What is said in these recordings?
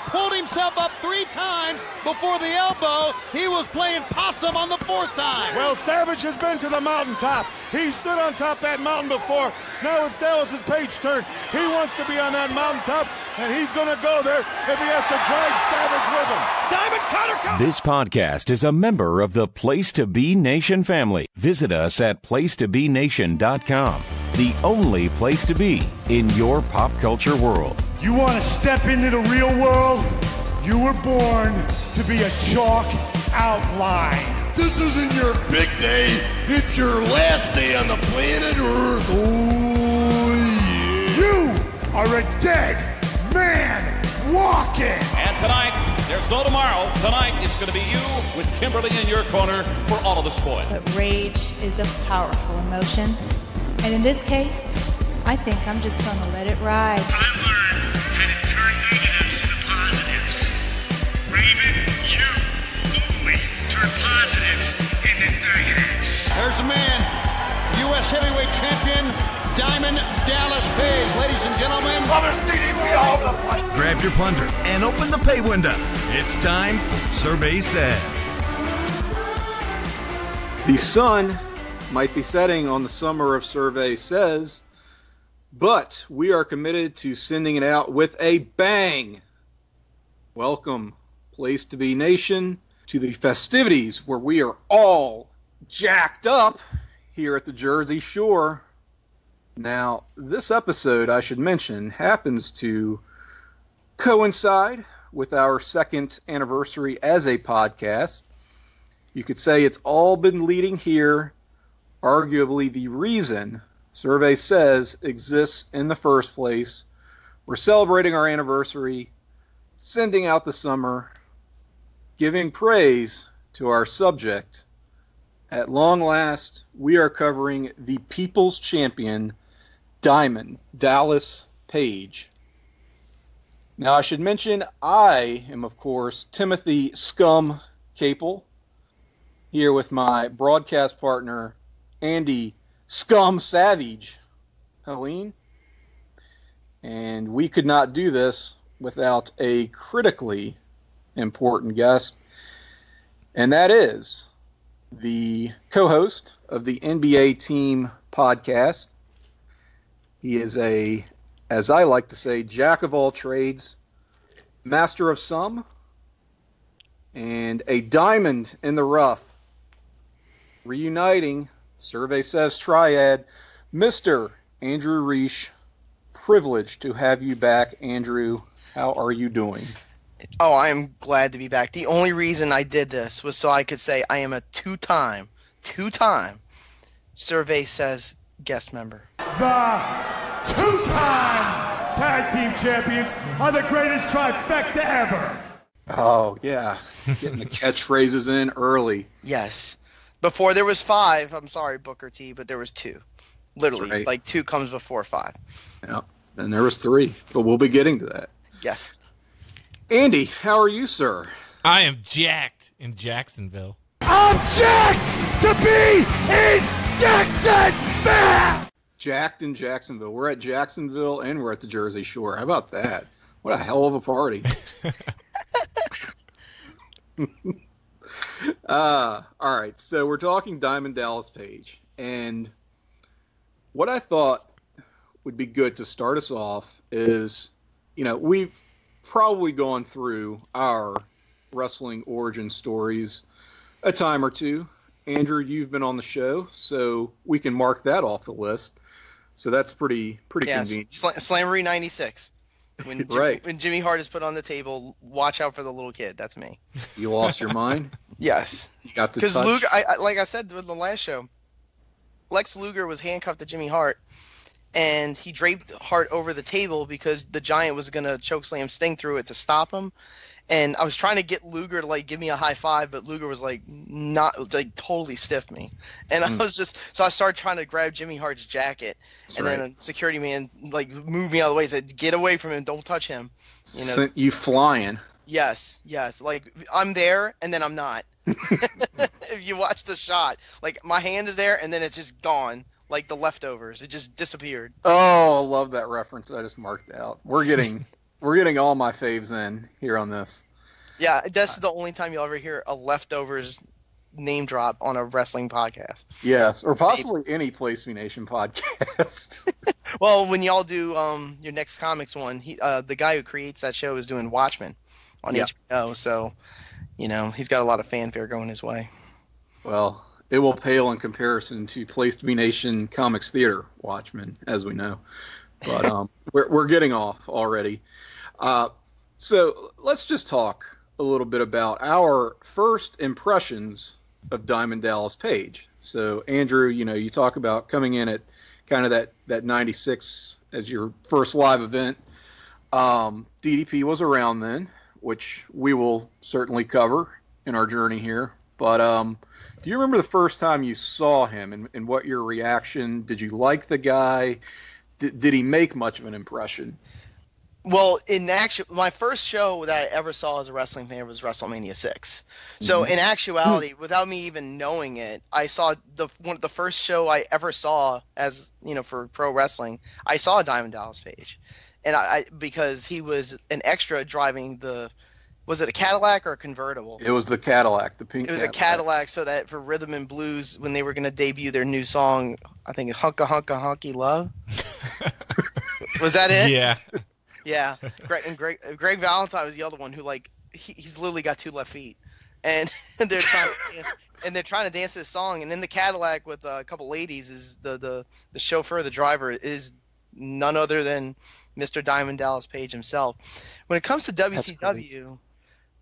pulled himself up 3 times before the elbow. He was playing possum on the 4th time. Well, Savage has been to the mountaintop. He stood on top of that mountain before. Now it's Dallas' Page's turn. He wants to be on that mountaintop, and he's going to go there if he has to drag Savage with him. Diamond Cutter. This podcast is a member of the Place to Be Nation family. Visit us at placetobenation.com. The only place to be in your pop culture world. You want to step into the real world? You were born to be a chalk outline. This isn't your big day. It's your last day on the planet Earth. Oh, yeah. You are a dead man walking. And tonight, there's no tomorrow. Tonight, it's going to be you with Kimberly in your corner for all of the spoil. But rage is a powerful emotion. And in this case, I think I'm just going to let it ride. I learned how to turn negatives into positives. Raven, you only turn positives into negatives. There's a man, U.S. heavyweight champion, Diamond Dallas Page. Ladies and gentlemen, DDP all the place. Grab your plunder and open the pay window. It's time for Survey Says. The sun might be setting on the summer of Survey Says, but we are committed to sending it out with a bang. Welcome, Place to Be Nation, to the festivities where we are all jacked up here at the Jersey Shore. Now, this episode, I should mention, happens to coincide with our 2nd anniversary as a podcast. You could say it's all been leading here. Arguably the reason Survey Says exists in the first place. We're celebrating our anniversary, sending out the summer, giving praise to our subject. At long last, we are covering the People's Champion, Diamond Dallas Page. Now, I should mention, I am, of course, Timothy Scum Capel, here with my broadcast partner, Andy Scum Savage Helene. And we could not do this without a critically important guest, and that is the co-host of the NBA Team podcast. He is a, as I like to say, jack of all trades, master of some, and a diamond in the rough, reuniting Survey Says Triad, Mr. Andrew Riche. Privileged to have you back, Andrew. How are you doing? Oh, I am glad to be back. The only reason I did this was so I could say I am a two-time Survey Says guest member. The two-time tag team champions are the greatest trifecta ever. Oh, yeah. Getting the catchphrases in early. Yes. Before there was 5, I'm sorry, Booker T, but there was 2. Literally, right. Like 2 comes before 5. Yeah, and there was 3, but we'll be getting to that. Yes. Andy, how are you, sir? I am jacked in Jacksonville. I'm jacked to be in Jacksonville! Jacked in Jacksonville. We're at Jacksonville and we're at the Jersey Shore. How about that? What a hell of a party. All right, so we're talking Diamond Dallas Page, and what I thought would be good to start us off is, you know, we've probably gone through our wrestling origin stories a time or two. Andrew, you've been on the show, so we can mark that off the list. So that's pretty convenient. Slamboree 96. When right. When Jimmy Hart is put on the table, watch out for the little kid. That's me. You lost your mind? Yes. You got the touch? Because Luger, like I said in the last show, Lex Luger was handcuffed to Jimmy Hart, and he draped Hart over the table because the Giant was going to chokeslam Sting through it to stop him. And I was trying to get Luger to give me a high five, but Luger was totally stiffed me. And I was so I started trying to grab Jimmy Hart's jacket. That's and right. Then a security man moved me out of the way and said, "Get away from him, don't touch him." You know. Sent you flying. Yes. I'm there and then I'm not. If you watch the shot, my hand is there and then it's just gone. Like the leftovers. It just disappeared. Oh, I love that reference I just marked out. We're getting We're getting all my faves in here on this. Yeah, that's the only time you'll ever hear a leftovers name drop on a wrestling podcast. Yes, or possibly any Place to Be Nation podcast. Well, when y'all do your next comics one, the guy who creates that show is doing Watchmen on HBO, so he's got a lot of fanfare going his way. Well, it will pale in comparison to Place to Be Nation Comics Theater Watchmen, as we know. But we're getting off already. So let's just talk a little bit about our first impressions of Diamond Dallas Page. So Andrew, you talk about coming in at kind of that 96 as your first live event. DDP was around then, which we will certainly cover in our journey here. But do you remember the first time you saw him and what your reaction? Did you like the guy? Did he make much of an impression? Well, my first show that I ever saw as a wrestling fan was WrestleMania 6. So in actuality, without me even knowing it, I saw the first show I ever saw as for pro wrestling. I saw Diamond Dallas Page, and because he was an extra driving was it a Cadillac or a convertible? It was the Cadillac, the pink. It was a Cadillac, so that for Rhythm and Blues, when they were going to debut their new song, I think "Hunka Hunka Hunky Love." Was that it? Yeah. Yeah, Greg Valentine was the other one who he's literally got 2 left feet, and they're trying to dance this song, and in the Cadillac with a couple ladies is the chauffeur, the driver is none other than Mr. Diamond Dallas Page himself. When it comes to WCW,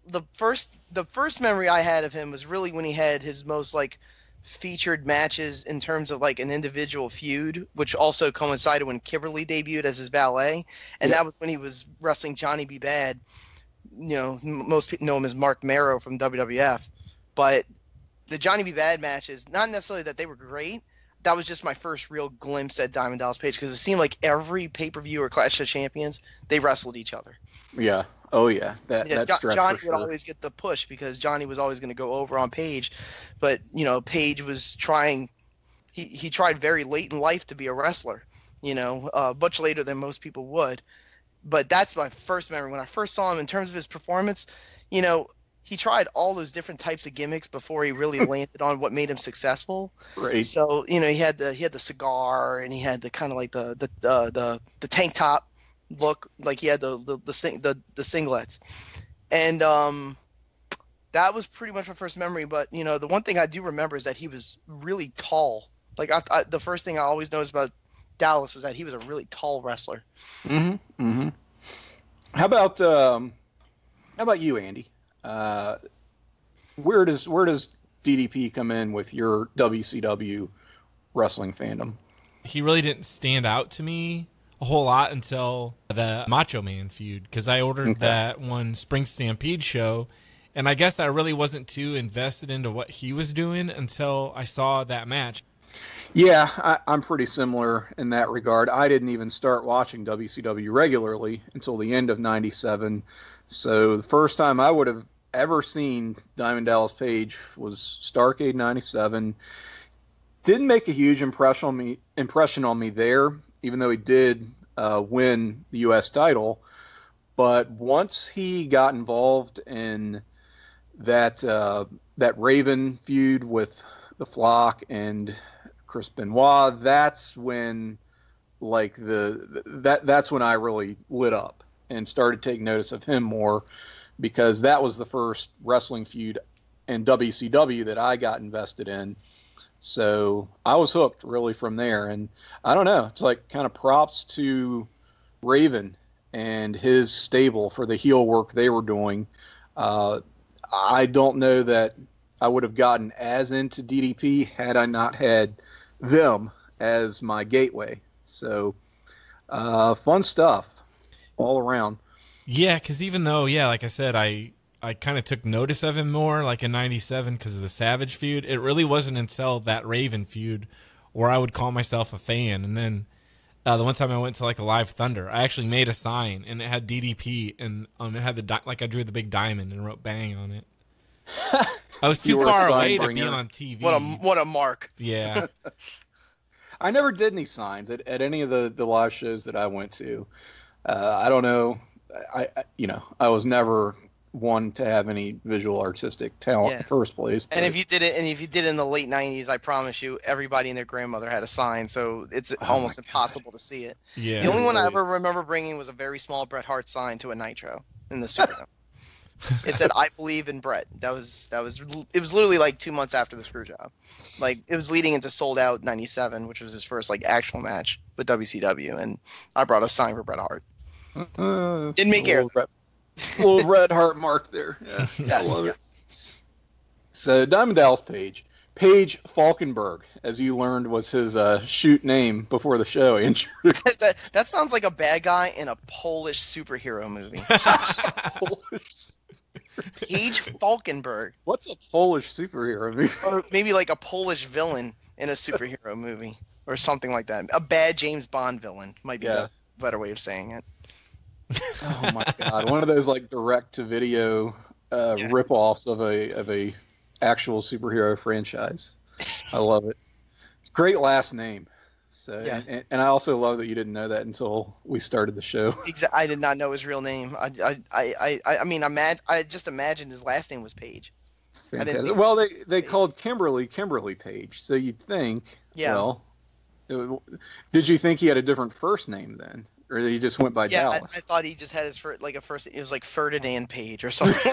the first memory I had of him was really when he had his most featured matches in terms of an individual feud, which also coincided when Kimberly debuted as his valet, and that was when he was wrestling Johnny B. Bad. Most people know him as Mark Marrow from WWF, but the Johnny B. Bad matches, not necessarily that they were great, that was just my first real glimpse at Diamond Dallas Page, because it seemed like every pay-per-view or Clash of Champions, they wrestled each other. Yeah. Oh, yeah. That stretch Johnny for sure. would always get the push because Johnny was always going to go over on Page. But, Page was trying – he tried very late in life to be a wrestler, much later than most people would. But that's my first memory. When I first saw him in terms of his performance, he tried all those different types of gimmicks before he really landed on what made him successful. Right. So, he had the cigar, and he had the kind of the tank top look, like he had the singlets, and that was pretty much my first memory. But the one thing I do remember is that he was really tall. The first thing I always noticed about Dallas was that he was a really tall wrestler. Mm-hmm. Mm-hmm. How about you, Andy? Where does DDP come in with your WCW wrestling fandom? He really didn't stand out to me a whole lot until the Macho Man feud, because I ordered that one Spring Stampede show, and I guess I really wasn't too invested into what he was doing until I saw that match. Yeah, I'm pretty similar in that regard. I didn't even start watching WCW regularly until the end of '97, so the first time I would have ever seen Diamond Dallas Page was Starrcade '97. Didn't make a huge impression on me there, even though he did win the U.S. title. But once he got involved in that Raven feud with the Flock and Chris Benoit, that's when that's when I really lit up and started taking notice of him more, because that was the first wrestling feud in WCW that I got invested in. So I was hooked really from there. And I don't know, it's kind of props to Raven and his stable for the heel work they were doing. I don't know that I would have gotten as into DDP had I not had them as my gateway. So fun stuff all around. Yeah, because even though, like I said, I kind of took notice of him more in '97 because of the Savage feud. It really wasn't until that Raven feud where I would call myself a fan. And then the one time I went to a Live Thunder, I actually made a sign, and it had DDP, and it had I drew the big diamond and wrote "bang" on it. I was too far away to be on TV. What a mark. Yeah. I never did any signs at any of the live shows that I went to. I don't know I was never one to have any visual artistic talent in the first place. And if you did it in the late '90s, I promise you, everybody and their grandmother had a sign, so it's almost impossible to see it. Yeah. The only one I ever remember bringing was a very small Bret Hart sign to a Nitro in the Superdome. It said, "I believe in Bret." It was literally like 2 months after the screw job. Like, it was leading into Sold Out '97, which was his first like actual match with WCW, and I brought a sign for Bret Hart. Didn't make air. Little red heart mark there. Yeah, I love it. So Diamond Dallas Page Falkenberg, as you learned, was his shoot name before the show. That sounds like a bad guy in a Polish superhero movie. Page Falkenberg. What's a Polish superhero movie? Or maybe like a Polish villain in a superhero movie, or something like that. A bad James Bond villain might be a better way of saying it. Oh my god! One of those like direct-to-video rip-offs of a actual superhero franchise. I love it. Great last name. So, and I also love that you didn't know that until we started the show. I did not know his real name. I just imagined his last name was Page. It's fantastic. Well, they called Kimberly Page, so you'd think. Yeah. Well, did you think he had a different first name then? Or he just went by Dallas? I thought he just had his first. It was like Ferdinand Page or something.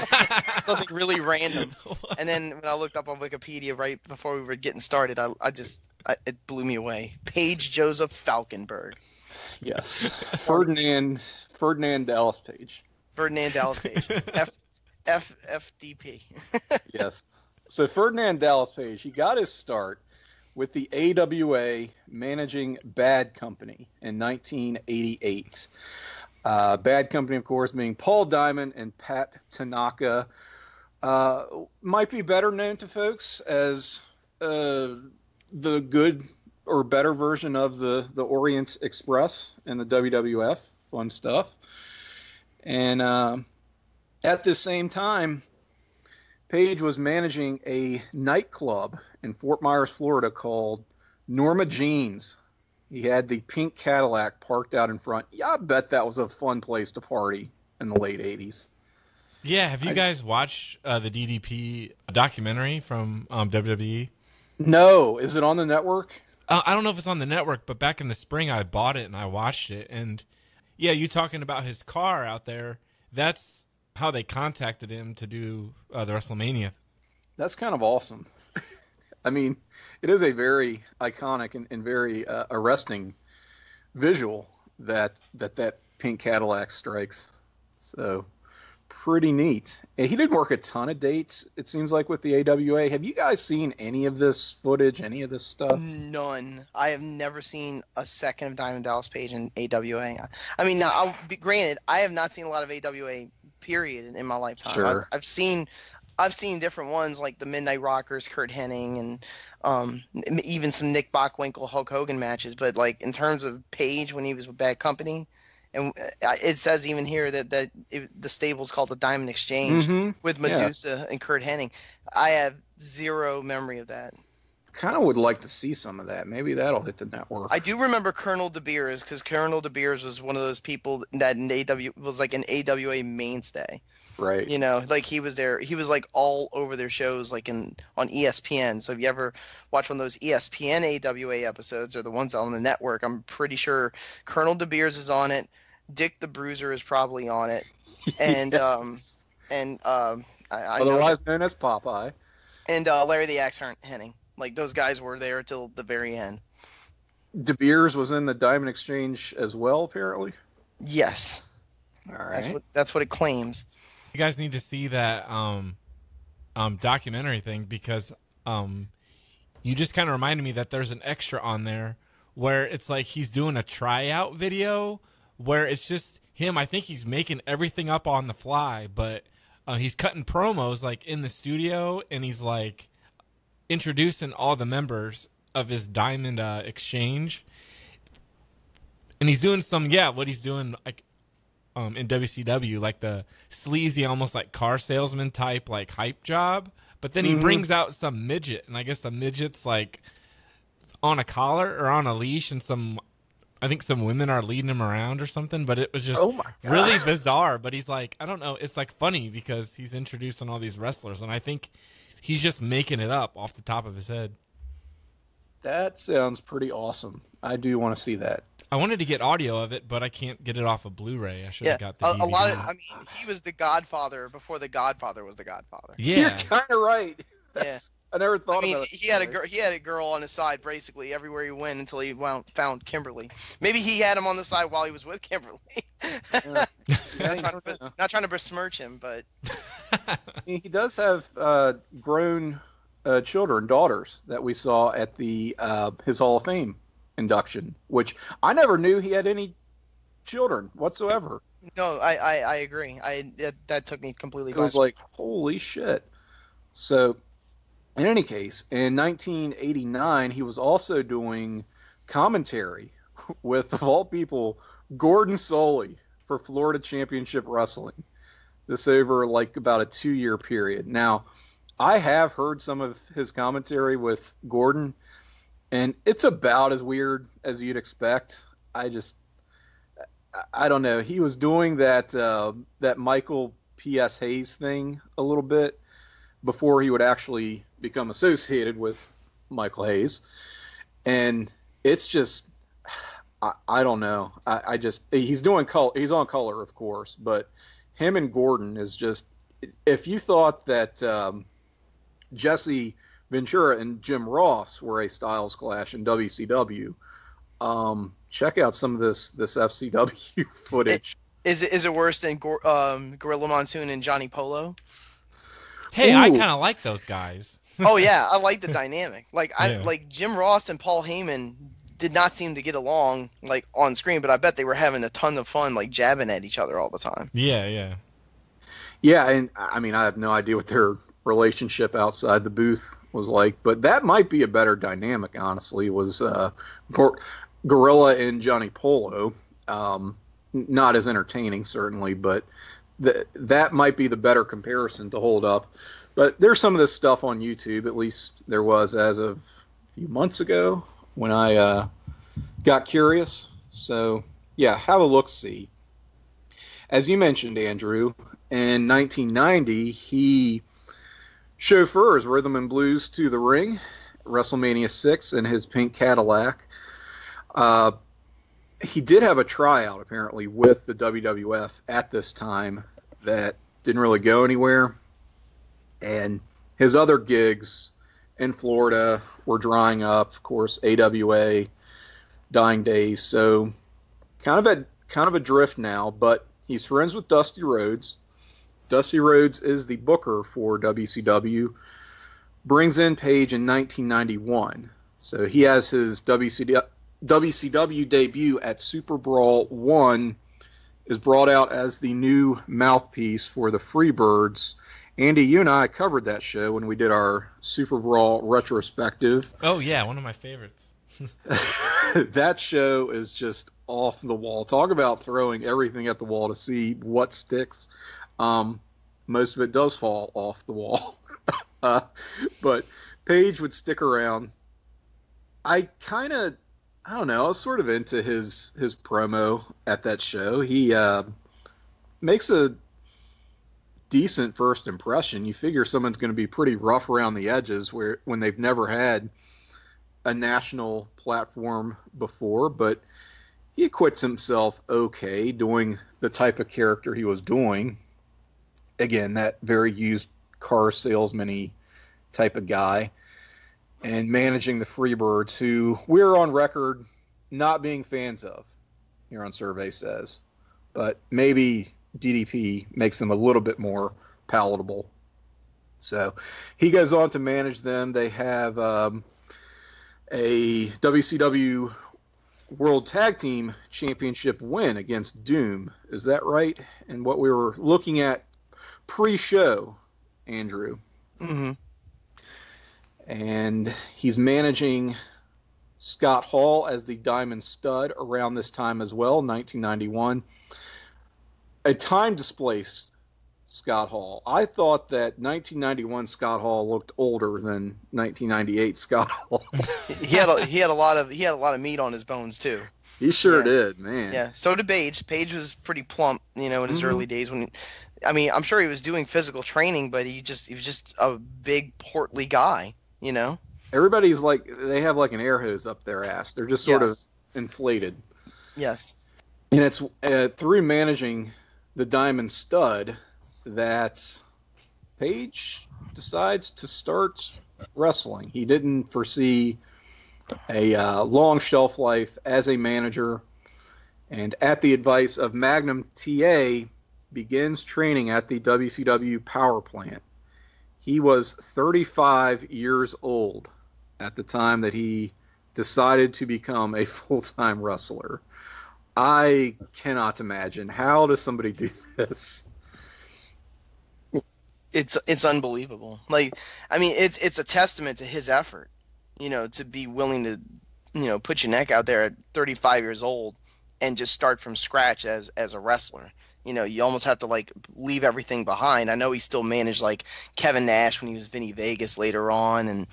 Something really random. And then when I looked up on Wikipedia right before we were getting started, it blew me away. Page Joseph Falkenberg. Yes. Ferdinand Dallas Page. Ferdinand Dallas Page. FDP. Yes. So Ferdinand Dallas Page, he got his start with the AWA managing Bad Company in 1988. Bad Company, of course, being Paul Diamond and Pat Tanaka. Might be better known to folks as the good or better version of the Orient Express and the WWF. Fun stuff. And at the same time, Page was managing a nightclub in Fort Myers, Florida called Norma Jean's. He had the pink Cadillac parked out in front. Yeah, I bet that was a fun place to party in the late 80s. Yeah, have you guys watched the DDP documentary from WWE? No. Is it on the network? I don't know if it's on the network, but back in the spring I bought it and I watched it. And yeah, you talking about his car out there, that's how they contacted him to do the WrestleMania. That's kind of awesome. I mean, it is a very iconic and very arresting visual that pink Cadillac strikes. So pretty neat. And he didn't work a ton of dates, it seems like, with the AWA. Have you guys seen any of this footage, any of this stuff? None. I have never seen a second of Diamond Dallas Page in AWA. I mean, now, I'll be granted, I have not seen a lot of AWA period in my lifetime. Sure. I've seen different ones like the Midnight Rockers, Kurt Hennig, and even some Nick Bockwinkel, Hulk Hogan matches. But like in terms of Page when he was with Bad Company, and it says even here that the stable's called the Diamond Exchange with Medusa and Kurt Hennig. I have zero memory of that. Kind of would like to see some of that. Maybe that'll hit the network. I do remember Colonel De Beers, because Colonel De Beers was one of those people that was like an AWA mainstay. Right. You know, like he was there. He was like all over their shows, like on ESPN. So if you ever watch one of those ESPN AWA episodes or the ones on the network, I'm pretty sure Colonel De Beers is on it. Dick the Bruiser is probably on it, and yes. Otherwise known as Popeye, and Larry the Axe Hennig. Like those guys were there till the very end. De Beers was in the Diamond Exchange as well, apparently. Yes. All right. That's what it claims. You guys need to see that documentary thing, because you just kind of reminded me that there's an extra on there where it's like he's doing a tryout video where it's just him. I think he's making everything up on the fly, but he's cutting promos like in the studio, and he's like introducing all the members of his Diamond Exchange, and he's doing what he's doing like in WCW, like the sleazy, almost like car salesman type like hype job. But then he brings out some midget, and I guess the midget's like on a collar or on a leash, and some I think some women are leading him around or something, but it was just God. really bizarre. But he's like, I don't know, it's like funny because he's introducing all these wrestlers, and I think he's just making it up off the top of his head. That sounds pretty awesome. I do want to see that. I wanted to get audio of it, but I can't get it off of Blu-ray. I should have got the DVD. A lot of, I mean, he was the Godfather before the Godfather was the Godfather. Yeah, you're kind of right. I never thought about it. He had a girl on his side basically everywhere he went until he found Kimberly. Maybe he had him on the side while he was with Kimberly. Not trying to besmirch him, but he does have grown children, daughters that we saw at the his Hall of Fame induction, which I never knew he had any children whatsoever. No, I agree. That took me completely. It was like, holy shit. So, in any case, in 1989, he was also doing commentary with, of all people, Gordon Solie for Florida Championship Wrestling. This over like about a 2-year period. Now, I have heard some of his commentary with Gordon, and it's about as weird as you'd expect. I don't know. He was doing that Michael P.S. Hayes thing a little bit before he would actually become associated with Michael Hayes. And it's just, I don't know. He's doing color. He's on color, of course, but him and Gordon is just, if you thought that Jesse Ventura and Jim Ross were a Styles Clash in WCW, check out some of this FCW footage. Is it worse than Gorilla Monsoon and Johnny Polo? Hey, I kind of like those guys. Oh yeah, I like the dynamic. Like Jim Ross and Paul Heyman did not seem to get along like on screen, but I bet they were having a ton of fun, like jabbing at each other all the time. Yeah. And I mean, I have no idea what their relationship outside the booth was like, but that might be a better dynamic. Honestly, was Gorilla and Johnny Polo. Not as entertaining, certainly, but that might be the better comparison to hold up. But there's some of this stuff on YouTube, at least there was as of a few months ago when I got curious. So, yeah, have a look-see. As you mentioned, Andrew, in 1990, he chauffeurs Rhythm and Blues to the ring, WrestleMania 6 in his pink Cadillac. He did have a tryout, apparently, with the WWF at this time that didn't really go anywhere. And his other gigs in Florida were drying up. Of course, AWA, dying days. So kind of adrift now, but he's friends with Dusty Rhodes. Dusty Rhodes is the booker for WCW. Brings in Page in 1991. So he has his WCW debut at Super Brawl 1, is brought out as the new mouthpiece for the Freebirds. Andy, you and I covered that show when we did our Super Brawl retrospective. Oh, yeah, one of my favorites. That show is just off the wall. Talk about throwing everything at the wall to see what sticks. Most of it does fall off the wall. But Page would stick around. I don't know, I was sort of into his promo at that show. He makes a decent first impression. You figure someone's going to be pretty rough around the edges when they've never had a national platform before, but he acquits himself okay doing the type of character he was doing. Again, that very used car salesman-y type of guy. And managing the Freebirds, who we're on record not being fans of here on Survey Says. But maybe DDP makes them a little bit more palatable. So he goes on to manage them. They have a WCW World Tag Team Championship win against Doom. Is that right? And what we were looking at pre-show, Andrew. Mm-hmm. And he's managing Scott Hall as the Diamond Stud around this time as well, 1991. A time-displaced Scott Hall. I thought that 1991 Scott Hall looked older than 1998 Scott Hall. he had a lot of meat on his bones too. He sure did, man. Yeah, so did Page. Page was pretty plump, in his early days. I'm sure he was doing physical training, but he was just a big, portly guy, Everybody's like, they have like an air hose up their ass. They're just sort of inflated. Yes. And it's through managing the Diamond Stud that Page decides to start wrestling. He didn't foresee a long shelf life as a manager, and at the advice of Magnum TA, begins training at the WCW power plant. He was 35 years old at the time that he decided to become a full-time wrestler. I cannot imagine. How does somebody do this? It's unbelievable. It's a testament to his effort, to be willing to, put your neck out there at 35 years old and just start from scratch as a wrestler. You almost have to leave everything behind. I know he still managed Kevin Nash when he was Vinny Vegas later on, and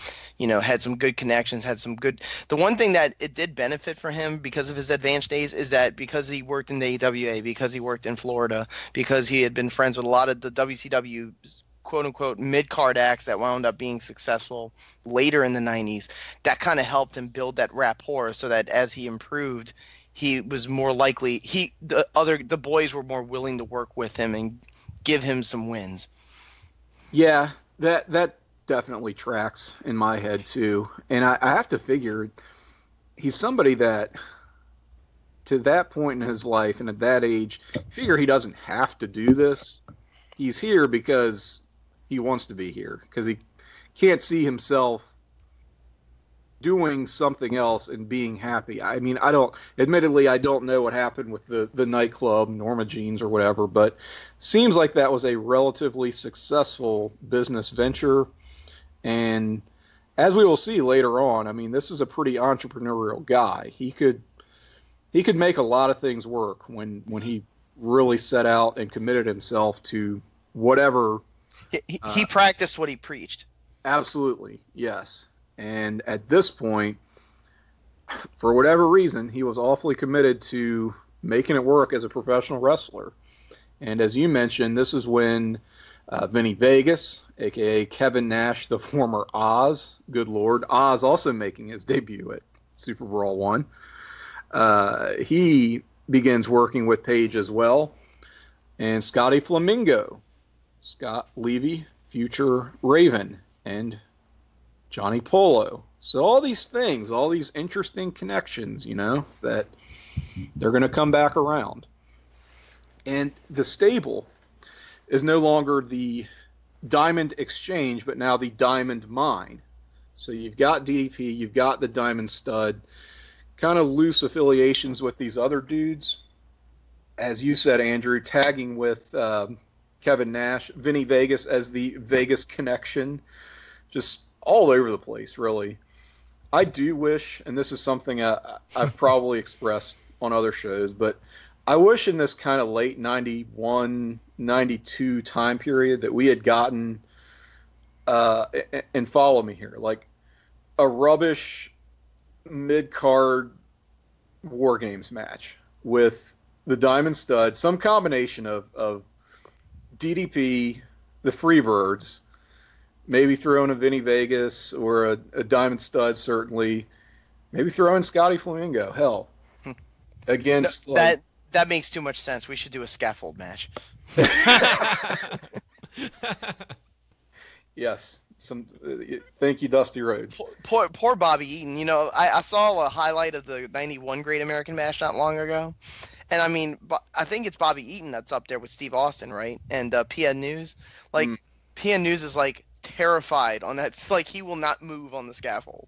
had some good connections, had some good. The one thing that it did benefit for him because of his advanced days is that because he worked in the AWA, because he worked in Florida, because he had been friends with a lot of the WCW quote-unquote mid-card acts that wound up being successful later in the 90s, that kind of helped him build that rapport so that as he improved, he was more likely the boys were more willing to work with him and give him some wins. Yeah, that definitely tracks in my head too. And I have to figure he's somebody that to that point in his life and at that age, figure he doesn't have to do this. He's here because he wants to be here, because he can't see himself doing something else and being happy. I mean, I don't know what happened with the nightclub, Norma Jeans or whatever, but seems like that was a relatively successful business venture. And as we will see later on, I mean, this is a pretty entrepreneurial guy. He could make a lot of things work when he really set out and committed himself to whatever. He practiced what he preached. Absolutely, yes. And at this point, for whatever reason, he was awfully committed to making it work as a professional wrestler. And as you mentioned, this is when Vinny Vegas, a.k.a. Kevin Nash, the former Oz, good Lord, Oz also making his debut at Super Brawl 1. He begins working with Page as well. And Scotty Flamingo, Scott Levy, future Raven, and Johnny Polo. So all these things, all these interesting connections, that they're going to come back around. And the stable is no longer the Diamond Exchange, but now the Diamond Mine. So you've got DDP, you've got the Diamond Stud, kind of loose affiliations with these other dudes. As you said, Andrew, tagging with Kevin Nash, Vinny Vegas as the Vegas Connection, just all over the place, really. I do wish, and this is something I've probably expressed on other shows, but I wish in this kind of late 91, 92 time period that we had gotten, and follow me here, like a rubbish mid-card Wargames match with the Diamond Stud, some combination of DDP, the Freebirds, maybe throw in a Vinny Vegas or a Diamond Stud, certainly. Maybe throw in Scotty Flamingo. Hell, against that makes too much sense. We should do a scaffold match. Yes. Thank you, Dusty Rhodes. Poor Bobby Eaton. I saw a highlight of the '91 Great American Bash not long ago, and I mean, I think it's Bobby Eaton that's up there with Steve Austin, right? And PN News, PN News is terrified on that. It's he will not move on the scaffold.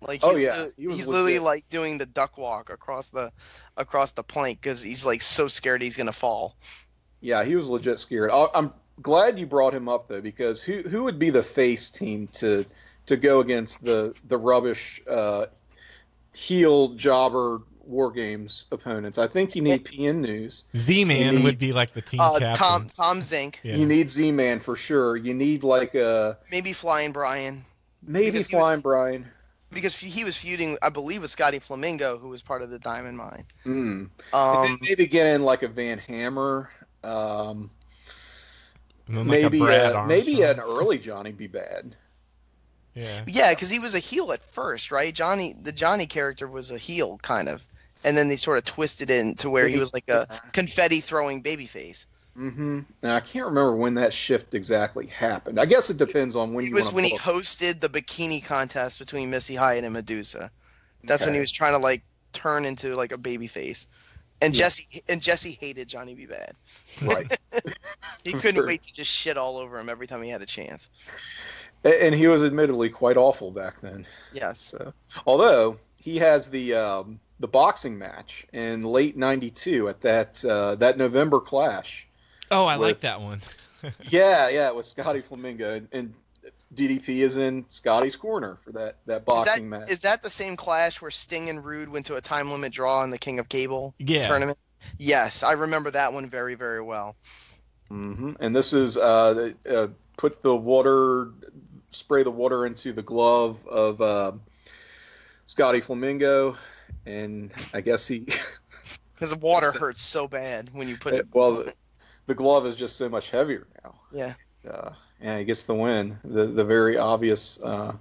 He's literally doing the duck walk across the plank because he's so scared he's gonna fall. Yeah, he was legit scared. I'm glad you brought him up though, because who would be the face team to go against the rubbish heel jobber Wargames opponents? I think you need PN News. Z-Man would be the team captain. Tom Zink. Yeah. You need Z-Man for sure. You need maybe Flying Brian. Maybe Flying Brian. because he was feuding, I believe, with Scotty Flamingo, who was part of the Diamond Mine. And then maybe get in like a Van Hammer. Maybe an early Johnny B. Bad. Yeah, because he was a heel at first, right? The Johnny character was a heel, kind of. And then they sort of twisted it into where he was like a confetti-throwing babyface. Mm-hmm. Now, I can't remember when that shift exactly happened. I guess it depends on when It was when he hosted the bikini contest between Missy Hyatt and Medusa. That's when he was trying to, like, turn into, like, a babyface. And Jesse hated Johnny B. Bad. Right. He couldn't wait to just shit all over him every time he had a chance. And he was admittedly quite awful back then. Yes. So, although he has the boxing match in late '92 at that November Clash. Oh, I like that one. yeah, with Scotty Flamingo, and DDP is in Scotty's corner for that boxing match. Is that the same Clash where Sting and Rude went to a time limit draw in the King of Cable tournament? Yes, I remember that one very, very well. Mm-hmm. And this is spray the water into the glove of Scotty Flamingo, and I guess because the water hurts so bad when you put it. Well, the glove is just so much heavier now. Yeah. And he gets the win. The very obvious, I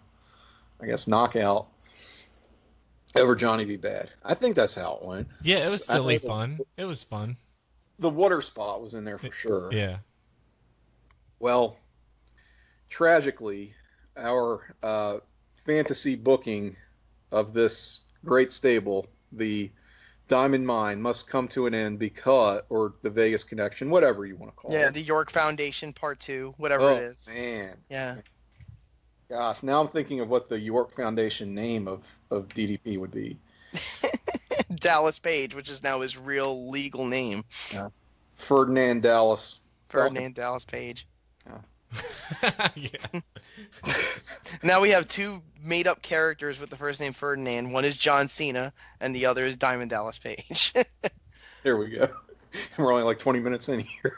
guess, knockout over Johnny B. Bad. I think that's how it went. Yeah, it was silly fun. It was fun. The water spot was in there for sure. Yeah. Well, tragically, our fantasy booking of this great stable, the Diamond Mine, must come to an end or the Vegas Connection, whatever you want to call it. Yeah, the York Foundation Part 2, whatever it is. Man. Yeah. Gosh, now I'm thinking of what the York Foundation name of DDP would be. Dallas Page, which is now his real legal name. Yeah. Ferdinand Dallas. Ferdinand Dallas Page. Yeah. Now we have two made-up characters with the first name Ferdinand. One is John Cena, and the other is Diamond Dallas Page. There we go. We're only like 20 minutes in here.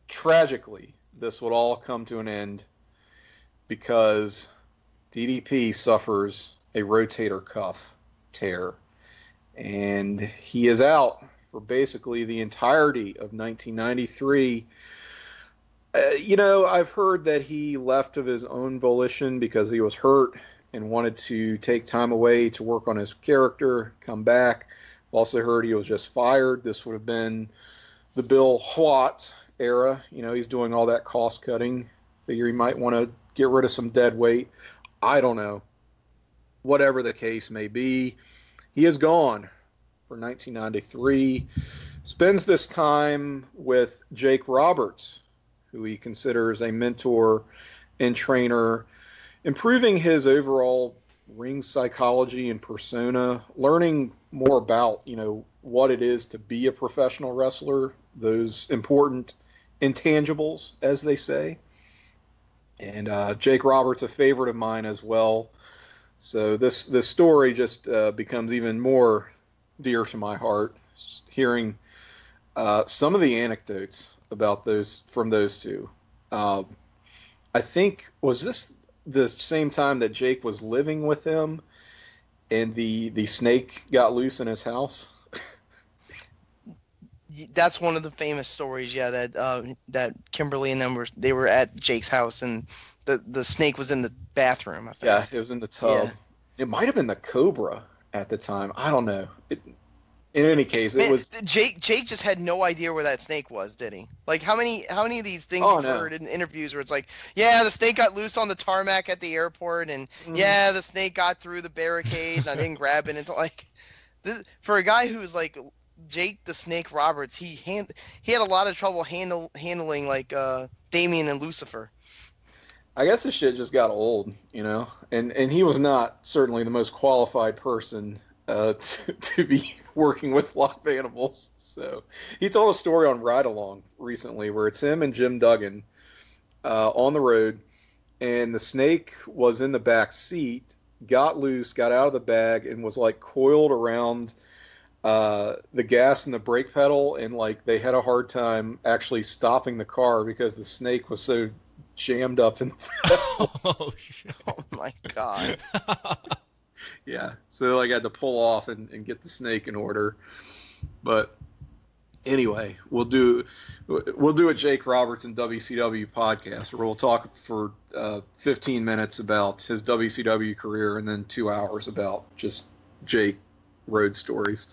Tragically, this would all come to an end because DDP suffers a rotator cuff tear, and he is out for basically the entirety of 1993. I've heard that he left of his own volition because he was hurt and wanted to take time away to work on his character, come back. I've also heard he was just fired. This would have been the Bill Hwatt era. He's doing all that cost cutting. Figure he might want to get rid of some dead weight. I don't know. Whatever the case may be, he is gone for 1993. Spends this time with Jake Roberts, who he considers a mentor and trainer, improving his overall ring psychology and persona, learning more about, what it is to be a professional wrestler, those important intangibles, as they say. And Jake Roberts, a favorite of mine as well. So this story just becomes even more dear to my heart, just hearing some of the anecdotes about from those two. I think, was this the same time that Jake was living with him and the snake got loose in his house? That's one of the famous stories, that Kimberly and them were at Jake's house, and the snake was in the bathroom, I think. Yeah, it was in the tub. Yeah. It might have been the cobra at the time. I don't know. In any case, it was Jake just had no idea where that snake was, did he? Like, how many of these things you've heard in interviews where it's like, yeah, the snake got loose on the tarmac at the airport, and yeah, the snake got through the barricade, and I didn't grab it until for a guy who's like Jake the Snake Roberts, he had a lot of trouble handling like Damien and Lucifer. I guess this shit just got old, and he was not certainly the most qualified person to be working with live animals. So he told a story on Ride Along recently where it's him and Jim Duggan on the road, and the snake was in the back seat, got loose, got out of the bag, and was like coiled around the gas and the brake pedal, and like they had a hard time actually stopping the car because the snake was so jammed up in the Oh, shit. Oh my God. Yeah, so like I had to pull off and get the snake in order. But anyway, we'll do a Jake Robertson WCW podcast where we'll talk for 15 minutes about his WCW career and then 2 hours about just Jake road stories.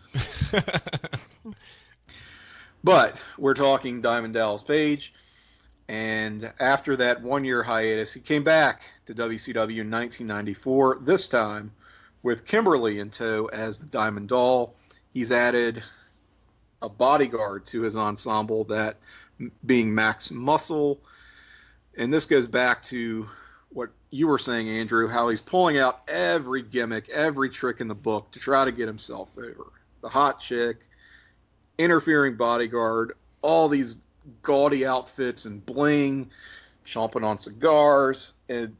But we're talking Diamond Dallas Page, and after that 1-year hiatus, he came back to WCW in 1994, this time with Kimberly in tow as the Diamond Doll. He's added a bodyguard to his ensemble, that being Max Muscle. And this goes back to what you were saying, Andrew, how he's pulling out every gimmick, every trick in the book to try to get himself over. The hot chick, interfering bodyguard, all these gaudy outfits and bling, chomping on cigars. And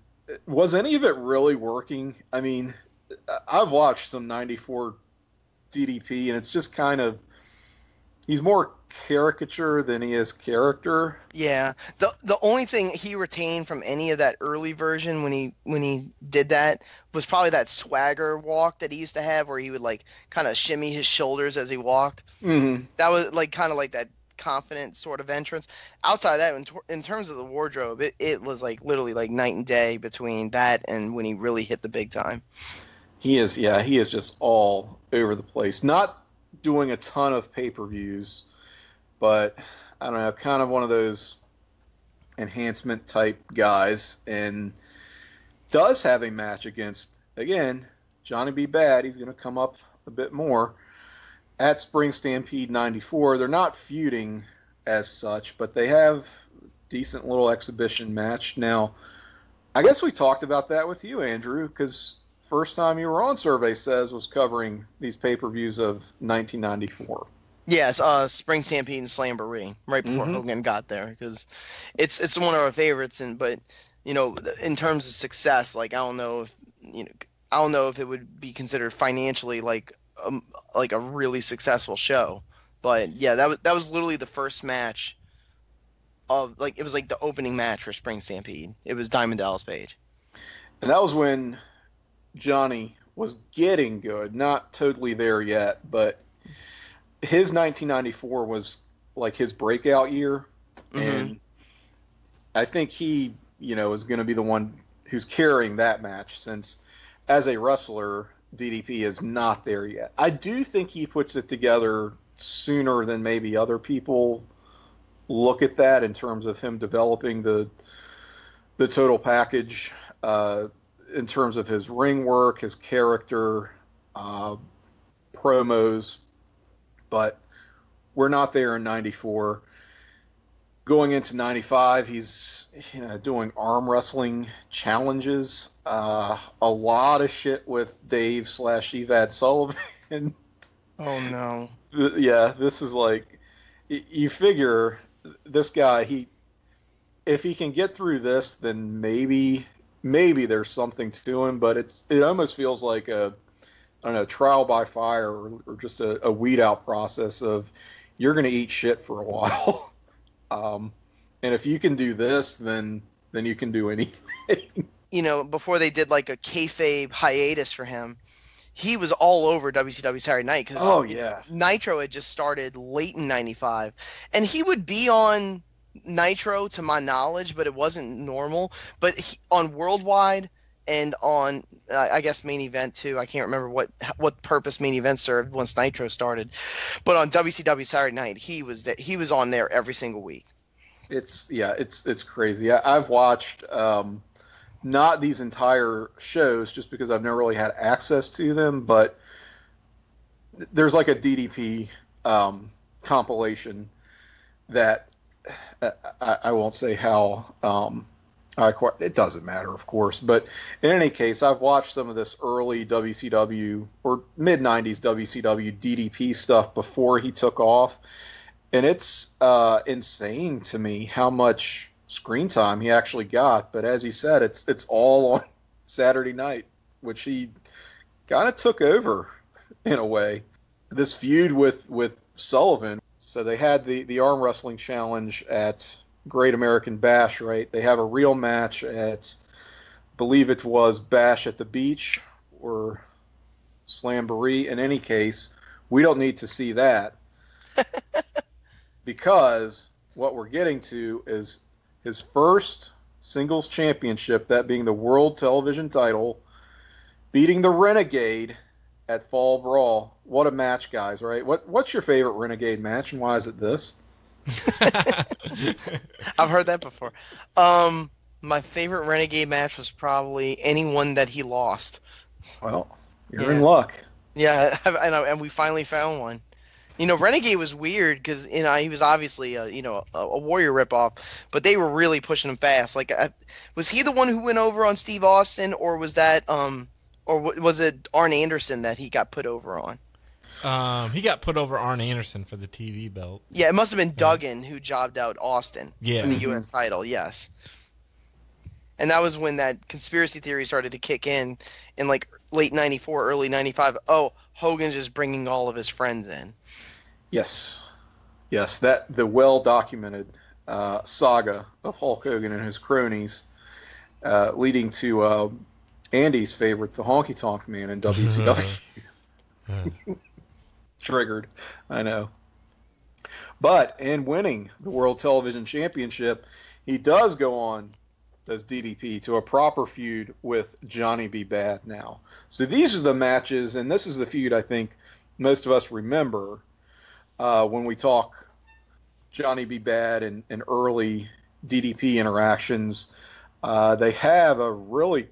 was any of it really working? I mean, I've watched some 94 DDP, and it's just kind of, he's more caricature than he is character. Yeah. The only thing he retained from any of that early version when he did that was probably that swagger walk that he used to have, where he would like kind of shimmy his shoulders as he walked. Mm-hmm. That was like kind of like that confident sort of entrance. Outside of that, in terms of the wardrobe, it was like literally like night and day between that and when he really hit the big time. He is just all over the place. Not doing a ton of pay-per-views, but I don't know, kind of one of those enhancement type guys, and does have a match against, again, Johnny B. Bad. He's going to come up a bit more at Spring Stampede 94. They're not feuding as such, but they have a decent little exhibition match. Now, I guess we talked about that with you, Andrew, because first time you were on Survey Says was covering these pay-per-views of 1994. Yes, Spring Stampede and Slamboree right before Hogan got there, because it's one of our favorites. But you know, in terms of success, like I don't know if it would be considered financially like a really successful show. But yeah, that was literally the first match of, like, it was like the opening match for Spring Stampede. It was Diamond Dallas Page, and that was when Johnny was getting good, not totally there yet, but his 1994 was like his breakout year, and I think he, is going to be the one who's carrying that match, since as a wrestler, DDP is not there yet. I do think he puts it together sooner than maybe other people look at that, in terms of him developing the total package, in terms of his ring work, his character, promos. But we're not there in 94. Going into 95, he's doing arm wrestling challenges. A lot of shit with Dave / Evad Sullivan. Oh no. Yeah, this is like, you figure this guy, if he can get through this, then maybe there's something to him. But it almost feels like a, I don't know, trial by fire, or just a weed out process of, you're going to eat shit for a while. And if you can do this, then you can do anything. Before they did like a kayfabe hiatus for him, he was all over WCW Saturday Night, because Nitro had just started late in 95, and he would be on Nitro to my knowledge, but it wasn't normal. But on Worldwide and on I guess Main Event too. I can't remember what purpose Main Event served once Nitro started, but on WCW Saturday Night, he was on there every single week. It's crazy. I've watched not these entire shows, just because I've never really had access to them, but there's like a DDP compilation that I won't say how. It doesn't matter, of course, but in any case, I've watched some of this early WCW or mid-90s WCW DDP stuff before he took off, and it's insane to me how much screen time he actually got. But as you said, it's all on Saturday Night, which he kind of took over in a way. This feud with Sullivan, so they had the arm wrestling challenge at Great American Bash, right? They have a real match at, I believe it was Bash at the Beach or Slamboree. In any case, we don't need to see that because what we're getting to is his first singles championship, that being the World Television title, beating the Renegade at Fall Brawl. What a match, guys, right? What's your favorite Renegade match, and why is it this? I've heard that before. My favorite Renegade match was probably anyone that he lost. Well, you're in luck. Yeah, and we finally found one. Renegade was weird because he was obviously a Warrior ripoff, but they were really pushing him fast. Like, was he the one who went over on Steve Austin, or was that or was it Arn Anderson that he got put over on? He got put over Arn Anderson for the TV belt. Yeah, it must have been Duggan who jobbed out Austin in the U.S. title. Yes, and that was when that conspiracy theory started to kick in like late '94, early '95. Oh, Hogan's just bringing all of his friends in. Yes, that the well-documented saga of Hulk Hogan and his cronies, leading to Andy's favorite, the Honky Tonk Man in WCW. Triggered, I know. But in winning the World Television Championship, he does go on, does DDP, to a proper feud with Johnny B. Bad now. So these are the matches, and this is the feud I think most of us remember when we talk Johnny B. Bad and early DDP interactions. They have a really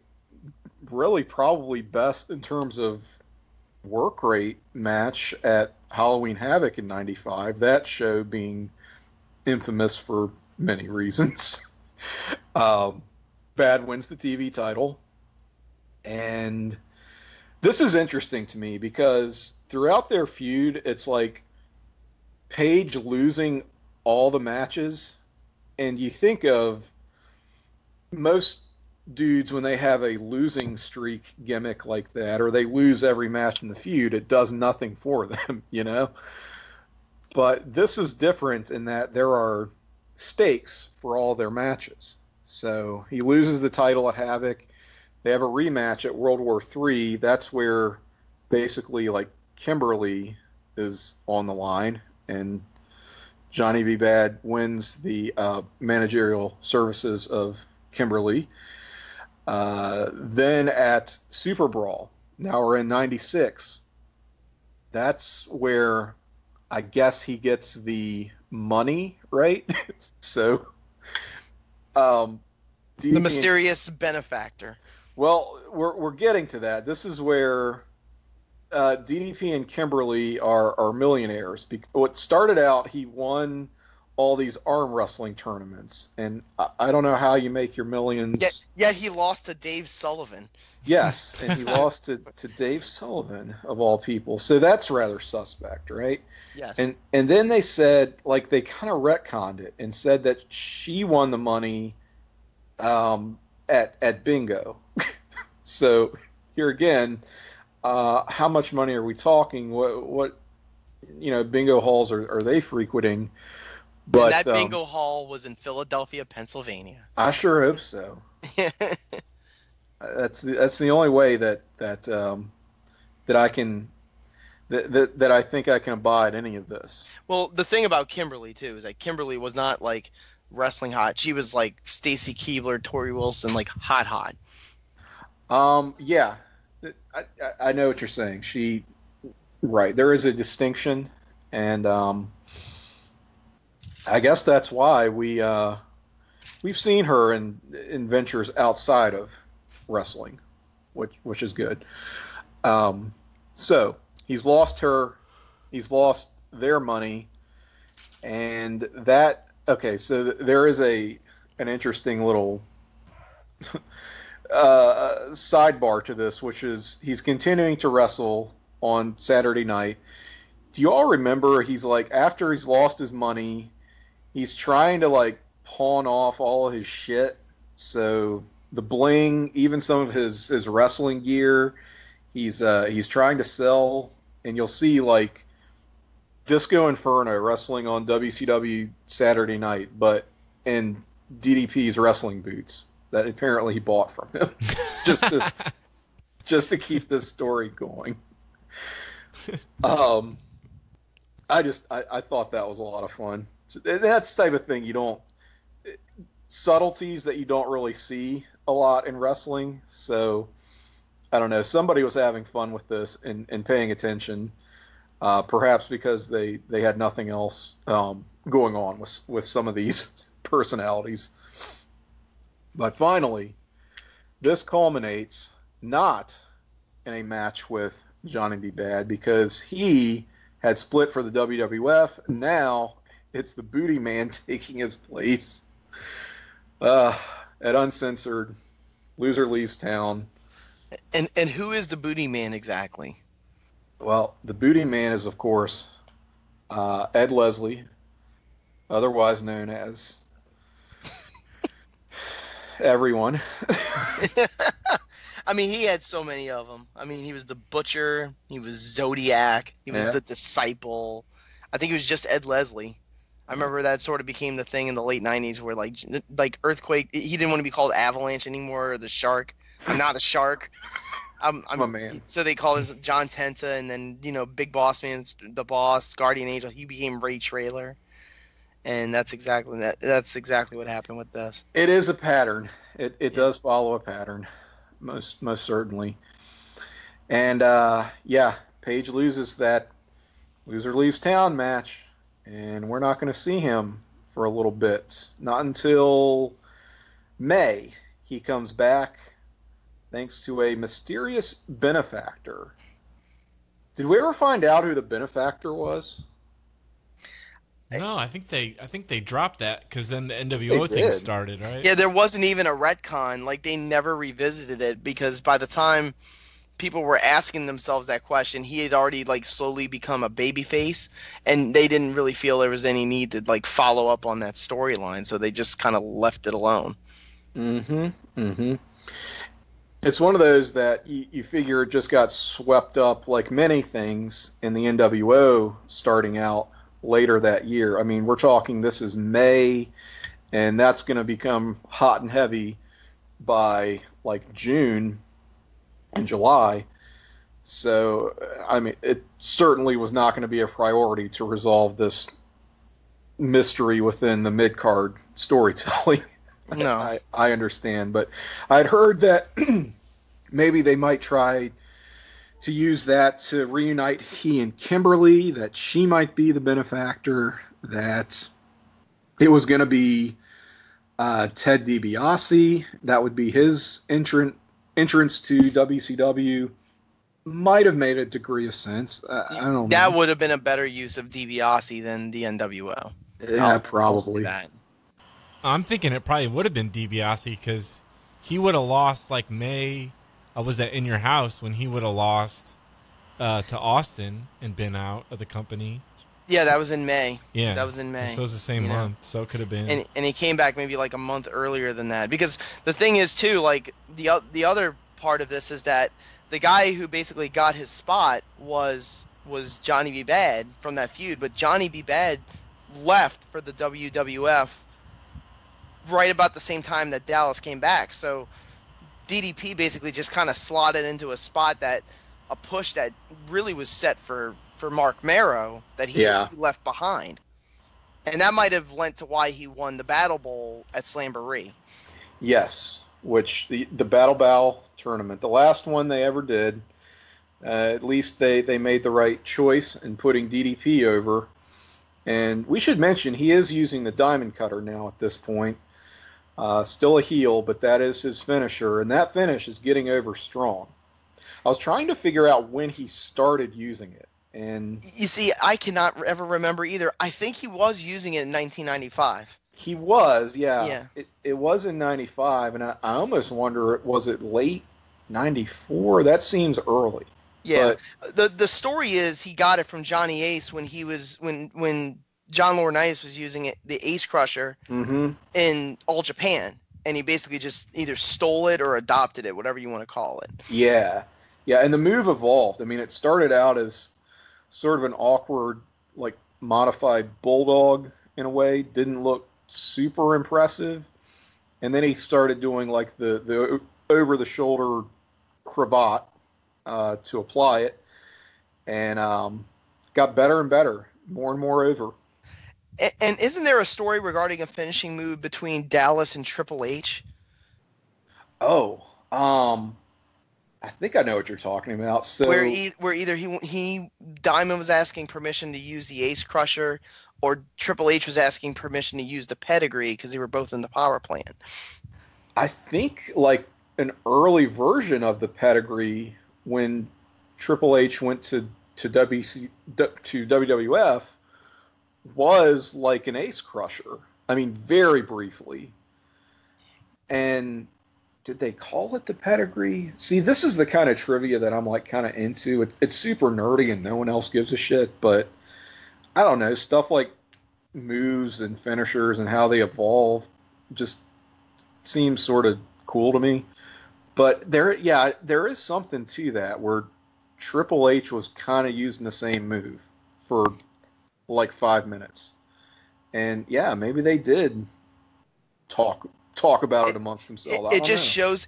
probably best in terms of work rate match at Halloween Havoc in '95. That show being infamous for many reasons. Bad wins the TV title, and this is interesting to me because throughout their feud, it's like Page losing all the matches, and you think of most dudes when they have a losing streak gimmick like that, or they lose every match in the feud, it does nothing for them, But this is different in that there are stakes for all their matches. So he loses the title at Havoc. They have a rematch at World War III. That's where basically like Kimberly is on the line, and Johnny B. Bad wins the managerial services of Kimberly. Then at Super Brawl, now we're in '96. That's where I guess he gets the money, right? So, the mysterious benefactor. Well, we're getting to that. This is where DDP and Kimberly are millionaires. What started out, he won all these arm wrestling tournaments, and I don't know how you make your millions. Yet he lost to Dave Sullivan. Yes, and he lost to Dave Sullivan, of all people. So that's rather suspect, right? Yes. And then they said, like, they kind of retconned it and said that she won the money at bingo. So here again, how much money are we talking? What bingo halls are they frequenting? But and that bingo hall was in Philadelphia, Pennsylvania. I sure hope so. That's the only way that I can that I think I can abide any of this. Well, the thing about Kimberly too is that Kimberly was not like wrestling hot. She was like Stacy Keibler, Tori Wilson, like hot. Yeah, I know what you're saying. Right, there is a distinction, and I guess that's why we've seen her in ventures outside of wrestling, which is good. So he's lost her, he's lost their money, and that. Okay, so there is an interesting little sidebar to this, which is he's continuing to wrestle on Saturday night. Do you all remember he's like, after he's lost his money, he's trying to like pawn off all of his shit. So the bling, even some of his wrestling gear, he's trying to sell, and you'll see like Disco Inferno wrestling on WCW Saturday Night, but in DDP's wrestling boots that apparently he bought from him just to keep this story going. I thought that was a lot of fun. That's the type of thing subtleties that you don't really see a lot in wrestling. So I don't know. Somebody was having fun with this and paying attention, perhaps because they had nothing else going on with some of these personalities. But finally, this culminates not in a match with Johnny B. Bad, because he had split for the WWF. Now it's the Booty Man taking his place at Uncensored. Loser leaves town. And who is the Booty Man exactly? Well, the Booty Man is, of course, Ed Leslie, otherwise known as everyone. I mean, he had so many of them. I mean, he was the Butcher, he was Zodiac, he was the Disciple. I think it was just Ed Leslie. I remember that sort of became the thing in the late 90s where, like Earthquake, he didn't want to be called Avalanche anymore, or the Shark. I'm not a shark. I'm a man. So they called him John Tenta, and then, Big Boss Man's the Boss, Guardian Angel, he became Ray Trailer. And that's exactly what happened with this. It is a pattern. It does follow a pattern, most certainly. And Page loses that loser leaves town match, and we're not going to see him for a little bit. Not until May. He comes back thanks to a mysterious benefactor. Did we ever find out who the benefactor was? No, I think they dropped that because then the NWO thing started, right? Yeah, there wasn't even a retcon. Like, they never revisited it because by the time people were asking themselves that question, he had already slowly become a babyface, and they didn't really feel there was any need to follow up on that storyline, so they just kind of left it alone. It's one of those that you figure it just got swept up, like many things in the NWO starting out later that year. I mean, we're talking this is May, and that's going to become hot and heavy by June and July. So, I mean, it certainly was not going to be a priority to resolve this mystery within the mid-card storytelling. No. I understand, but I'd heard that maybe they might try to use that to reunite he and Kimberly, that she might be the benefactor, that it was going to be Ted DiBiase. That would be his entrance to WCW. Might have made a degree of sense. I don't know. That would have been a better use of DiBiase than the NWO. Yeah, probably. I'm thinking it probably would have been DiBiase because he would have lost May. Was that In Your House when he would have lost to Austin and been out of the company? Yeah, that was in May. Yeah, that was in May. So it was the same month. So it could have been. And he came back maybe a month earlier than that. Because the thing is too, the other part of this is that the guy who basically got his spot was Johnny B. Bad from that feud, but Johnny B. Bad left for the WWF right about the same time that Dallas came back. So DDP basically just kind of slotted into a spot a push that really was set for Mark Marrow that he left behind. And that might have lent to why he won the Battle Bowl at Slamboree. Yes, which the Battle Bowl tournament, the last one they ever did, at least they made the right choice in putting DDP over. And we should mention he is using the Diamond Cutter now at this point. Still a heel, but that is his finisher, and that finish is getting over strong. I was trying to figure out when he started using it, and you see, I cannot ever remember either. I think he was using it in 1995. He was, yeah. It was in 95, and I almost wonder, was it late 94? That seems early. Yeah, but the story is he got it from Johnny Ace when John Laurinaitis was using it, the Ace Crusher, in All Japan, and he basically just either stole it or adopted it, whatever you want to call it. Yeah, and the move evolved. I mean, it started out as sort of an awkward, modified bulldog in a way. Didn't look super impressive. And then he started doing like the over the shoulder cravat to apply it, and got better and better, more and more over. And isn't there a story regarding a finishing move between Dallas and Triple H? Oh, I think I know what you're talking about. So where either he Diamond was asking permission to use the Ace Crusher, or Triple H was asking permission to use the Pedigree because they were both in the power plant. I think like an early version of the Pedigree when Triple H went to WWF was like an Ace Crusher. I mean, very briefly. And did they call it the Pedigree? See, this is the kind of trivia that I'm like kind of into. It's super nerdy and no one else gives a shit, but I don't know, stuff like moves and finishers and how they evolve just seems sort of cool to me. But there is something to that where Triple H was kind of using the same move for like 5 minutes. And yeah, maybe they did talk about it amongst themselves. It just shows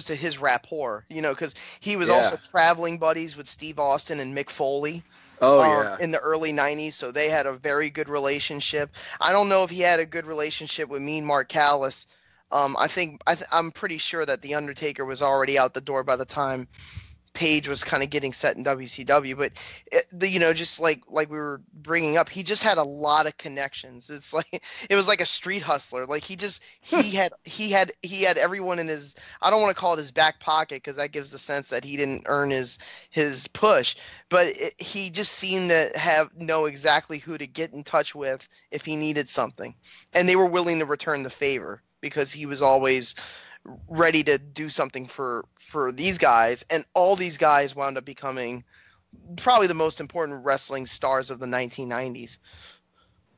to his rapport, because he was also traveling buddies with Steve Austin and Mick Foley. In the early 90s, so they had a very good relationship. I don't know if he had a good relationship with Mean Mark Callis. I'm pretty sure that The Undertaker was already out the door by the time Page was kind of getting set in WCW, but just like we were bringing up, he just had a lot of connections. It's like it was like a street hustler. Like he had everyone in his, I don't want to call it his back pocket because that gives the sense that he didn't earn his push, but he just seemed to know exactly who to get in touch with if he needed something, and they were willing to return the favor because he was always ready to do something for these guys, and all these guys wound up becoming probably the most important wrestling stars of the 1990s.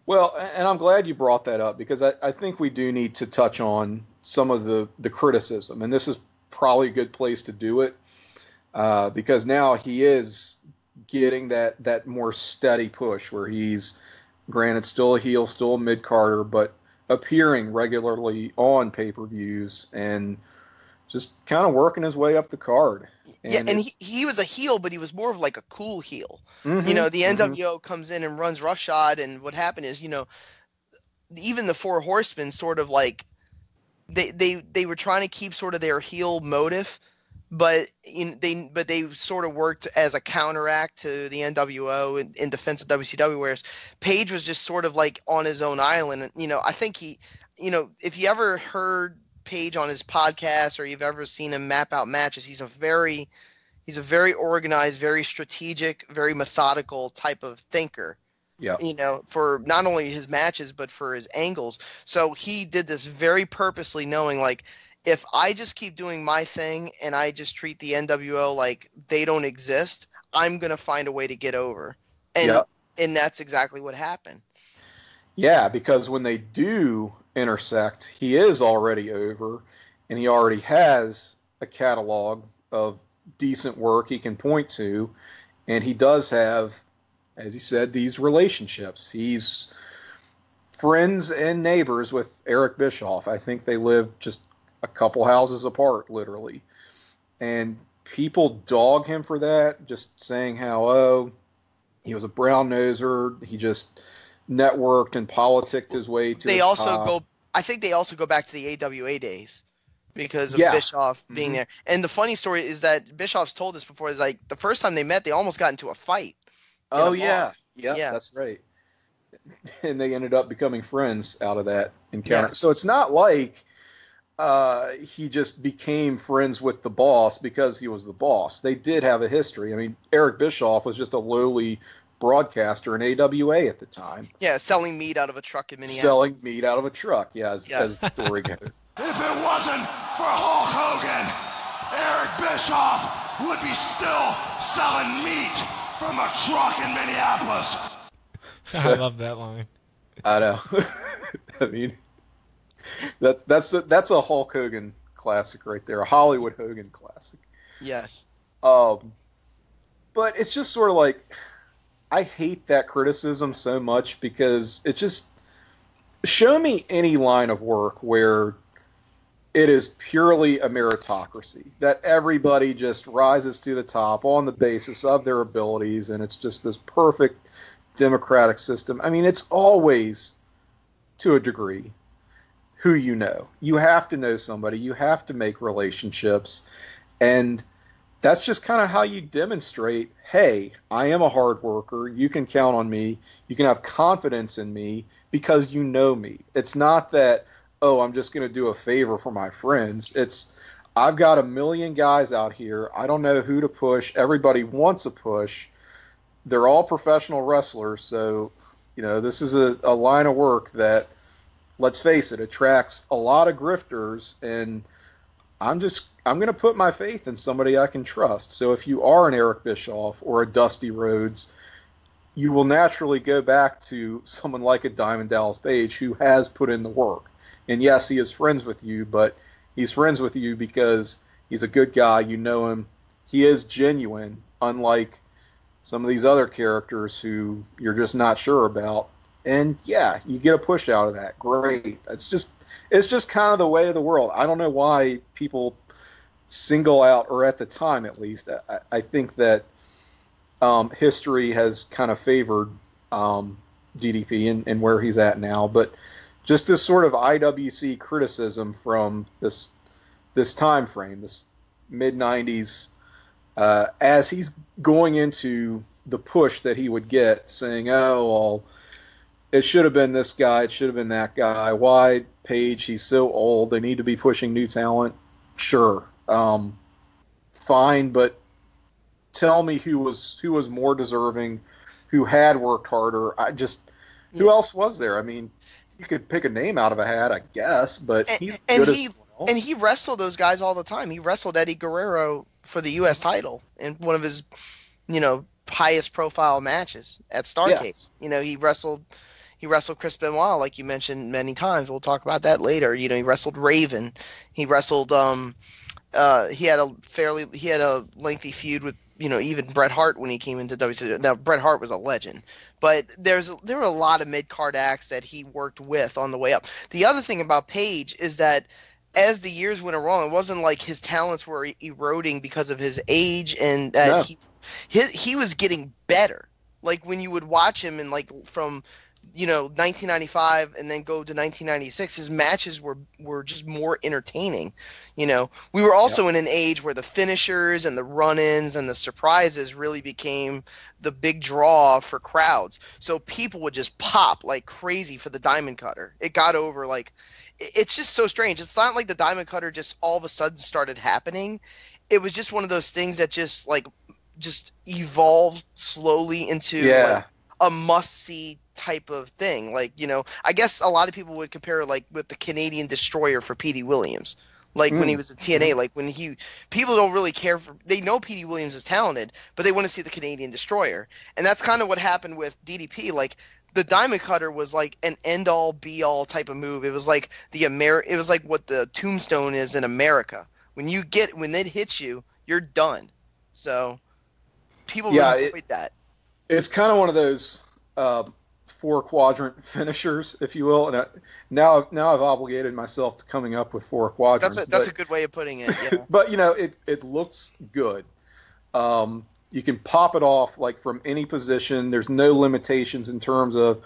Well, and I'm glad you brought that up because I think we do need to touch on some of the criticism, and this is probably a good place to do it because now he is getting that more steady push where he's, granted, still a heel, still a mid-carder, but appearing regularly on pay-per-views and just kind of working his way up the card. And he was a heel, but he was more of like a cool heel. Mm-hmm, the NWO comes in and runs roughshod, and what happened is, even the Four Horsemen sort of like they were trying to keep sort of their heel motive, but they sort of worked as a counteract to the NWO in defense of WCW, whereas Page was just sort of like on his own island. And, I think he, if you ever heard Page on his podcast or you've ever seen him map out matches, he's a very organized, very strategic, very methodical type of thinker. Yeah. For not only his matches, but for his angles. So he did this very purposely, knowing like, if I just keep doing my thing and I just treat the NWO like they don't exist, I'm going to find a way to get over. And that's exactly what happened. Yeah, because when they do intersect, he is already over, and he already has a catalog of decent work he can point to, and he does have, as he said, these relationships. He's friends and neighbors with Eric Bischoff. I think they live just a couple houses apart, literally. And people dog him for that, just saying how, he was a brown noser, he just networked and politicked his way to the top. I think they also go back to the AWA days because of Bischoff being there. And the funny story is that Bischoff's told us before, like the first time they met, they almost got into a fight. Oh yeah, that's right. And they ended up becoming friends out of that encounter. Yeah. So it's not like he just became friends with the boss because he was the boss. They did have a history. I mean, Eric Bischoff was just a lowly broadcaster in AWA at the time. Yeah, selling meat out of a truck in Minneapolis. Selling meat out of a truck, as the story goes. If it wasn't for Hulk Hogan, Eric Bischoff would be still selling meat from a truck in Minneapolis. I love that line. I know. I mean, that's a Hulk Hogan classic right there, a Hollywood Hogan classic. Yes. But it's just sort of like, I hate that criticism so much because show me any line of work where it is purely a meritocracy, that everybody just rises to the top on the basis of their abilities, and it's just this perfect democratic system. I mean, it's always, to a degree, who you know. You have to know somebody. You have to make relationships. And that's just kind of how you demonstrate, hey, I am a hard worker. You can count on me. You can have confidence in me because you know me. It's not that, oh, I'm just going to do a favor for my friends. It's, I've got a million guys out here. I don't know who to push. Everybody wants a push. They're all professional wrestlers. So, you know, this is a line of work that, let's face it, attracts a lot of grifters, and I'm going to put my faith in somebody I can trust. So if you are an Eric Bischoff or a Dusty Rhodes, you will naturally go back to someone like a Diamond Dallas Page who has put in the work. And yes, he is friends with you, but he's friends with you because he's a good guy. You know him. He is genuine, unlike some of these other characters who you're just not sure about. And yeah, you get a push out of that. Great. It's just kind of the way of the world. I don't know why people single out, or at the time at least, I think that history has kind of favored DDP and where he's at now. But just this sort of IWC criticism from this time frame, this mid-90s, as he's going into the push that he would get, saying, oh, well, it should have been this guy, it should have been that guy. Why Page? He's so old. They need to be pushing new talent. Sure, fine, but tell me who was more deserving, who had worked harder. Who else was there? I mean, you could pick a name out of a hat, I guess, but he's good as well. And he wrestled those guys all the time. He wrestled Eddie Guerrero for the U.S. title in one of his, highest profile matches at Starrcade. Yeah. He wrestled Chris Benoit, like you mentioned many times. We'll talk about that later. He wrestled Raven. He wrestled. He had a lengthy feud with even Bret Hart when he came into WCW. Now Bret Hart was a legend, but there were a lot of mid card acts that he worked with on the way up. The other thing about Page is that as the years went along, it wasn't like his talents were eroding because of his age, and that he was getting better. Like when you would watch him and from 1995 and then go to 1996, his matches were just more entertaining. We were also in an age where the finishers and the run-ins and the surprises really became the big draw for crowds. So people would just pop like crazy for the Diamond Cutter. It got over it's just so strange. It's not like the Diamond Cutter just all of a sudden started happening. It was just one of those things that just evolved slowly into a must-see type of thing. I guess a lot of people would compare with the Canadian Destroyer for Petey Williams. When he was at TNA, people don't really care they know Petey Williams is talented, but they want to see the Canadian Destroyer. And that's kind of what happened with DDP. The Diamond Cutter was an end-all, be-all type of move. It was it was like what the Tombstone is in America. When it hits you, you're done. So people really enjoyed that. It's kind of one of those 4-quadrant finishers, if you will. And now I've obligated myself to coming up with 4 quadrants. That's a good way of putting it. Yeah. But it looks good. You can pop it off from any position. There's no limitations in terms of,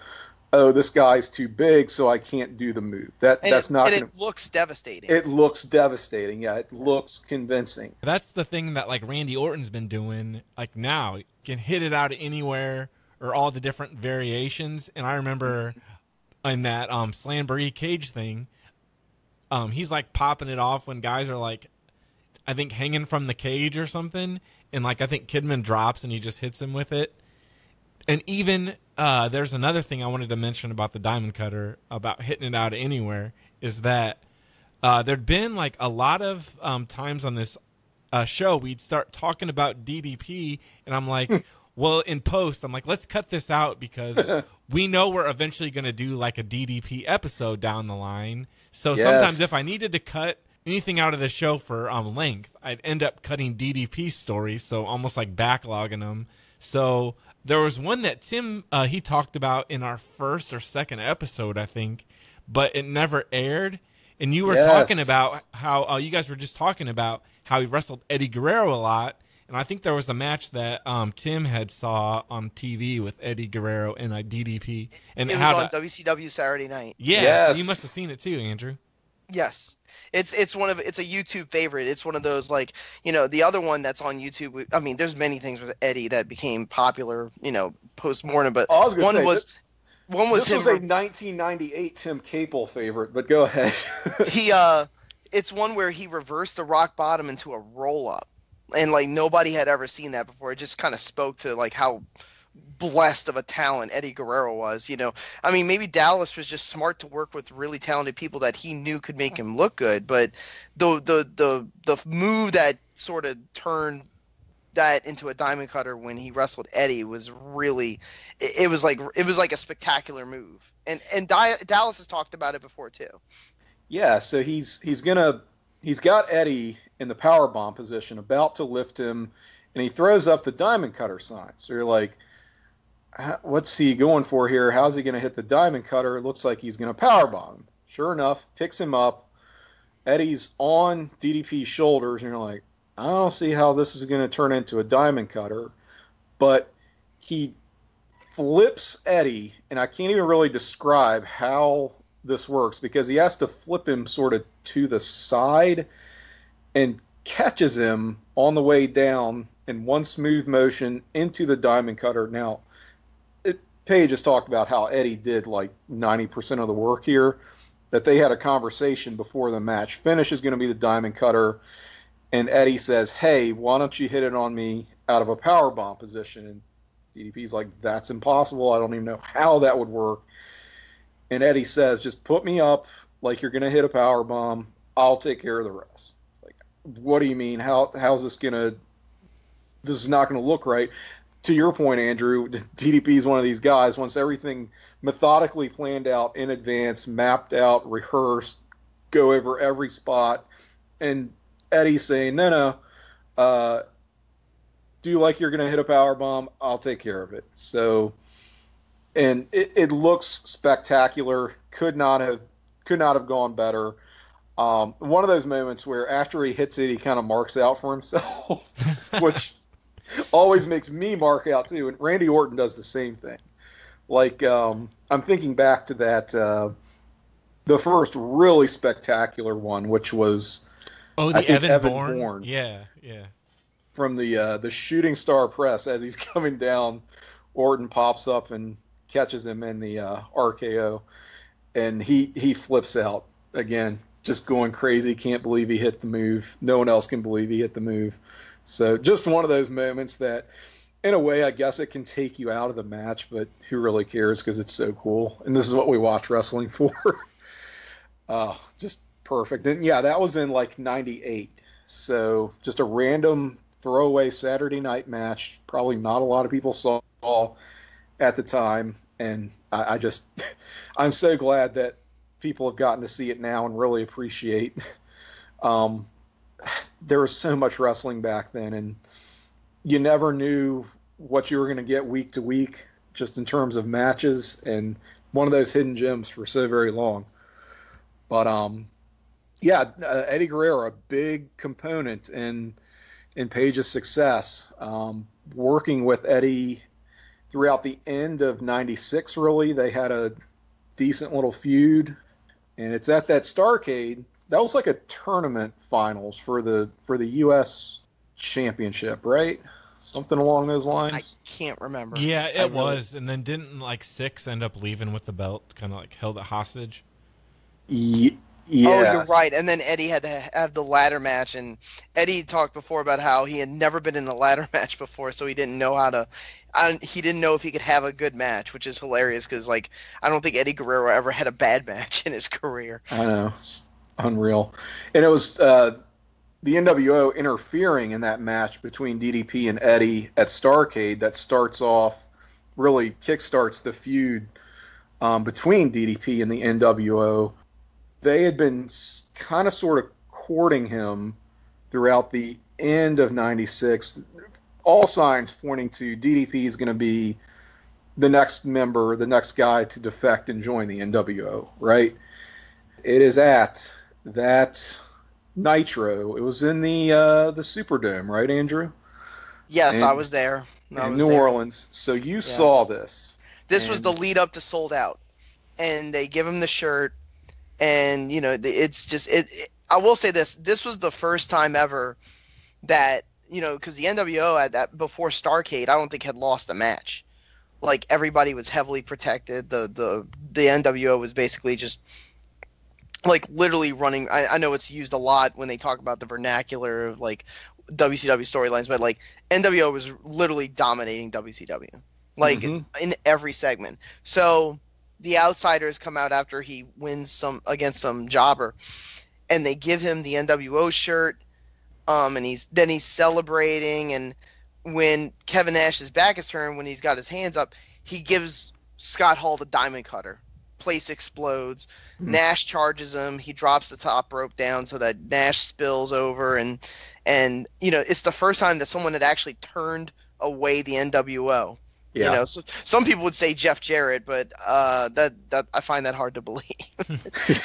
oh, this guy's too big, so I can't do the move. It looks devastating. It looks devastating. Yeah, it looks convincing. That's the thing that Randy Orton's been doing. Now, you can hit it out anywhere, or all the different variations. And I remember in that Slamboree cage thing, he's popping it off when guys are I think hanging from the cage or something, and I think Kidman drops and he just hits him with it. And even there's another thing I wanted to mention about the Diamond Cutter, about hitting it out anywhere, is that there'd been a lot of times on this show we'd start talking about DDP, and I'm like, well, in post, I'm like, let's cut this out because we know we're eventually going to do a DDP episode down the line. So sometimes if I needed to cut anything out of the show for length, I'd end up cutting DDP stories, so almost backlogging them. So there was one that Tim he talked about in our first or second episode, I think, but it never aired. And you were Yes. talking about how you guys were just talking about how he wrestled Eddie Guerrero a lot. And I think there was a match that Tim had saw on TV with Eddie Guerrero and DDP. And it was on WCW Saturday Night. Yeah, Yes. so you must have seen it too, Andrew. Yes. It's a YouTube favorite. It's one of those, like, the other one that's on YouTube. I mean, there's many things with Eddie that became popular, post-mortem, but I was gonna one say, was this him. was a 1998 Tim Capel favorite, but go ahead. It's one where he reversed the rock bottom into a roll-up. And, like, nobody had ever seen that before. It just kind of spoke to, like, how blessed of a talent Eddie Guerrero was, I mean, maybe Dallas was just smart to work with really talented people that he knew could make him look good, but the move that sort of turned that into a diamond cutter when he wrestled Eddie was really it was like a spectacular move. And Dallas has talked about it before too. Yeah, so he's got Eddie in the power bomb position, about to lift him, and he throws up the diamond cutter sign. So you're like, what's he going for here? How's he going to hit the diamond cutter? It looks like he's going to power bomb him. Sure enough, picks him up. Eddie's on DDP's shoulders, and you're like, I don't see how this is going to turn into a diamond cutter. But he flips Eddie, and I can't even really describe how this works because he has to flip him sort of to the side and catches him on the way down in one smooth motion into the diamond cutter. Now, Paige has talked about how Eddie did like 90% of the work here, that they had a conversation before the match. Finish is going to be the diamond cutter, and Eddie says, hey, why don't you hit it on me out of a power bomb position? And DDP's like, that's impossible. I don't even know how that would work. And Eddie says, just put me up like you're going to hit a power bomb. I'll take care of the rest. Like, what do you mean? How's this going to – this is not going to look right. To your point, Andrew, DDP is one of these guys, wants everything methodically planned out in advance, mapped out, rehearsed, go over every spot. And Eddie's saying, no, do like you're going to hit a power bomb. I'll take care of it. So, and it looks spectacular. Could not have gone better. One of those moments where after he hits it, he kind of marks out for himself, which always makes me mark out too. And Randy Orton does the same thing. Like, I'm thinking back to that, the first really spectacular one, which was Evan Bourne. Yeah. From the shooting star press, as he's coming down, Orton pops up and catches him in the RKO, and he flips out again, just going crazy. Can't believe he hit the move. No one else can believe he hit the move. So just one of those moments that, in a way, I guess it can take you out of the match, but who really cares because it's so cool. And this is what we watch wrestling for. Just perfect. And yeah, that was in like 98. So just a random throwaway Saturday night match. Probably not a lot of people saw at the time. And I'm so glad that people have gotten to see it now and really appreciate. There was so much wrestling back then, and you never knew what you were going to get week to week, just in terms of matches, and one of those hidden gems for so very long. But Eddie Guerrero, a big component in Paige's success, working with Eddie throughout the end of '96. Really, they had a decent little feud, and it's at that Starrcade. That was like a tournament finals for the U.S. Championship, right? Something along those lines. I can't remember. Yeah, it was. And then didn't like Six end up leaving with the belt, kind of like held it hostage? Yeah. Oh, you're right. And then Eddie had to have the ladder match, and Eddie talked before about how he had never been in a ladder match before, so he didn't know how to. He didn't know if he could have a good match, which is hilarious because, like, I don't think Eddie Guerrero ever had a bad match in his career. I know. It's unreal. And it was the NWO interfering in that match between DDP and Eddie at Starrcade that really kickstarts the feud between DDP and the NWO. They had been kind of sort of courting him throughout the end of '96. All signs pointing to DDP is going to be the next member, the next guy to defect and join the NWO, right? It is at that Nitro. It was in the Superdome, right, Andrew? Yes, I was there. In New Orleans. So you saw this. This was the lead up to Sold Out. And they give him the shirt. And, you know, it's just I will say this. This was the first time ever that, you know, because the NWO before Starrcade, I don't think had lost a match. Like, everybody was heavily protected. The NWO was basically just, like, literally running. I know it's used a lot when they talk about the vernacular of, like, WCW storylines, but, like, NWO was literally dominating WCW, like, in every segment. So the Outsiders come out after he wins against some jobber, and they give him the NWO shirt, and he's celebrating, and when Kevin Nash's back is turned, when he's got his hands up, he gives Scott Hall the diamond cutter. Place explodes. Nash charges him. He drops the top rope down so that Nash spills over, and you know, it's the first time that someone had actually turned away the NWO. Yeah. You know, so some people would say Jeff Jarrett, but that I find that hard to believe.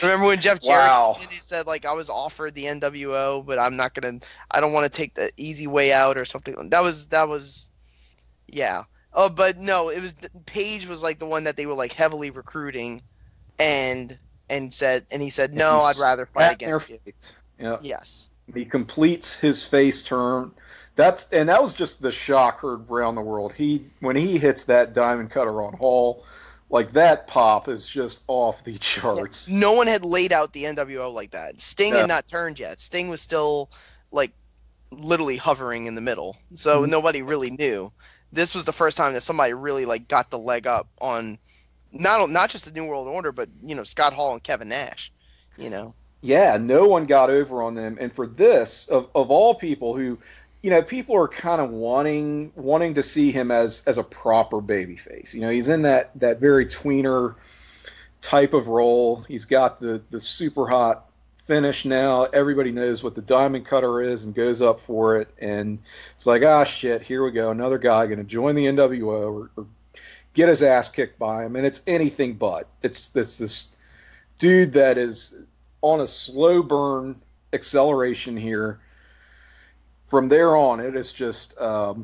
Remember when Jeff Jarrett he said, like, I was offered the NWO, but I don't want to take the easy way out or something. That was yeah. Oh, but no, it was Page was like the one that they were like heavily recruiting, and he said no, I'd rather fight against you. Yeah. Yes. He completes his face turn. That was just the shock heard around the world. When he hits that diamond cutter on Hall, like, that pop is just off the charts. No one had laid out the NWO like that. Sting had not turned yet. Sting was still, like, literally hovering in the middle, so nobody really knew. This was the first time that somebody really, like, got the leg up on not just the New World Order, but, you know, Scott Hall and Kevin Nash. You know. Yeah, no one got over on them, and for this, of all people who, you know, people are kind of wanting to see him as a proper babyface. You know, he's in that very tweener type of role. He's got the super hot finish now. Everybody knows what the diamond cutter is and goes up for it. And it's like, shit, here we go. Another guy going to join the NWO or get his ass kicked by him. And it's anything but. It's this dude that is on a slow burn acceleration here. From there on, it is just it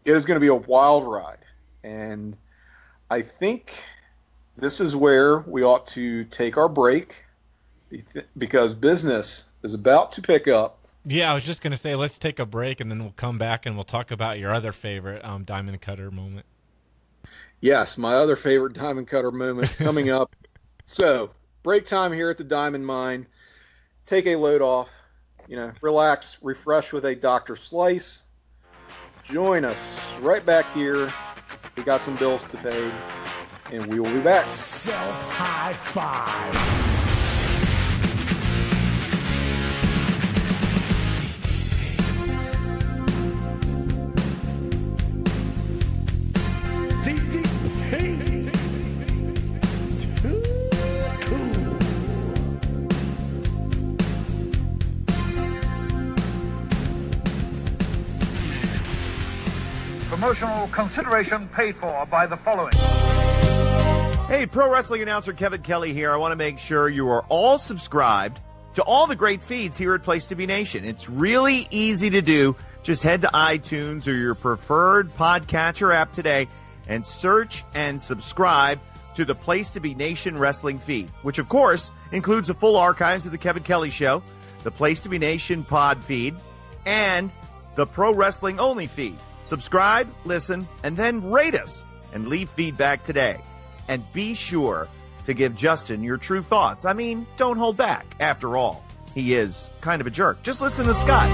is going to be a wild ride, and I think this is where we ought to take our break because business is about to pick up. Yeah, I was just going to say let's take a break, and then we'll come back and we'll talk about your other favorite diamond cutter moment. Yes, my other favorite diamond cutter moment coming up. So, break time here at the Diamond Mine. Take a load off. You know, relax, refresh with a Dr. Slice. Join us right back here. We got some bills to pay, and we will be back. Self-high five. Promotional consideration paid for by the following. Hey, pro wrestling announcer Kevin Kelly here. I want to make sure you are all subscribed to all the great feeds here at Place to Be Nation. It's really easy to do. Just head to iTunes or your preferred podcatcher app today and search and subscribe to the Place to Be Nation wrestling feed, which of course includes the full archives of the Kevin Kelly Show, the Place to Be Nation pod feed, and the Pro Wrestling Only feed. Subscribe, listen, and then rate us and leave feedback today. And be sure to give Justin your true thoughts. I mean, don't hold back. After all, he is kind of a jerk. Just listen to Scott.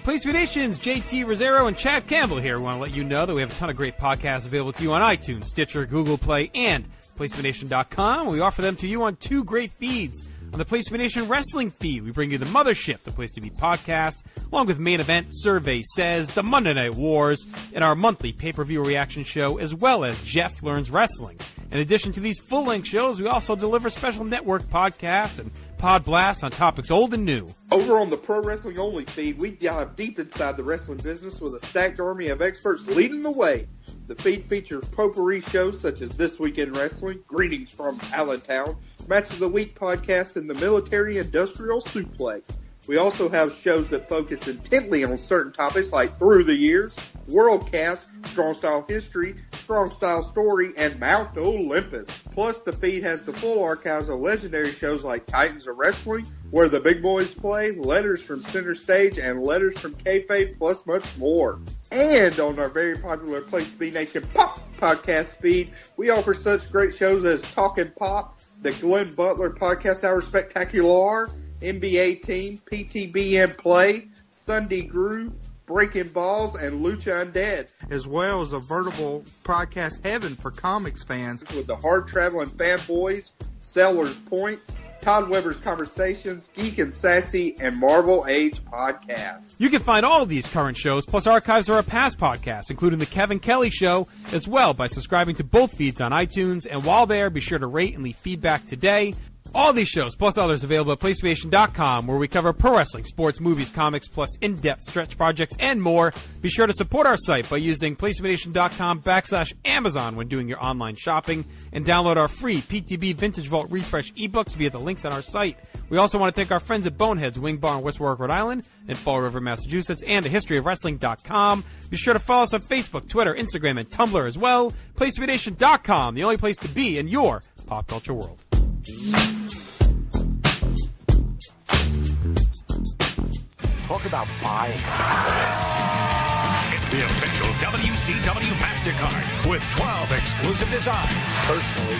Place to Be Nation's JT Rosero and Chad Campbell here. We want to let you know that we have a ton of great podcasts available to you on iTunes, Stitcher, Google Play, and PlaceToBeNation.com. We offer them to you on two great feeds. On the Place to Be Nation wrestling feed, we bring you the Mothership, the Place to Be podcast, along with Main Event, Survey Says, the Monday Night Wars, and our monthly pay-per-view reaction show, as well as Jeff Learns Wrestling. In addition to these full-length shows, we also deliver special network podcasts and pod blasts on topics old and new. Over on the Pro Wrestling Only feed, we dive deep inside the wrestling business with a stacked army of experts leading the way. The feed features potpourri shows such as This Week in Wrestling, Greetings from Allentown, Match of the Week podcast, and the Military Industrial Suplex. We also have shows that focus intently on certain topics like Through the Years, Worldcast, Strong Style History, Strong Style Story, and Mount Olympus. Plus, the feed has the full archives of legendary shows like Titans of Wrestling, Where the Big Boys Play, Letters from Center Stage, and Letters from Kayfabe, plus much more. And on our very popular Place to Be Nation Pop podcast feed, we offer such great shows as Talkin' Pop, the Glenn Butler Podcast Hour Spectacular, NBA Team, PTBN Play, Sunday Groove, Breaking Balls, and Lucha Undead. As well as a veritable podcast heaven for comics fans. With the Hard Traveling Fanboys, Sellers Points, Todd Weber's Conversations, Geek and Sassy, and Marvel Age Podcasts. You can find all of these current shows, plus archives of our past podcasts, including The Kevin Kelly Show, as well by subscribing to both feeds on iTunes. And while there, be sure to rate and leave feedback today. All these shows, plus others, available at PlayStation.com, where we cover pro wrestling, sports, movies, comics, plus in-depth stretch projects, and more. Be sure to support our site by using PlayStation.com/Amazon when doing your online shopping, and download our free PTB Vintage Vault Refresh ebooks via the links on our site. We also want to thank our friends at Boneheads Wing Bar in West Warwick, Rhode Island, and Fall River, Massachusetts, and thehistoryofwrestling.com. Be sure to follow us on Facebook, Twitter, Instagram, and Tumblr as well. PlayStation.com, the only place to be in your pop culture world. Talk about buying. It's the official WCW MasterCard with 12 exclusive designs. Personally,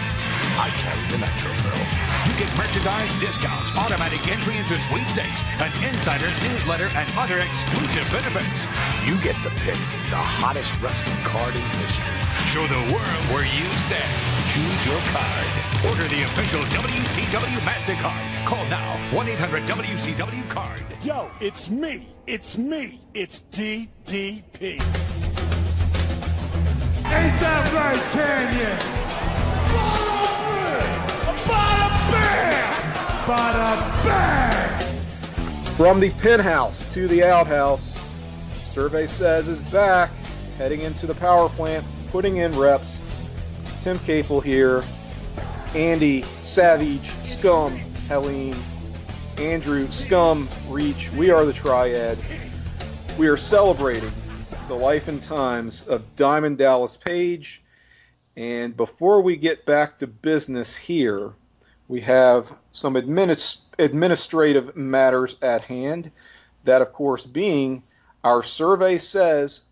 I carry the Nitro Girls. You get merchandise discounts, automatic entry into sweepstakes, an insider's newsletter, and other exclusive benefits. You get to pick the hottest wrestling card in history. Show the world where you stand. Choose your card. Order the official WCW MasterCard. Call now, 1-800-WCW-CARD. Yo, it's me. It's me. It's DDP. Ain't that right, Canyon? Bada bang! From the penthouse to the outhouse, Survey Says is back, heading into the power plant, putting in reps. Tim Capel here, Andy, Savage, Scum, Helene, Andrew, Scum, Riche. We are the Triad. We are celebrating the life and times of Diamond Dallas Page. And before we get back to business here, we have some administrative matters at hand. That, of course, being our Survey Says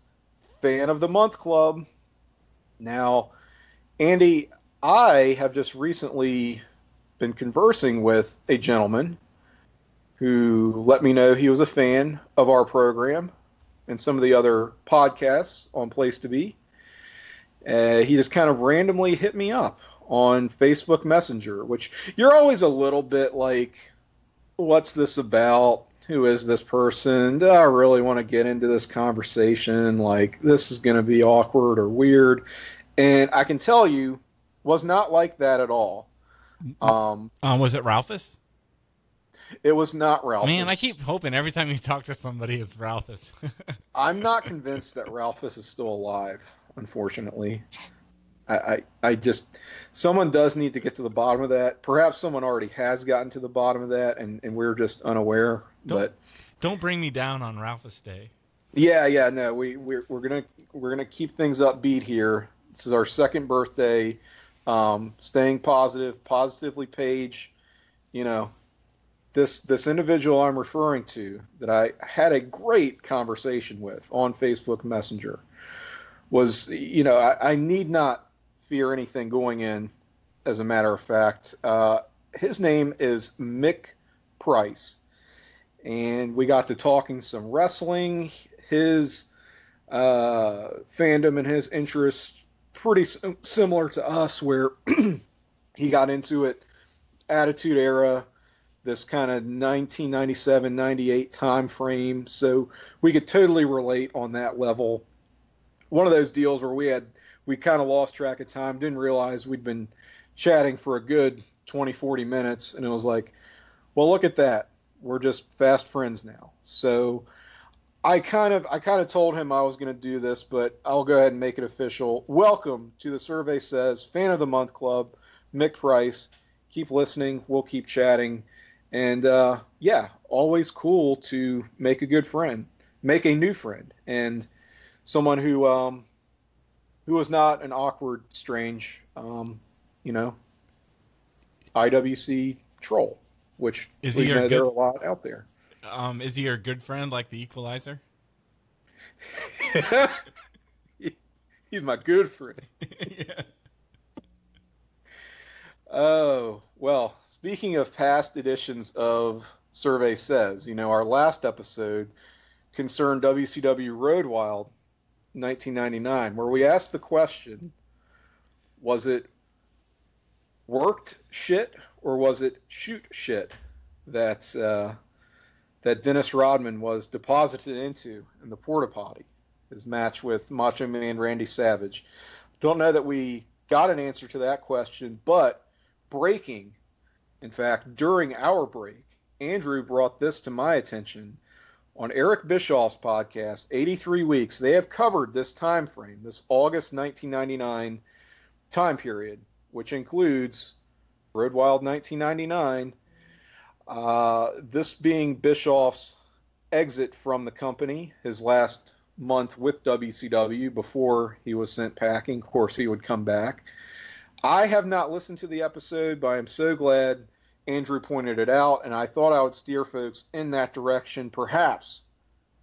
Fan of the Month Club. Now, Andy, I have just recently been conversing with a gentleman who let me know he was a fan of our program and some of the other podcasts on Place to Be. He just kind of randomly hit me up on Facebook Messenger, which you're always a little bit like, what's this about? Who is this person? Do I really want to get into this conversation? Like, this is going to be awkward or weird. And I can tell you, was not like that at all. Was it Ralphus? It was not Ralphus. Man, I keep hoping every time you talk to somebody, it's Ralphus. I'm not convinced that Ralphus is still alive, unfortunately. I just, someone does need to get to the bottom of that. Perhaps someone already has gotten to the bottom of that, and we're just unaware. Don't bring me down on Ralphus Day. Yeah, no, we're gonna keep things upbeat here. This is our second birthday. Staying positively Page. You know, this individual I'm referring to that I had a great conversation with on Facebook Messenger was, you know, I need not fear anything going in, as a matter of fact. His name is Mick Price, and we got to talking some wrestling. His fandom and his interests pretty similar to us, where he got into it Attitude Era, this kind of 1997, 98 time frame, so we could totally relate on that level. One of those deals where we kind of lost track of time, didn't realize we'd been chatting for a good 20, 40 minutes, and it was like, well, look at that. We're just fast friends now. So I kind of told him I was going to do this, but I'll go ahead and make it official. Welcome to the Survey Says Fan of the Month Club. Mick Price. Keep listening. We'll keep chatting. And, yeah, always cool to make a good friend, make a new friend, and someone who is not an awkward, strange, IWC troll, which is we know there are a lot out there. Is he your good friend like the Equalizer? He's my good friend. Yeah. Oh, well, speaking of past editions of Survey Says, our last episode concerned WCW Road Wild 1999, where we asked the question, was it worked shit or was it shoot shit that Dennis Rodman was deposited into in the porta potty, his match with Macho Man Randy Savage? Don't know that we got an answer to that question, but during our break, Andrew brought this to my attention. On Eric Bischoff's podcast, 83 Weeks, they have covered this time frame, this August 1999 time period, which includes Road Wild 1999, this being Bischoff's exit from the company, his last month with WCW before he was sent packing. Of course, he would come back. I have not listened to the episode, but I am so glad Andrew pointed it out, and I thought I would steer folks in that direction. Perhaps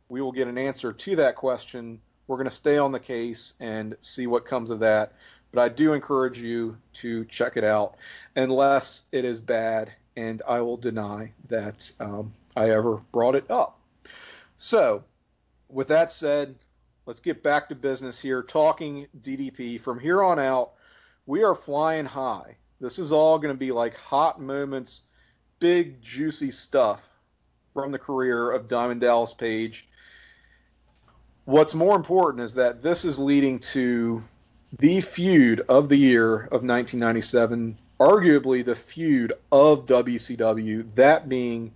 we will get an answer to that question. We're going to stay on the case and see what comes of that. But I do encourage you to check it out, unless it is bad, and I will deny that I ever brought it up. So, with that said, let's get back to business here, talking DDP. From here on out, we are flying high. This is all going to be like hot moments, big, juicy stuff from the career of Diamond Dallas Page. What's more important is that this is leading to the feud of the year of 1997, arguably the feud of WCW, that being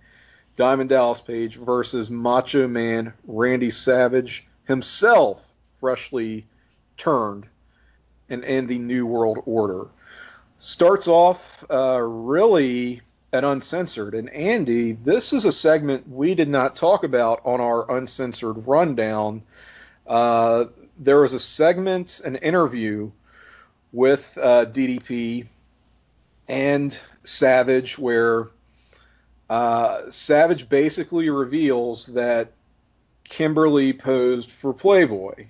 Diamond Dallas Page versus Macho Man Randy Savage, himself freshly turned and in the New World Order. Starts off really at Uncensored. And Andy, this is a segment we did not talk about on our Uncensored rundown. There was a segment, an interview with DDP and Savage, where Savage basically reveals that Kimberly posed for Playboy.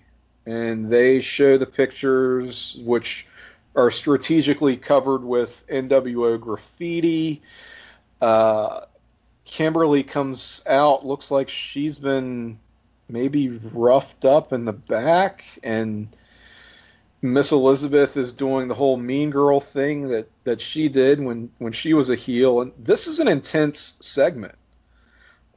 And they show the pictures, which are strategically covered with NWO graffiti. Kimberly comes out, looks like she's been maybe roughed up in the back, and Miss Elizabeth is doing the whole mean girl thing that she did when she was a heel. And this is an intense segment.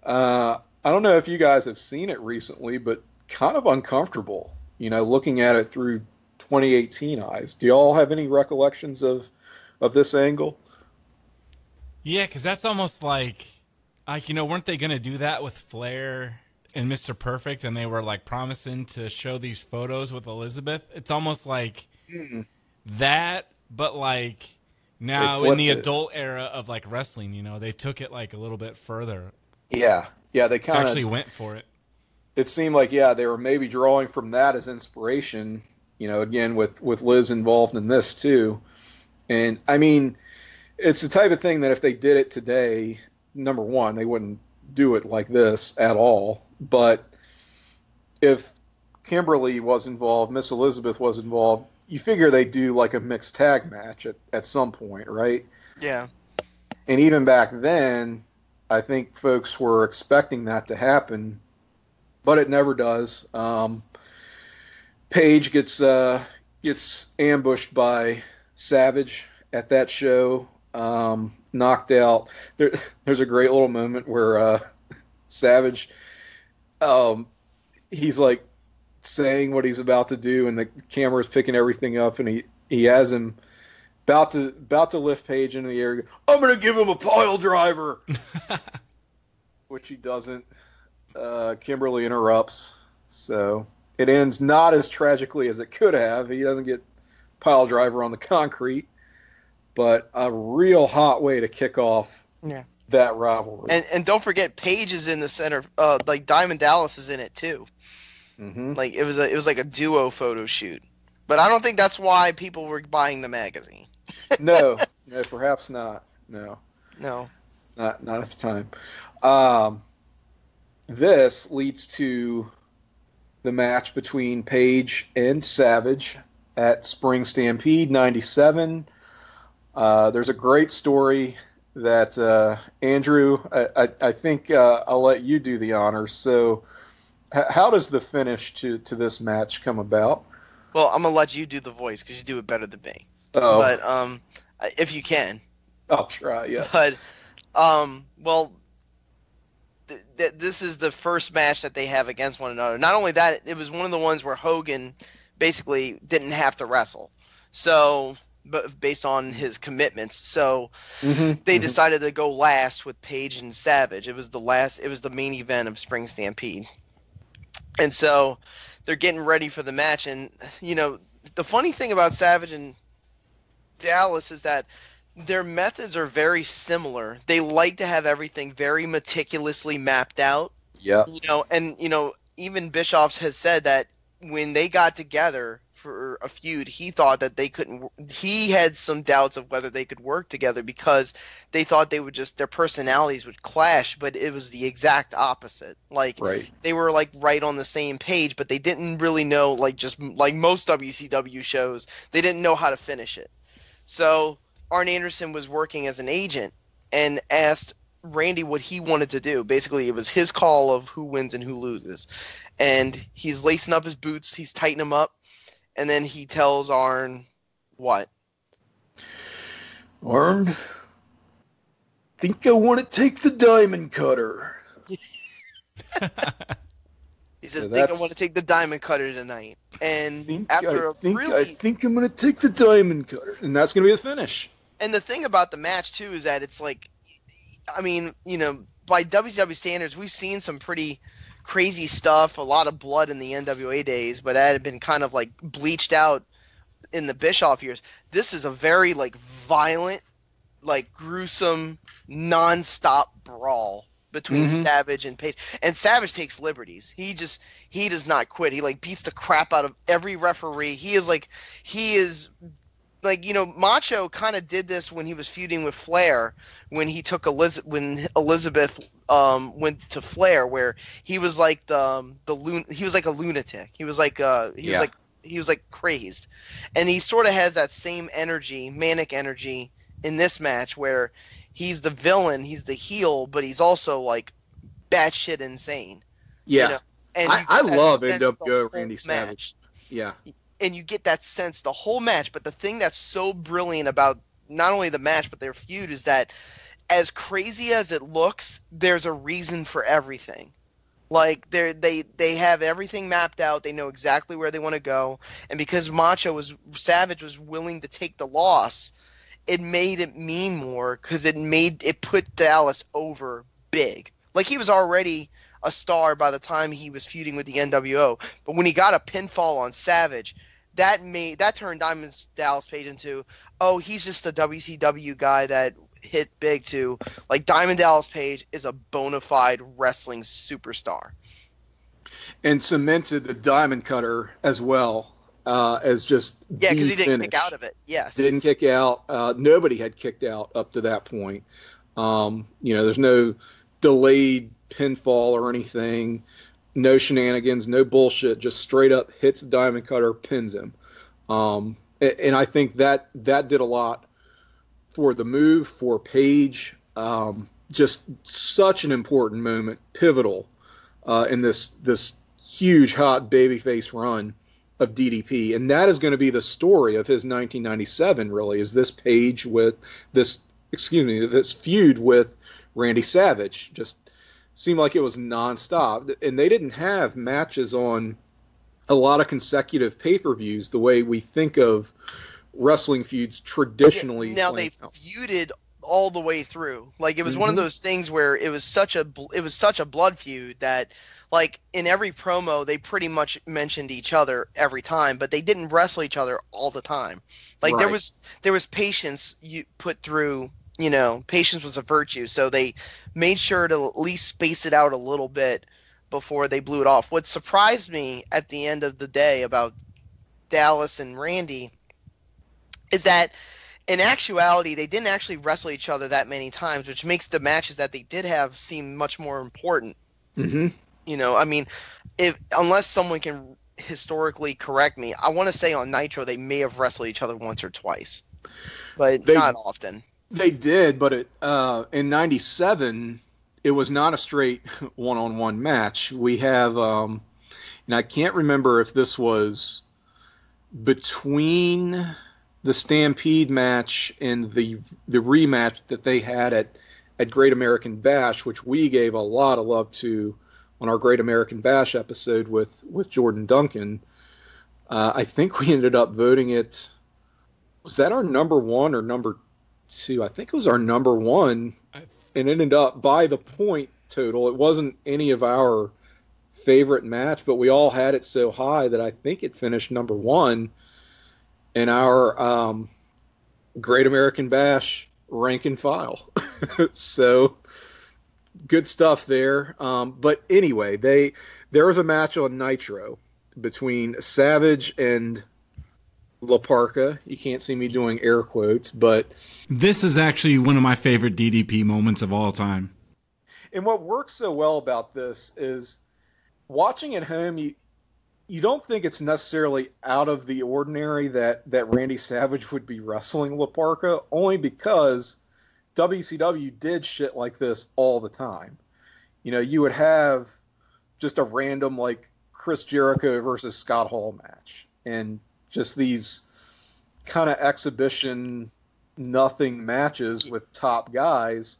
I don't know if you guys have seen it recently, but kind of uncomfortable, looking at it through 2018 eyes. Do y'all have any recollections of this angle? Yeah, because that's almost like, weren't they going to do that with Flair and Mr. Perfect, and they were like promising to show these photos with Elizabeth? It's almost like that, but like now in the adult era of like wrestling, they took it like a little bit further. Yeah, they kind of actually went for it. It seemed like, they were maybe drawing from that as inspiration, again, with Liz involved in this too. And I mean, it's the type of thing that if they did it today, number one, they wouldn't do it like this at all. But if Kimberly was involved, Miss Elizabeth was involved, you figure they'd do like a mixed tag match at some point, right? Yeah. And even back then, I think folks were expecting that to happen, but it never does. Paige gets ambushed by Savage at that show, knocked out. There's a great little moment where Savage, he's like saying what he's about to do, and the camera's picking everything up, and he has him about to lift Paige into the air. I'm gonna give him a pile driver, which he doesn't. Kimberly interrupts, so it ends not as tragically as it could have. He doesn't get pile driver on the concrete, but a real hot way to kick off that rivalry. And don't forget, Paige is in the center. Like Diamond Dallas is in it too. Mm-hmm. Like it was like a duo photo shoot. But I don't think that's why people were buying the magazine. No, perhaps not. No, not at the time. This leads to the match between Paige and Savage at Spring Stampede '97. There's a great story that Andrew, I think I'll let you do the honors. So, how does the finish to this match come about? Well, I'm gonna let you do the voice because you do it better than me. Oh, but if you can, I'll try. Yeah. But well, this is the first match that they have against one another. Not only that, it was one of the ones where Hogan basically didn't have to wrestle. So, but based on his commitments, so they decided to go last with Paige and Savage. It was the main event of Spring Stampede, and so they're getting ready for the match. And the funny thing about Savage and Dallas is that their methods are very similar. They like to have everything very meticulously mapped out. Yeah. Even Bischoff has said that when they got together for a feud, he thought that they couldn't. He had some doubts of whether they could work together because they thought they would their personalities would clash, but it was the exact opposite. Like they were like right on the same page, but they didn't really know. Like most WCW shows, they didn't know how to finish it. So Arn Anderson was working as an agent and asked Randy what he wanted to do. Basically, it was his call of who wins and who loses. And he's lacing up his boots, he's tightening them up, and then he tells Arn what? Arn, think I want to take the diamond cutter. He said, I want to take the diamond cutter tonight. And I think I'm going to take the diamond cutter. And that's going to be the finish. And the thing about the match, too, is that it's like, I mean, by WCW standards, we've seen some pretty crazy stuff, a lot of blood in the NWA days, but that had been kind of like bleached out in the Bischoff years. This is a very like violent, like gruesome, non-stop brawl between Savage and Page. And Savage takes liberties. He does not quit. He like beats the crap out of every referee. He is Macho kind of did this when he was feuding with Flair, when he took Elizabeth went to Flair, where he was like he was like a lunatic. He was like he was crazed, and he sort of has that same energy, manic energy, in this match where he's the villain, he's the heel, but he's also like batshit insane. Yeah, and I love NWO Randy Savage. Yeah. And you get that sense the whole match, but the thing that's so brilliant about not only the match but their feud is that as crazy as it looks, there's a reason for everything. Like they have everything mapped out, they know exactly where they want to go, and because Savage was willing to take the loss, it made it mean more because it put Dallas over big. Like he was already a star by the time he was feuding with the NWO, but when he got a pinfall on Savage, that turned Diamond Dallas Page into, oh, he's just a WCW guy that hit big too. Like Diamond Dallas Page is a bona fide wrestling superstar, and cemented the Diamond Cutter as well as just because he didn't kick out of it. Yes, didn't kick out. Nobody had kicked out up to that point. There's no delayed pinfall or anything. No shenanigans, no bullshit, just straight up hits the Diamond Cutter, pins him. And I think that did a lot for the move, for Page. Just such an important moment, pivotal in this huge hot babyface run of DDP. And that is going to be the story of his 1997, really, is this Page with this feud with Randy Savage. Just seemed like it was nonstop, and they didn't have matches on a lot of consecutive pay-per-views the way we think of wrestling feuds traditionally. Now they feuded all the way through. Like, it was one of those things where it was such a blood feud that, like, in every promo they pretty much mentioned each other every time, but they didn't wrestle each other all the time. Like, there was patience you put through. You know, patience was a virtue, so they made sure to at least space it out a little bit before they blew it off. What surprised me at the end of the day about Dallas and Randy is that in actuality they didn't actually wrestle each other that many times, which makes the matches that they did have seem much more important. Mm-hmm. You know, I mean, unless someone can historically correct me, I want to say on Nitro they may have wrestled each other once or twice, but not often. They did, but in '97, it was not a straight one-on-one match. We have, and I can't remember if this was between the Stampede match and the rematch that they had at Great American Bash, which we gave a lot of love to on our Great American Bash episode with Jordan Duncan. I think we ended up voting it. Was that our number one or number two? I think it was our number one, and it ended up by the point total. It wasn't any of our favorite match, but we all had it so high that I think it finished number one in our Great American Bash rank and file. So good stuff there. But anyway, there was a match on Nitro between Savage and La Parka. You can't see me doing air quotes, but this is actually one of my favorite DDP moments of all time. And what works so well about this is watching at home, you don't think it's necessarily out of the ordinary that Randy Savage would be wrestling La Parka, only because WCW did shit like this all the time. You know, you would have just a random, like, Chris Jericho versus Scott Hall match, and just these kind of exhibition nothing matches with top guys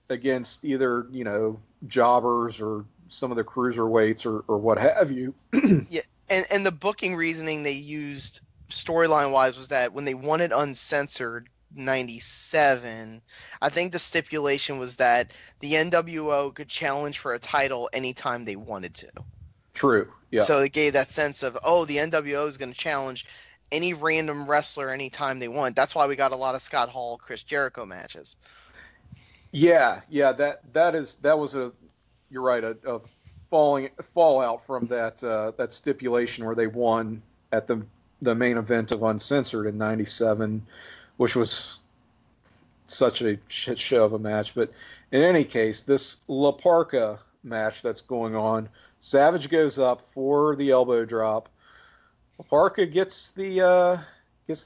against either, you know, jobbers or some of the cruiserweights or what have you. Yeah, and the booking reasoning they used storyline wise was that when they wanted uncensored 97, I think the stipulation was that the NWO could challenge for a title anytime they wanted to. True. Yeah. So it gave that sense of, oh, the NWO is going to challenge any random wrestler anytime they want. That's why we got a lot of Scott Hall, Chris Jericho matches. Yeah, that was you're right, a fallout from that stipulation where they won at the main event of Uncensored in '97, which was such a shit show of a match. But in any case, this La Parka match that's going on, Savage goes up for the elbow drop. La Parka gets the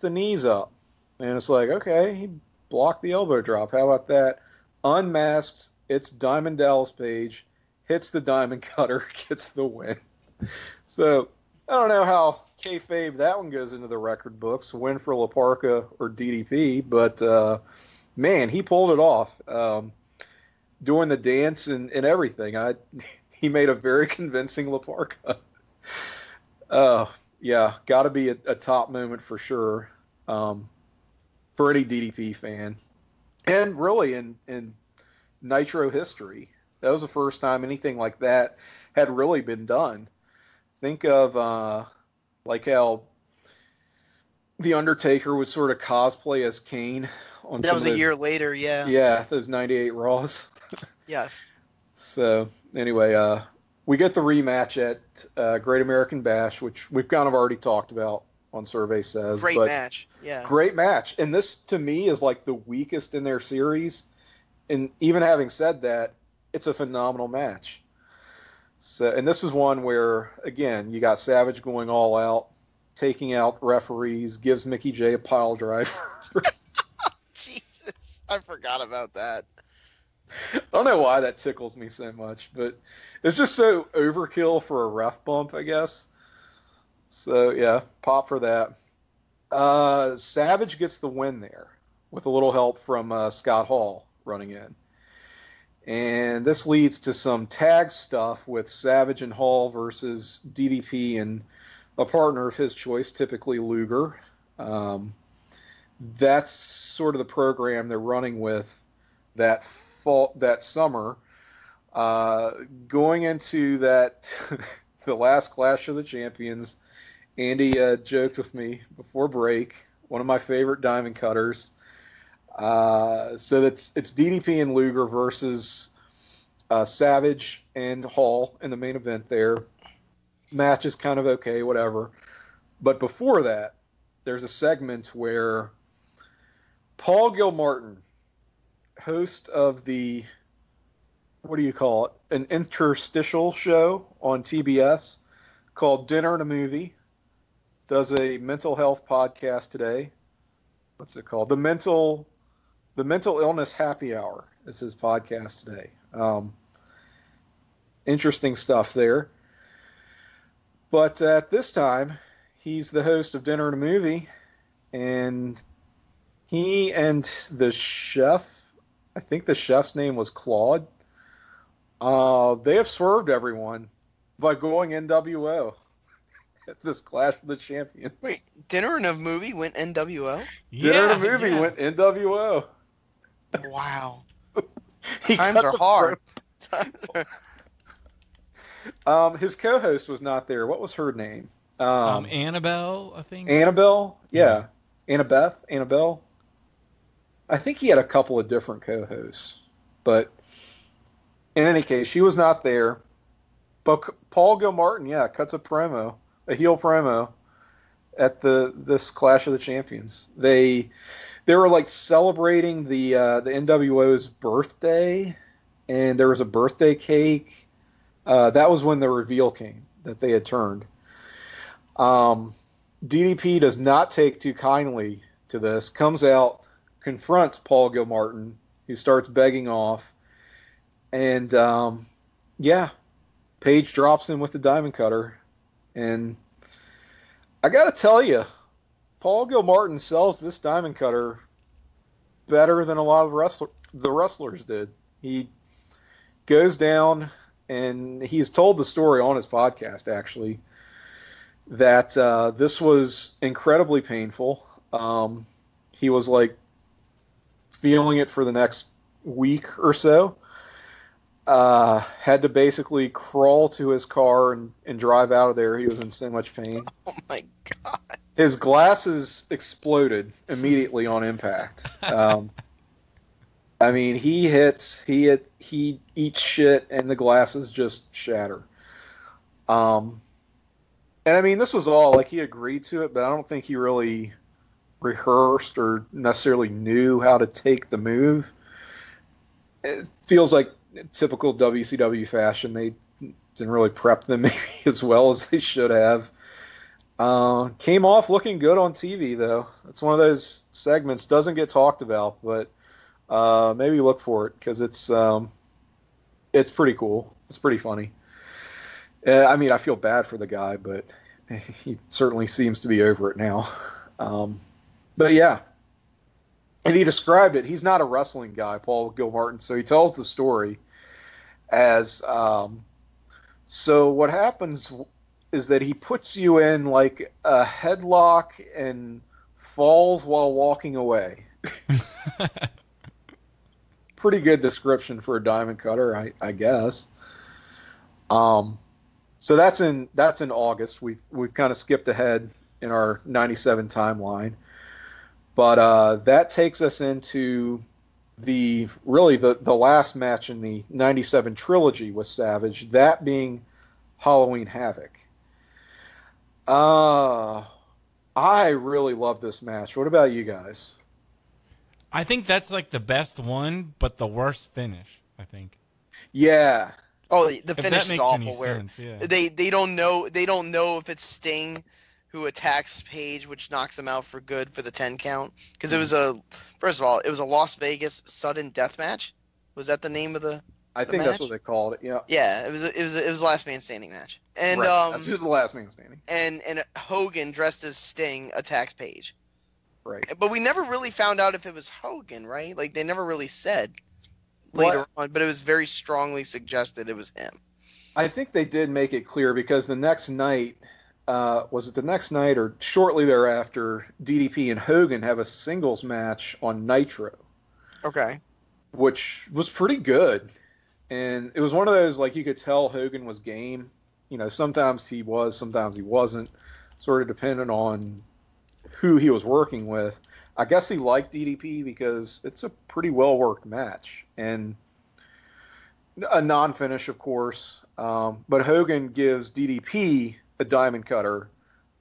knees up, and it's like, okay, he blocked the elbow drop. How about that? Unmasks. It's Diamond Dallas Page, hits the Diamond Cutter, gets the win. So I don't know how kayfabe that one goes into the record books, win for La Parka or DDP, but man, he pulled it off. Doing the dance and everything. He made a very convincing La Parka. Yeah, got to be a top moment for sure for any DDP fan. And really in Nitro history. That was the first time anything like that had really been done. Think of like how The Undertaker would sort of cosplay as Kane on that was a year later, yeah. Yeah, those 98 Raws. Yes. So anyway, we get the rematch at Great American Bash, which we've kind of already talked about on Survey Says. Great match, yeah. Great match. And this, to me, is like the weakest in their series. And even having said that, it's a phenomenal match. So, and this is one where, again, you got Savage going all out, taking out referees, gives Mickey J a pile driver. Jesus, I forgot about that. I don't know why that tickles me so much, but it's just so overkill for a ref bump, I guess. So, yeah, pop for that. Savage gets the win there with a little help from Scott Hall running in. And this leads to some tag stuff with Savage and Hall versus DDP and a partner of his choice, typically Luger. that's sort of the program they're running with that summer. Going into that the last Clash of the Champions, Andy joked with me before break, one of my favorite diamond cutters. So it's DDP and Luger versus Savage and Hall in the main event there. Match is kind of okay, whatever. But before that, there's a segment where Paul Gilmartin, host of the, what do you call it, an interstitial show on TBS called Dinner and a Movie, does a mental health podcast today. What's it called? The Mental Illness Happy Hour is his podcast today. Interesting stuff there. But at this time, he's the host of Dinner and a Movie, and he and the chef, I think the chef's name was Claude, they have swerved everyone by going NWO at this Clash of the Champions. Wait, Dinner and a Movie went NWO? Dinner and a Movie went NWO. Wow. Times are hard. His co-host was not there. What was her name? Annabelle, I think. Annabelle? Yeah. Annabelle? I think he had a couple of different co-hosts. But in any case, she was not there. But Paul Gilmartin, cuts a heel promo at this Clash of the Champions. They were like celebrating the NWO's birthday, and there was a birthday cake. That was when the reveal came that they had turned. DDP does not take too kindly to this, comes out, confronts Paul Gilmartin, who starts begging off, and Page drops him with the diamond cutter. And I got to tell you, Paul Gilmartin sells this diamond cutter better than a lot of the wrestlers did. He goes down, and he's told the story on his podcast, actually, that this was incredibly painful. He was like feeling it for the next week or so. Had to basically crawl to his car and drive out of there. He was in so much pain. Oh my God. His glasses exploded immediately on impact. I mean, he eats shit and the glasses just shatter. And I mean, this was all, like, he agreed to it, but I don't think he really rehearsed or necessarily knew how to take the move. It feels like typical WCW fashion. They didn't really prep them maybe as well as they should have. Came off looking good on TV, though. It's one of those segments, doesn't get talked about, but maybe look for it, because it's pretty cool. It's pretty funny. I mean, I feel bad for the guy, but he certainly seems to be over it now. But yeah. And he described it. He's not a wrestling guy, Paul Gilmartin, so he tells the story as, so what happens is that he puts you in like a headlock and falls while walking away. Pretty good description for a diamond cutter, I guess. So that's in August. We've kind of skipped ahead in our 97 timeline. But that takes us into the last match in the 97 trilogy with Savage, that being Halloween Havoc. I really love this match. What about you guys? I think that's like the best one, but the worst finish, I think. Yeah. Oh, the finish is awful. Where sense, yeah. they don't know if it's Sting who attacks Page, which knocks him out for good for the 10 count. Because it was first of all, it was a Las Vegas sudden death match. Was that the name of the? I think match? that's what they called it. Yeah. Yeah, it was a last man standing match. And right. That's the last man standing. And Hogan dressed as Sting attacks Page. Right. But we never really found out if it was Hogan, right? Like, they never really said later on, but it was very strongly suggested it was him. I think they did make it clear, because the next night, was it the next night or shortly thereafter, DDP and Hogan have a singles match on Nitro. Okay. Which was pretty good. And it was one of those, like, you could tell Hogan was game. You know, sometimes he was, sometimes he wasn't. Sort of depending on who he was working with. I guess he liked DDP because it's a pretty well-worked match. And a non-finish, of course. But Hogan gives DDP a diamond cutter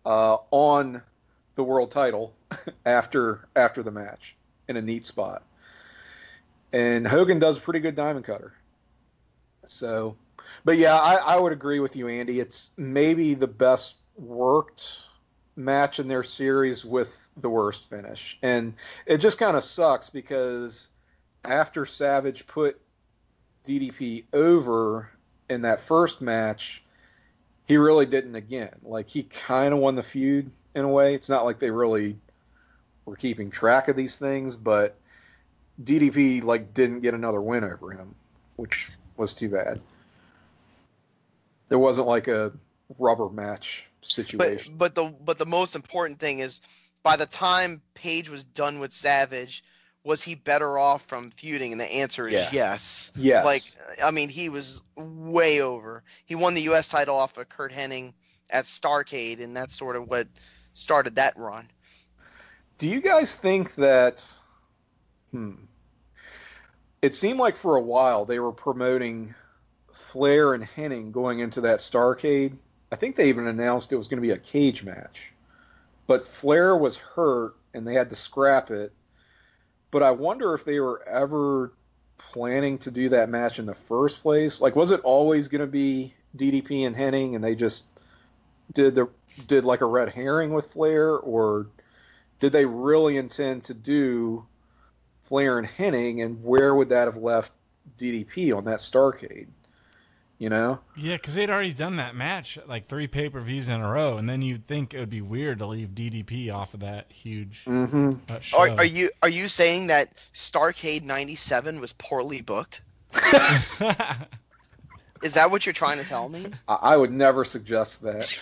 on the world title after the match in a neat spot. And Hogan does a pretty good diamond cutter. So, but yeah, I would agree with you, Andy. It's maybe the best worked match in their series with the worst finish. And it just kind of sucks because after Savage put DDP over in that first match, he really didn't again. Like, he kind of won the feud in a way. It's not like they really were keeping track of these things, but DDP, like, didn't get another win over him, which was too bad. There wasn't like a rubber match situation. But the most important thing is, by the time Page was done with Savage, was he better off from feuding? And the answer is yes. Yes. Like, I mean, he was way over. He won the U.S. title off of Kurt Hennig at Starrcade, and that's sort of what started that run. Do you guys think that... It seemed like for a while they were promoting Flair and Hennig going into that Starrcade. I think they even announced it was going to be a cage match. But Flair was hurt, and they had to scrap it. But I wonder if they were ever planning to do that match in the first place. Like, was it always going to be DDP and Hennig, and they just did like a red herring with Flair? Or did they really intend to do Flair and Hennig, and where would that have left DDP on that Starrcade? You know? Yeah, because they'd already done that match like 3 pay-per-views in a row, and then you'd think it would be weird to leave DDP off of that huge show. Are you saying that Starrcade 97 was poorly booked? Is that what you're trying to tell me? I would never suggest that.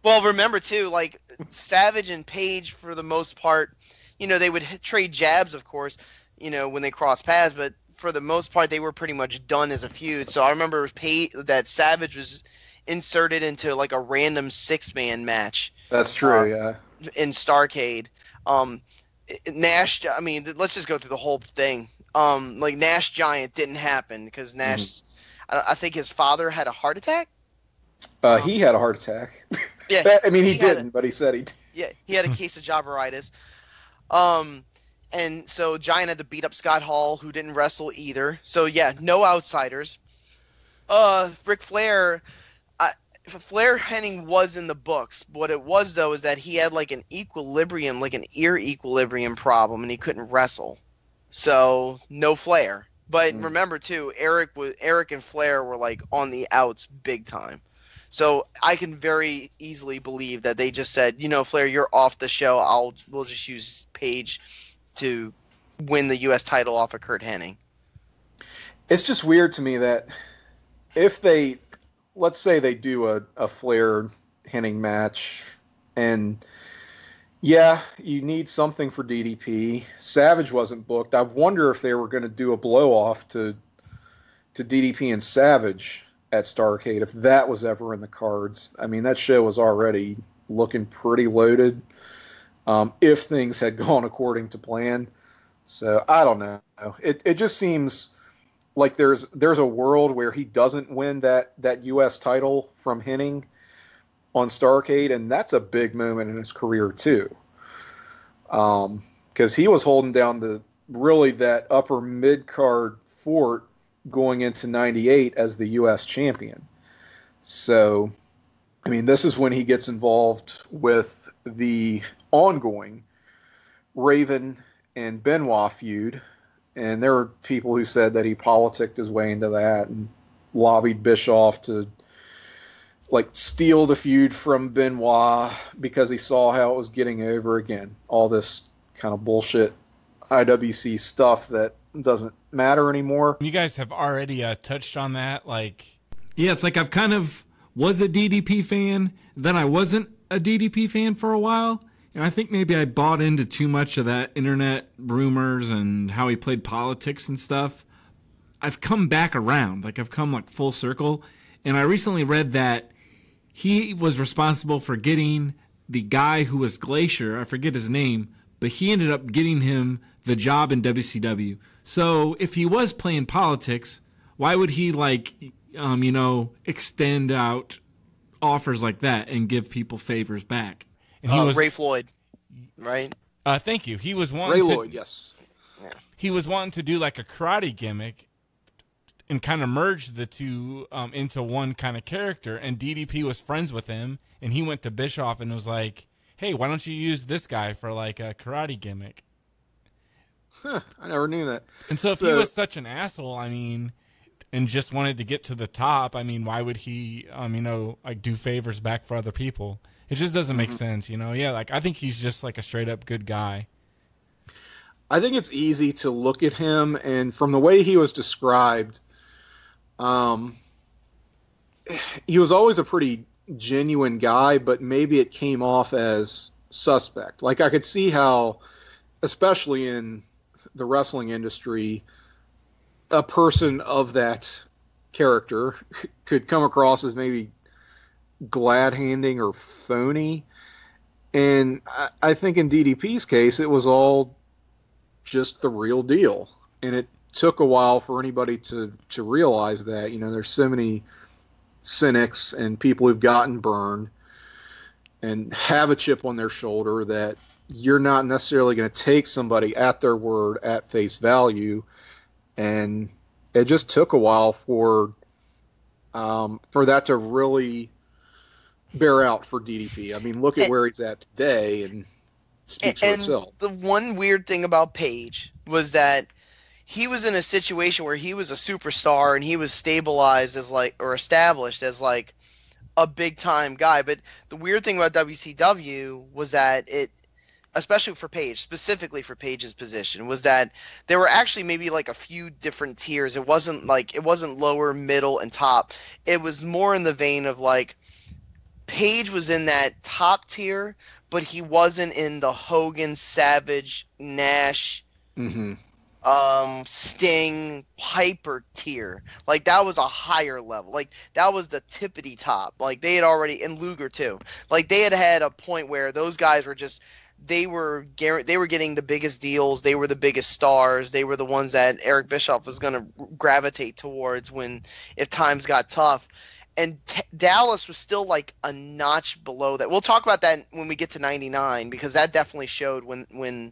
Well, remember too, like, Savage and Page, for the most part, you know, they would trade jabs, of course, you know, when they crossed paths, but for the most part, they were pretty much done as a feud. So I remember that Savage was inserted into like a random 6-man match. That's true, yeah. In Starrcade. Nash, I mean, let's just go through the whole thing. Like, Nash Giant didn't happen because Nash, I think his father had a heart attack. He had a heart attack. Yeah, I mean, he didn't, but he said he did. Yeah, he had a case of jobberitis. And so Giant had to beat up Scott Hall, who didn't wrestle either. So, yeah, no outsiders. Ric Flair, Flair Hennig was in the books. What it was, though, is that he had like an equilibrium, like an ear equilibrium problem, and he couldn't wrestle. So, no Flair. But remember, too, Eric and Flair were like on the outs big time. So I can very easily believe that they just said, you know, Flair, you're off the show. We'll just use Page to win the U.S. title off of Kurt Hennig. It's just weird to me that if they, let's say they do a Flair Hennig match, and yeah, you need something for DDP. Savage wasn't booked. I wonder if they were going to do a blow off to DDP and Savage at Starrcade, if that was ever in the cards. I mean, that show was already looking pretty loaded, if things had gone according to plan. So I don't know. It just seems like there's a world where he doesn't win that U.S. title from Hennig on Starrcade, and that's a big moment in his career too. Because he was holding down that upper mid-card fort going into 98 as the U.S. champion. So, I mean, this is when he gets involved with the ongoing Raven and Benoit feud. And there were people who said that he politicked his way into that and lobbied Bischoff to, like, steal the feud from Benoit because he saw how it was getting over again. All this kind of bullshit IWC stuff that doesn't matter anymore. You guys have already touched on that, like... Yeah, it's like I've kind of was a DDP fan, then I wasn't, a DDP fan for a while, and I think maybe I bought into too much of that internet rumors and how he played politics and stuff. I've come back around. Like, I've come like full circle, and I recently read that he was responsible for getting the guy who was Glacier, I forget his name, but he ended up getting him the job in WCW. So if he was playing politics, why would he extend out offers like that and give people favors back? And he was Ray Floyd, right? Thank you. He was wanting Ray Lloyd, yes. Yeah. He was wanting to do like a karate gimmick and kind of merge the two into one kind of character. And DDP was friends with him, and he went to Bischoff and was like, "Hey, why don't you use this guy for like a karate gimmick?" Huh, I never knew that. And so if he was such an asshole, I mean, and just wanted to get to the top, I mean, why would he, like do favors back for other people? It just doesn't make sense, Yeah, like I think he's just like a straight up good guy. I think it's easy to look at him, and from the way he was described, he was always a pretty genuine guy, but maybe it came off as suspect. Like, I could see how, especially in the wrestling industry, a person of that character could come across as maybe glad-handing or phony. And I think in DDP's case, it was all just the real deal. And it took a while for anybody to realize that. There's so many cynics and people who've gotten burned and have a chip on their shoulder that you're not necessarily going to take somebody at their word at face value. And it just took a while for that to really bear out for DDP. I mean, look at where he's at today, and speaks for itself. The one weird thing about Page was that he was in a situation where he was a superstar and he was stabilized as established as like a big time guy. But the weird thing about WCW was that it, especially for Page, specifically for Page's position, was that there were actually maybe like a few different tiers. It wasn't lower, middle, and top. It was more in the vein of like Page was in that top tier, but he wasn't in the Hogan, Savage, Nash, Sting, Piper tier. Like, that was a higher level. Like, that was the tippity top. Like, they had already, and Luger too. Like, they had a point where those guys were just, they were getting the biggest deals. They were the biggest stars. They were the ones that Eric Bischoff was going to gravitate towards if times got tough. And Dallas was still like a notch below that. We'll talk about that when we get to 99, because that definitely showed when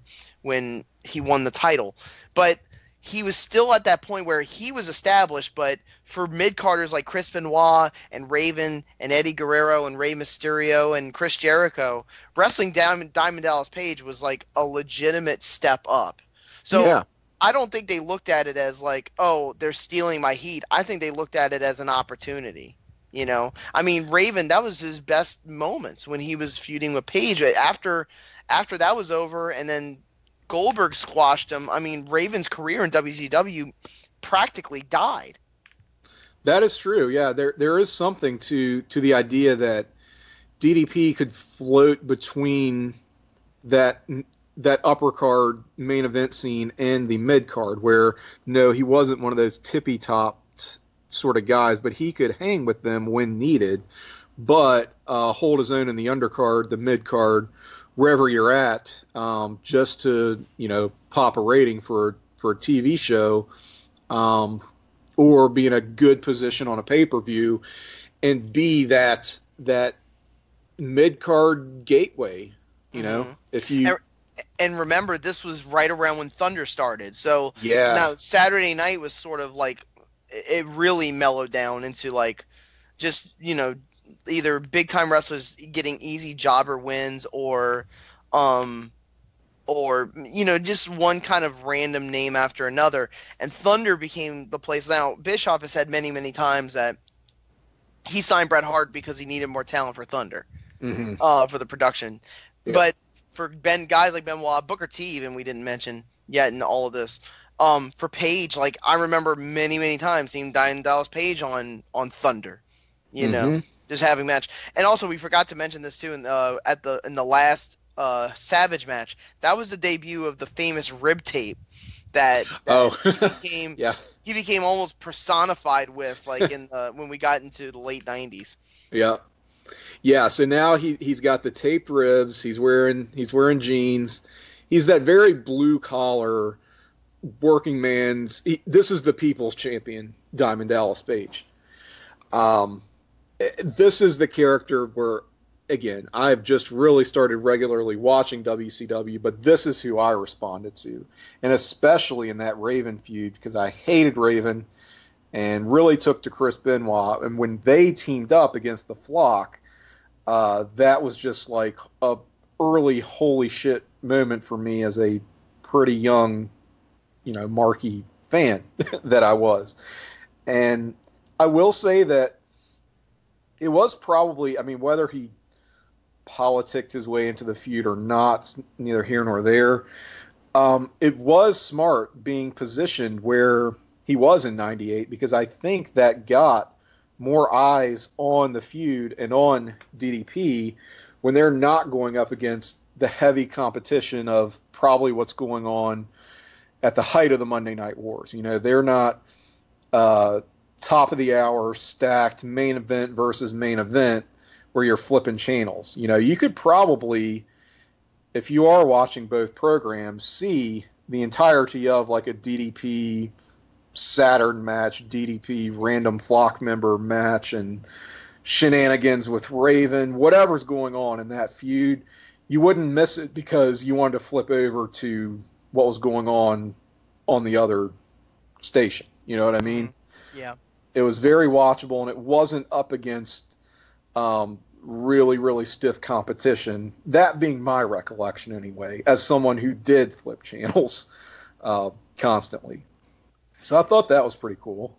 he won the title. But he was still at that point where he was established, but for mid-carders like Chris Benoit and Raven and Eddie Guerrero and Rey Mysterio and Chris Jericho, wrestling Diamond Dallas Page was like a legitimate step up. So yeah. I don't think they looked at it as like, oh, they're stealing my heat. I think they looked at it as an opportunity. I mean, Raven, that was his best moments when he was feuding with Page. After that was over and then Goldberg squashed him, I mean, Raven's career in WCW practically died. That is true. Yeah, there is something to the idea that DDP could float between that upper card main event scene and the mid card, where no, he wasn't one of those tippy top sort of guys, but he could hang with them when needed, but hold his own in the undercard, the mid card, wherever you're at, just to pop a rating for a TV show, or be in a good position on a pay-per-view, and be that mid card gateway. If you and remember, this was right around when Thunder started, so yeah. Now Saturday Night was sort of like, it really mellowed down into like just, either big time wrestlers getting easy jobber wins or just one kind of random name after another. And Thunder became the place. Now, Bischoff has said many, many times that he signed Bret Hart because he needed more talent for Thunder, for the production. Yeah. But for guys like Benoit, Booker T, even we didn't mention yet in all of this. For Page, like I remember many, many times seeing Dallas Page on Thunder, just having match. And also, we forgot to mention this too in the last Savage match. That was the debut of the famous rib tape that he became almost personified with, like when we got into the late 90s. Yeah. So now he's got the taped ribs. He's wearing jeans. He's that very blue collar working man's. This is the people's champion, Diamond Dallas Page. This is the character where, again, I've just really started regularly watching WCW, but this is who I responded to, and especially in that Raven feud, because I hated Raven and really took to Chris Benoit. And when they teamed up against the Flock, that was just like a early holy shit moment for me as a pretty young, marquee fan that I was. And I will say that it was probably, whether he politicked his way into the feud or not, neither here nor there. It was smart being positioned where he was in 98, because I think that got more eyes on the feud and on DDP when they're not going up against the heavy competition of probably what's going on at the height of the Monday Night Wars. They're not top of the hour stacked main event versus main event where you're flipping channels. You could probably, if you are watching both programs, see the entirety of like a DDP Saturn match, DDP random Flock member match, and shenanigans with Raven, whatever's going on in that feud. You wouldn't miss it because you wanted to flip over to what was going on the other station. You know what I mean? Yeah. It was very watchable, and it wasn't up against really, really stiff competition. That being my recollection anyway, as someone who did flip channels constantly. So I thought that was pretty cool.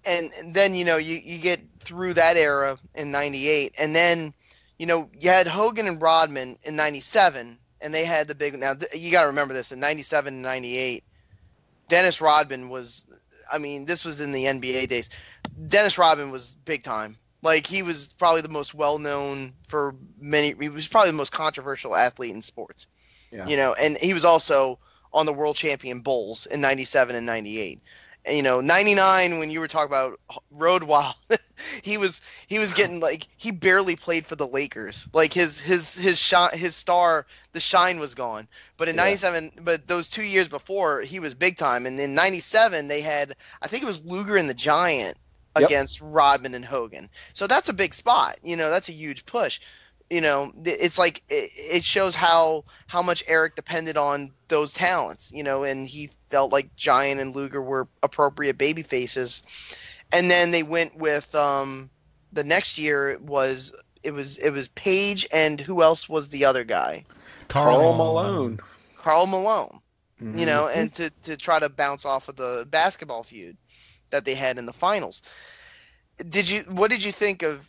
And then, you get through that era in 98, and then, you had Hogan and Rodman in 97, and they had the big, now you got to remember this, in 97 and 98, Dennis Rodman was, this was in the NBA days. Dennis Rodman was big time. Like, he was probably the most well-known for many, he was probably the most controversial athlete in sports. Yeah. And he was also on the world champion Bulls in 97 and 98. And, 99, when you were talking about Road Wild, he was getting, like, he barely played for the Lakers. Like, his star, the shine was gone. But in 97, but those 2 years before, he was big time. And in 97, they had, I think it was Luger and the Giant against Rodman and Hogan. So that's a big spot. That's a huge push. It's like it shows how much Eric depended on those talents, and he felt like Giant and Luger were appropriate baby faces. And then they went with the next year it was Page, and who else was the other guy? Karl Malone. Karl Malone. Mm-hmm. And to try to bounce off of the basketball feud that they had in the finals. What did you think of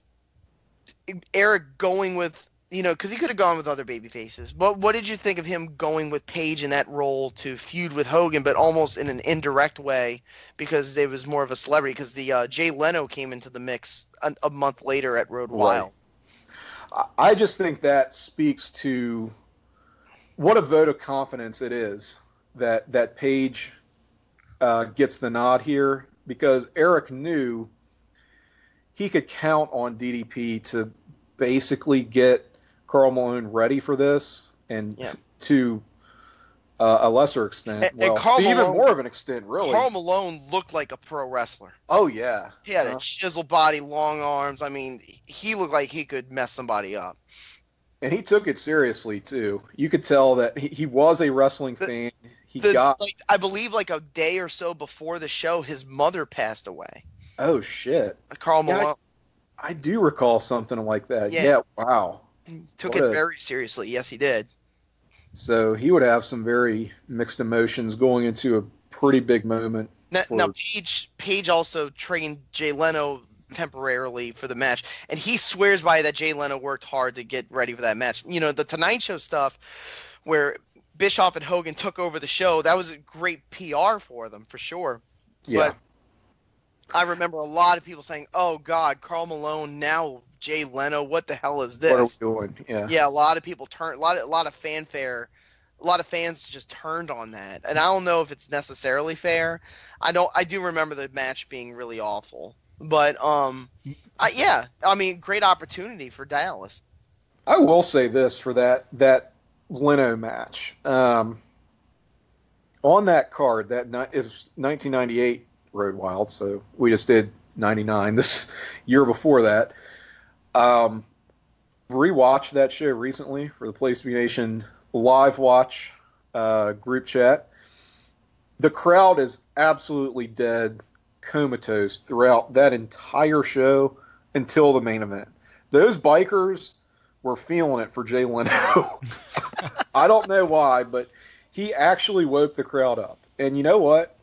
Eric going with, because he could have gone with other baby faces, but what did you think of him going with Page in that role to feud with Hogan, but almost in an indirect way, because there was more of a celebrity, because the Jay Leno came into the mix a month later at Road Wild. I just think that speaks to what a vote of confidence it is that Page gets the nod here, because Eric knew he could count on DDP to basically get Karl Malone ready for this, and to a lesser extent, even more of an extent, really. Karl Malone looked like a pro wrestler. Oh, yeah. He had a chiseled body, long arms. He looked like he could mess somebody up. And he took it seriously, too. You could tell that he was a wrestling fan. I believe like a day or so before the show, his mother passed away. Oh, shit. Karl Malone. I do recall something like that. Yeah, wow. Took it very seriously. Yes, he did. So he would have some very mixed emotions going into a pretty big moment. Now Page also trained Jay Leno temporarily for the match, and he swears by that Jay Leno worked hard to get ready for that match. The Tonight Show stuff where Bischoff and Hogan took over the show, that was a great PR for them, for sure. Yeah. I remember a lot of people saying, "Oh God, Karl Malone, now Jay Leno, what the hell is this?" What are we doing? Yeah. Yeah, a lot of people turned, a lot of fanfare, a lot of fans just turned on that, and I don't know if it's necessarily fair. I do remember the match being really awful, but yeah, I mean, great opportunity for Dallas. I will say this for that Leno match. On that card, that is 1998 Road Wild, so we just did 99 this year before that. Rewatched that show recently for the Place to Be Nation live watch group chat. The crowd is absolutely dead, comatose throughout that entire show until the main event. Those bikers were feeling it for Jay Leno. I don't know why, but he actually woke the crowd up. And you know what?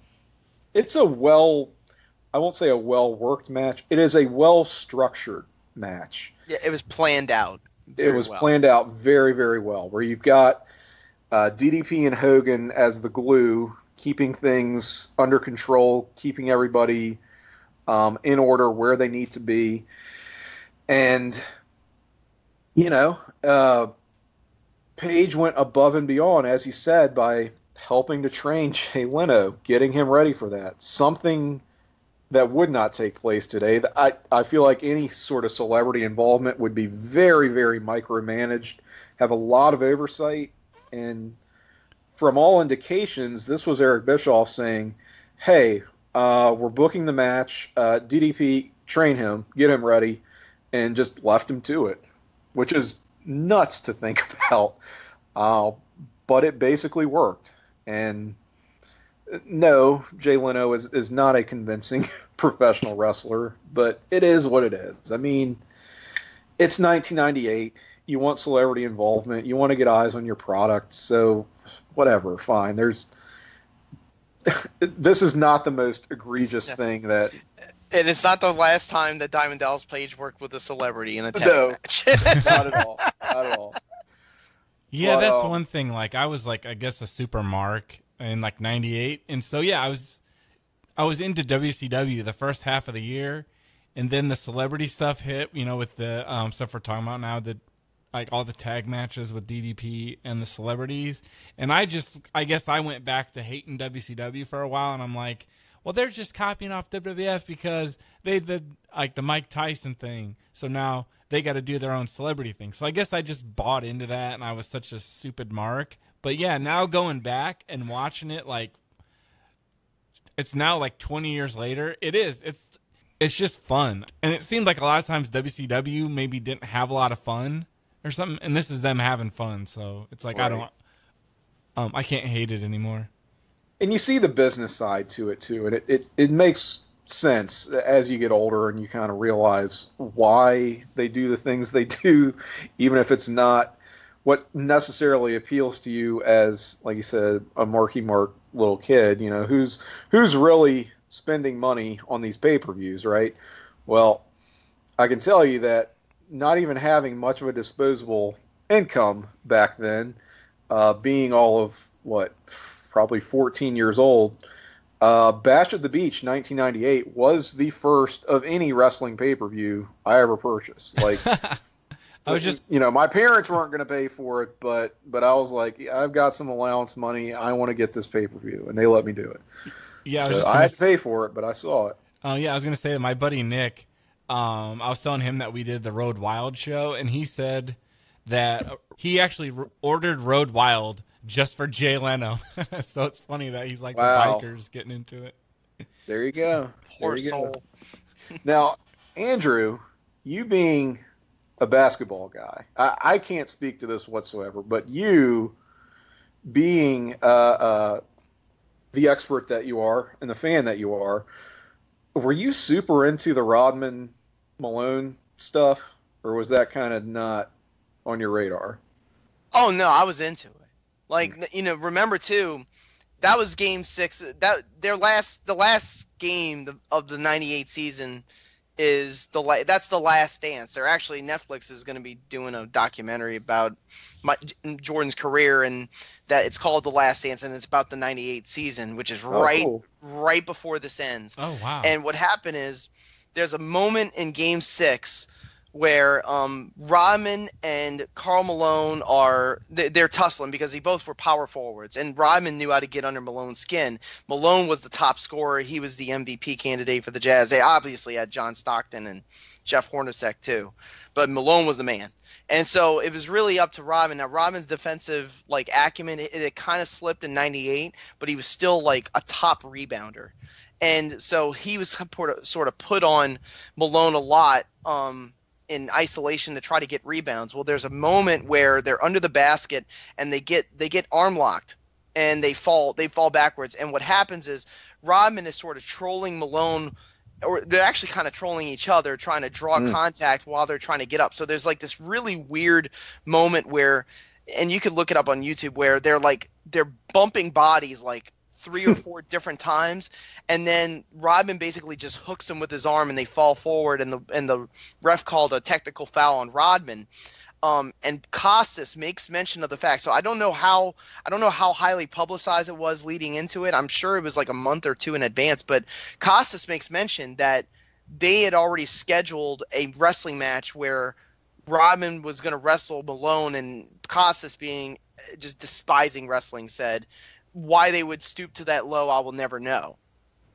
It's I won't say a well-worked match. It is a well-structured match. Yeah, it was planned out. It was planned out very, very well, where you've got DDP and Hogan as the glue, keeping things under control, keeping everybody in order where they need to be. And, Paige went above and beyond, as you said, by helping to train Jay Leno, getting him ready for that. Something that would not take place today. I feel like any sort of celebrity involvement would be very, very micromanaged, have a lot of oversight, and from all indications, this was Eric Bischoff saying, hey, we're booking the match, DDP, train him, get him ready, and just left him to it, which is nuts to think about, but it basically worked. And no, Jay Leno is not a convincing professional wrestler, but it is what it is. I mean, it's 1998. You want celebrity involvement. You want to get eyes on your product. So whatever, fine. This is not the most egregious thing that... And it's not the last time that Diamond Dallas Page worked with a celebrity in a tag match. Not at all. Not at all. Yeah, but, that's one thing. Like, I was like, I guess a super mark in like 98. And so, yeah, I was into WCW the first half of the year. And then the celebrity stuff hit, with the stuff we're talking about now, like all the tag matches with DDP and the celebrities. And I guess I went back to hating WCW for a while. And I'm like, well, they're just copying off WWF because they did like the Mike Tyson thing. So now they got to do their own celebrity thing. So I guess I just bought into that, and I was such a stupid mark. But yeah, now going back and watching it, like it's now like 20 years later. It's just fun, and it seemed like a lot of times WCW maybe didn't have a lot of fun or something, and this is them having fun. So it's like right. I can't hate it anymore. And you see the business side to it too, and it makes sense as you get older and you kind of realize why they do the things they do, even if it's not what necessarily appeals to you as, like you said, a Marky Mark little kid. Who's really spending money on these pay-per-views, right? Well, I can tell you that not even having much of a disposable income back then, being all of probably 14 years old, Bash at the Beach 1998 was the first of any wrestling pay-per-view I ever purchased. Like, I was just, my parents weren't going to pay for it, but I was like, I've got some allowance money. I want to get this pay-per-view, and they let me do it. Yeah, so I had to pay for it, but I saw it. Oh yeah, I was going to say that my buddy Nick, I was telling him that we did the Road Wild show, and he said that he actually ordered Road Wild just for Jay Leno. So it's funny that he's like wow. The bikers getting into it. There you go. Poor soul. Now, Andrew, you being a basketball guy, I can't speak to this whatsoever, but you being the expert that you are and the fan that you are, were you super into the Rodman Malone stuff, or was that kind of not on your radar? Oh no, I was into it. Like, remember too, that was Game 6. The last game of the '98 season is that's the Last Dance. Or actually, Netflix is going to be doing a documentary about Jordan's career, and that it's called The Last Dance, and it's about the '98 season, which is right before this ends. Oh wow! And what happened is there's a moment in Game 6 where Rodman and Karl Malone they're tussling because they both were power forwards, and Rodman knew how to get under Malone's skin. Malone was the top scorer. He was the MVP candidate for the Jazz. They obviously had John Stockton and Jeff Hornacek too, but Malone was the man. And so it was really up to Rodman. Now Rodman's defensive acumen, it kind of slipped in '98, but he was still a top rebounder. And so he was sort of put on Malone a lot in isolation to try to get rebounds. Well, there's a moment where they're under the basket and they get arm locked and they fall backwards. And what happens is Rodman is sort of trolling Malone, or they're actually kind of trolling each other, trying to draw contact while they're trying to get up. So there's this really weird moment where, and you could look it up on YouTube, where they're bumping bodies 3 or 4 different times, and then Rodman basically just hooks him with his arm and they fall forward, and the ref called a technical foul on Rodman. And Costas makes mention of the fact. So I don't know how highly publicized it was leading into it. I'm sure it was a month or 2 in advance, but Costas makes mention that they had already scheduled a wrestling match where Rodman was going to wrestle Malone, and Costas, being just despising wrestling, said, why they would stoop to that low, I will never know.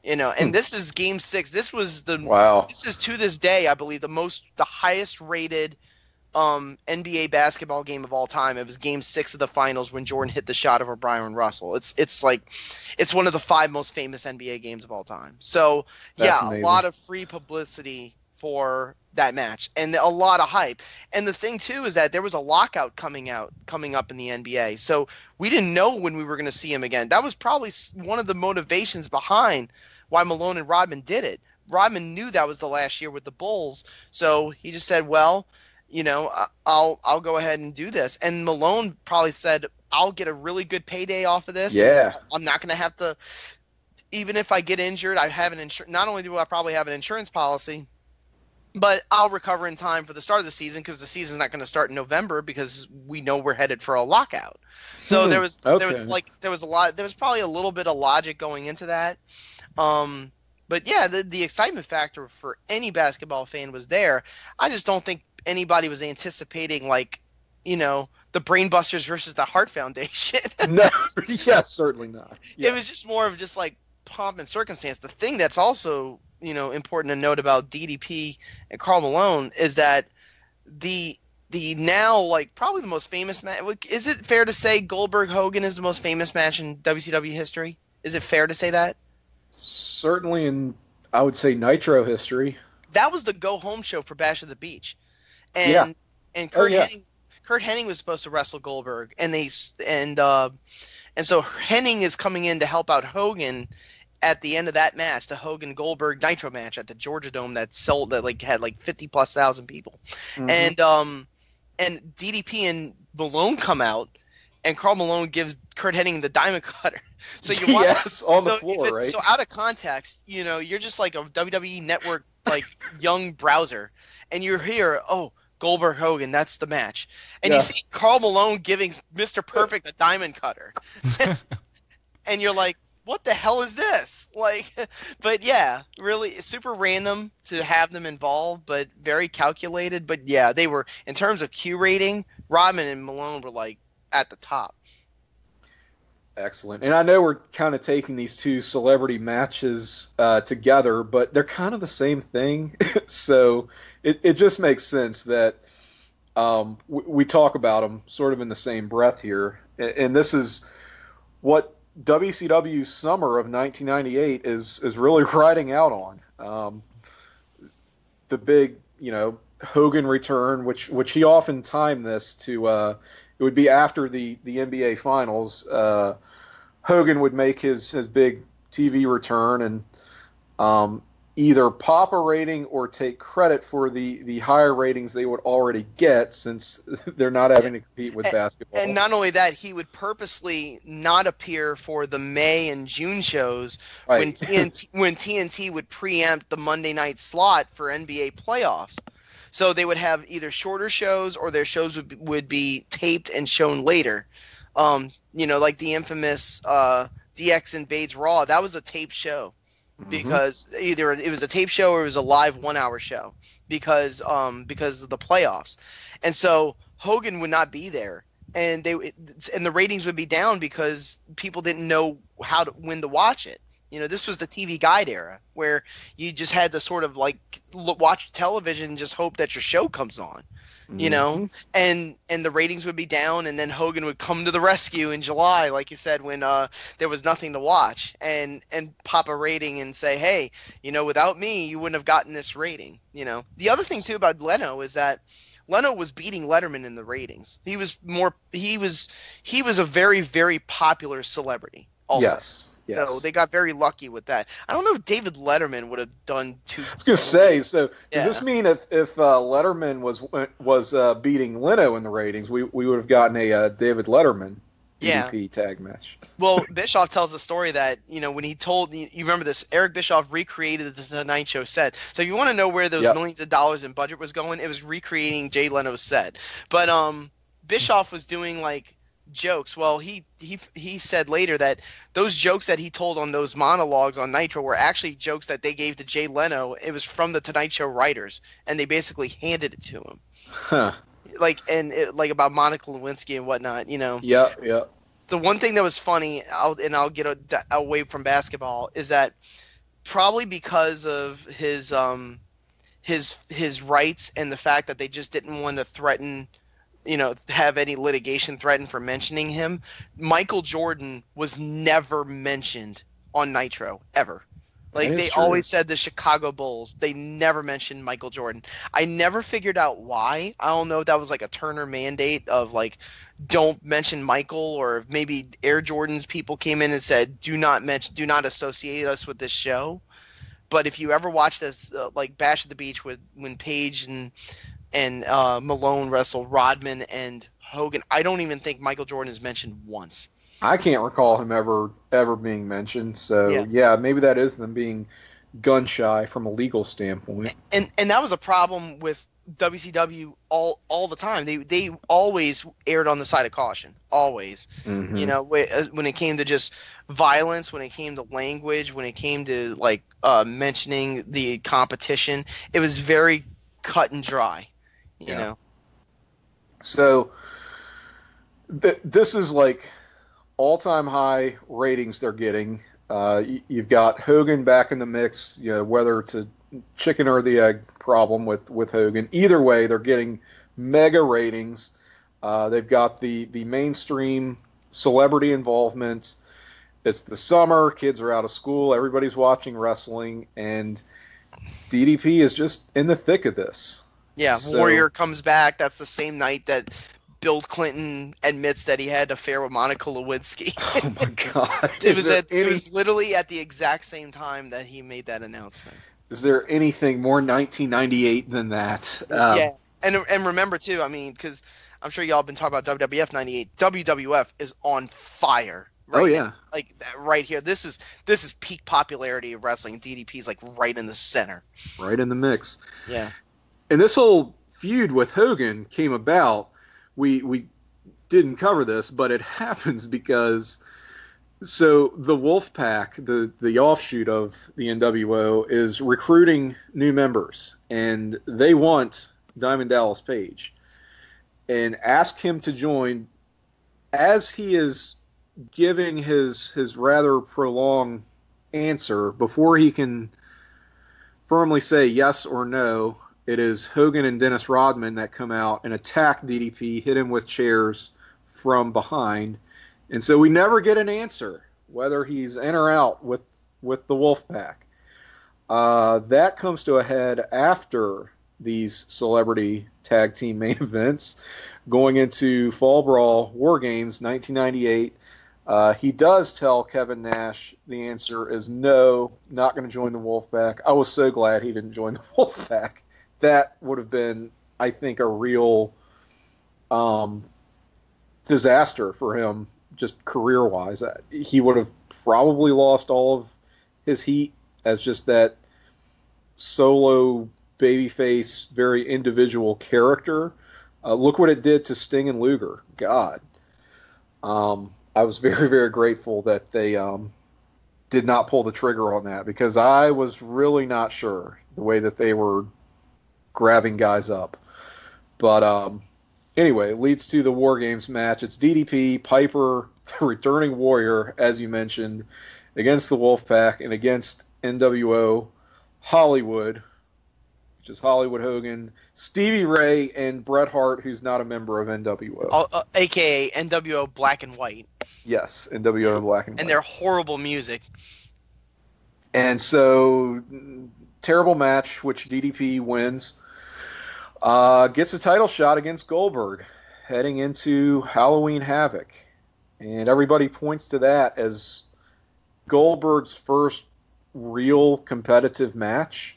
And this is Game 6. This was this is to this day, I believe, the highest rated NBA basketball game of all time. It was Game 6 of the finals when Jordan hit the shot over Byron Russell. It's one of the 5 most famous NBA games of all time. So That's a amazing. lot of free publicity for that match and a lot of hype. And the thing too is that there was a lockout coming up in the NBA, so we didn't know when we were going to see him again. That was probably one of the motivations behind why Malone and Rodman did it. Rodman knew that was the last year with the Bulls, so he just said, well, I'll go ahead and do this. And Malone probably said, I'll get a really good payday off of this. Yeah. I'm not going to have to, even if I get injured, I have not only do I probably have an insurance policy, but I'll recover in time for the start of the season, because the season's not going to start in November because we know we're headed for a lockout. So there was probably a little bit of logic going into that. But yeah, the excitement factor for any basketball fan was there. I just don't think anybody was anticipating the Brainbusters versus the Hart Foundation. No, yeah, certainly not. Yeah. It was just more of just pomp and circumstance. The thing that's also important to note about DDP and Karl Malone is that the now probably the most famous match. Is it fair to say Goldberg Hogan is the most famous match in WCW history? Is it fair to say that? Certainly in, I would say, Nitro history. That was the go home show for Bash at the Beach, and Kurt Hennig was supposed to wrestle Goldberg, and so Hennig is coming in to help out Hogan at the end of that match, the Hogan Goldberg Nitro match at the Georgia Dome that had 50,000+ people. Mm-hmm. And DDP and Malone come out, and Karl Malone gives Kurt Hennig the diamond cutter. So you want on the floor, right? So out of context, you're just like a WWE Network young browser, and you're here, Goldberg Hogan, that's the match, and you see Karl Malone giving Mr. Perfect a diamond cutter, and you're like, what the hell is this? But yeah, really super random to have them involved, but very calculated. But yeah, they were, in terms of Q rating, Rodman and Malone were at the top. Excellent. And I know we're kind of taking these two celebrity matches together, but they're kind of the same thing. So it just makes sense that we talk about them sort of in the same breath here. And this is what WCW summer of 1998 is really riding out on. The big, Hogan return, which he often timed this to, it would be after the NBA Finals. Hogan would make his big TV return, and either pop a rating or take credit for the higher ratings they would already get, since they're not having to compete with basketball. And not only that, he would purposely not appear for the May and June shows when TNT would preempt the Monday night slot for NBA playoffs. So they would have either shorter shows, or their shows would be taped and shown later. Like the infamous DX Invades Raw. That was a taped show. Because either it was a tape show or it was a live 1 hour show because of the playoffs. And so Hogan would not be there, and the ratings would be down because people didn't know when to watch it. This was the TV Guide era where you just had to sort of like watch television and just hope that your show comes on. And the ratings would be down, and then Hogan would come to the rescue in July, like you said, when there was nothing to watch, and pop a rating and say, hey, without me, you wouldn't have gotten this rating. The other thing too about Leno is that Leno was beating Letterman in the ratings. He was a very, very popular celebrity also. Yes. So they got very lucky with that. I don't know if David Letterman would have done too. I was going to say, so does this mean if Letterman was beating Leno in the ratings, we would have gotten a David Letterman DDP tag match? Well, Bischoff tells a story that, when he told, you remember this, Eric Bischoff recreated the Tonight Show set. So if you want to know where those millions of dollars in budget was going, it was recreating Jay Leno's set. But Bischoff was doing like jokes. Well, he said later that those jokes that he told on those monologues on Nitro were actually jokes that they gave to Jay Leno. It was from the Tonight Show writers, and they basically handed it to him. Huh. Like about Monica Lewinsky and whatnot, Yeah. The one thing that was funny, I'll get away from basketball, is that probably because of his rights and the fact that they just didn't want to threaten, have any litigation threatened for mentioning him, Michael Jordan was never mentioned on Nitro, ever. Like, they always said the Chicago Bulls. They never mentioned Michael Jordan. I never figured out why. I don't know if that was like a Turner mandate of like, don't mention Michael, or if maybe Air Jordan's people came in and said, do not associate us with this show. But if you ever watch this, like Bash at the Beach when Page and Malone wrestle Rodman and Hogan, I don't even think Michael Jordan is mentioned once. I can't recall him ever being mentioned. So yeah, maybe that is them being gun shy from a legal standpoint. And that was a problem with WCW all the time. They always aired on the side of caution, always. Mm-hmm. When it came to just violence, when it came to language, when it came to like mentioning the competition, it was very cut and dry. You know. So this is like all-time high ratings they're getting. You've got Hogan back in the mix, whether it's a chicken or the egg problem with Hogan. Either way, they're getting mega ratings. They've got the mainstream celebrity involvement. It's the summer, kids are out of school, everybody's watching wrestling, and DDP is just in the thick of this. Yeah, Warrior comes back. That's the same night that Bill Clinton admits that he had an affair with Monica Lewinsky. Oh my God! It was literally at the exact same time that he made that announcement. Is there anything more 1998 than that? Yeah, and remember too. I mean, because I'm sure y'all been talking about WWF '98. WWF is on fire. Right oh yeah, now. Like right here. This is peak popularity of wrestling. DDP is like right in the center, right in the mix. Yeah, and this whole feud with Hogan came about. We didn't cover this, but it happens because the Wolfpack, the offshoot of the NWO, is recruiting new members, and they want Diamond Dallas Page and ask him to join. As he is giving his rather prolonged answer, before he can firmly say yes or no, it is Hogan and Dennis Rodman that come out and attack DDP, hit him with chairs from behind. And so we never get an answer whether he's in or out with the Wolfpack. That comes to a head after these celebrity tag team main events, going into Fall Brawl Wargames 1998. He does tell Kevin Nash the answer is no, not going to join the Wolfpack. I was so glad he didn't join the Wolfpack. That would have been, I think, a real disaster for him, just career-wise. He would have probably lost all of his heat as just that solo babyface, very individual character. Look what it did to Sting and Luger. God. I was very, very grateful that they did not pull the trigger on that, because I was really not sure the way that they were grabbing guys up. But anyway, it leads to the Wargames match. It's DDP, Piper, the returning Warrior, as you mentioned, against the Wolfpack and against NWO Hollywood, which is Hollywood Hogan, Stevie Ray, and Bret Hart, who's not a member of NWO. A.K.A. NWO Black and White. Yes, NWO Black and White. And their horrible music. And so, terrible match, which DDP wins. Gets a title shot against Goldberg, heading into Halloween Havoc. And everybody points to that as Goldberg's first real competitive match.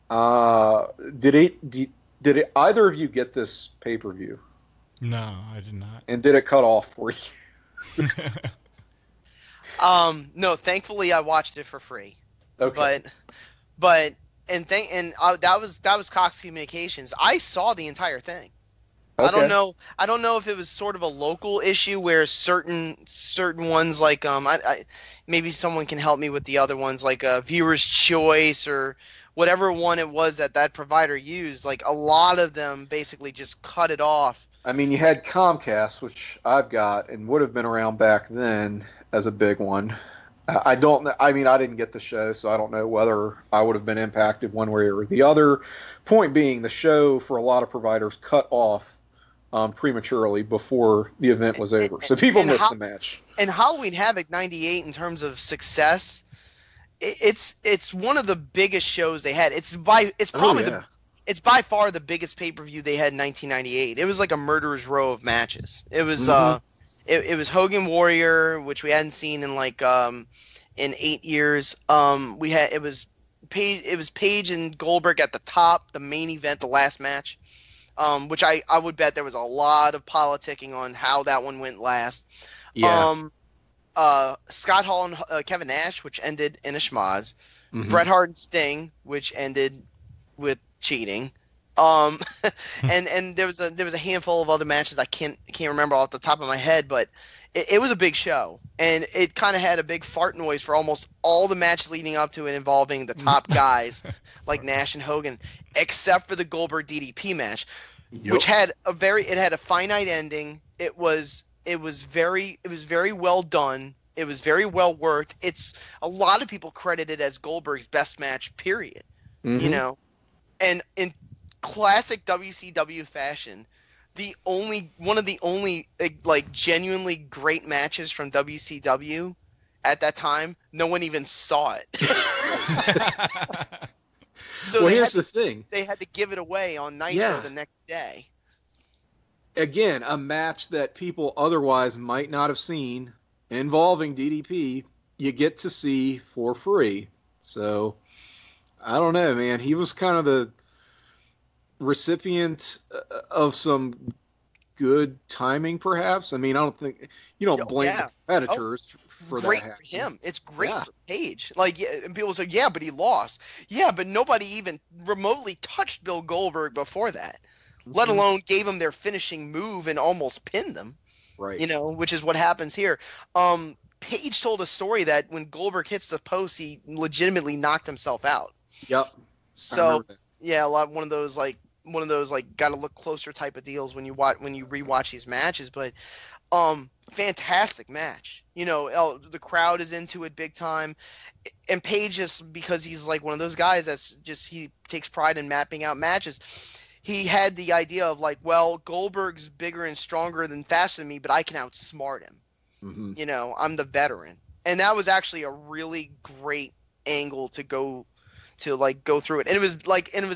Did either of you get this pay-per-view? No, I did not. And did it cut off for you? No, thankfully I watched it for free. Okay. But that was Cox Communications. I saw the entire thing. Okay. I don't know if it was sort of a local issue where certain ones, like maybe someone can help me with the other ones, like Viewer's Choice or whatever one it was that provider used. Like a lot of them basically just cut it off. I mean, you had Comcast, which I've got and would have been around back then as a big one. I didn't get the show, so I don't know whether I would have been impacted one way or the other. Point being, the show for a lot of providers cut off prematurely before the event was over, so people missed the match. And Halloween Havoc '98, in terms of success, it's one of the biggest shows they had. It's by far the biggest pay-per-view they had in 1998. It was like a murderer's row of matches. It was it was Hogan Warrior, which we hadn't seen in in 8 years. It was Page and Goldberg at the top, the main event, the last match. Which I would bet there was a lot of politicking on how that one went last. Yeah. Scott Hall and Kevin Nash, which ended in a schmoz. Mm-hmm. Bret Hart and Sting, which ended with cheating. And there was a handful of other matches I can't remember off the top of my head, but it was a big show, and it kind of had a big fart noise for almost all the matches leading up to it involving the top guys like Nash and Hogan, except for the Goldberg DDP match, which had a finite ending. It was very well done. It was very well worked. It's a lot of people credit it as Goldberg's best match, period. Mm-hmm. And in classic WCW fashion, one of the only genuinely great matches from WCW at that time, no one even saw it. So here's the thing. They had to give it away on Nitro the next day. Again, a match that people otherwise might not have seen involving DDP, you get to see for free. So, I don't know, man. He was kind of the recipient of some good timing, perhaps. I mean, I don't think you don't blame the competitors for great that. For him. It's great for Page. And people say, yeah, but he lost. Yeah, but nobody even remotely touched Bill Goldberg before that, let alone gave him their finishing move and almost pinned them. Right. Which is what happens here. Page told a story that when Goldberg hits the post, he legitimately knocked himself out. Yep. So one of those got to look closer type of deals when you rewatch these matches. But fantastic match. The crowd is into it big time, and Page, just because he's like one of those guys that's just, he takes pride in mapping out matches. He had the idea of Goldberg's bigger and stronger than faster than me, but I can outsmart him. Mm-hmm. I'm the veteran, and that was actually a really great angle to go through it. And it was a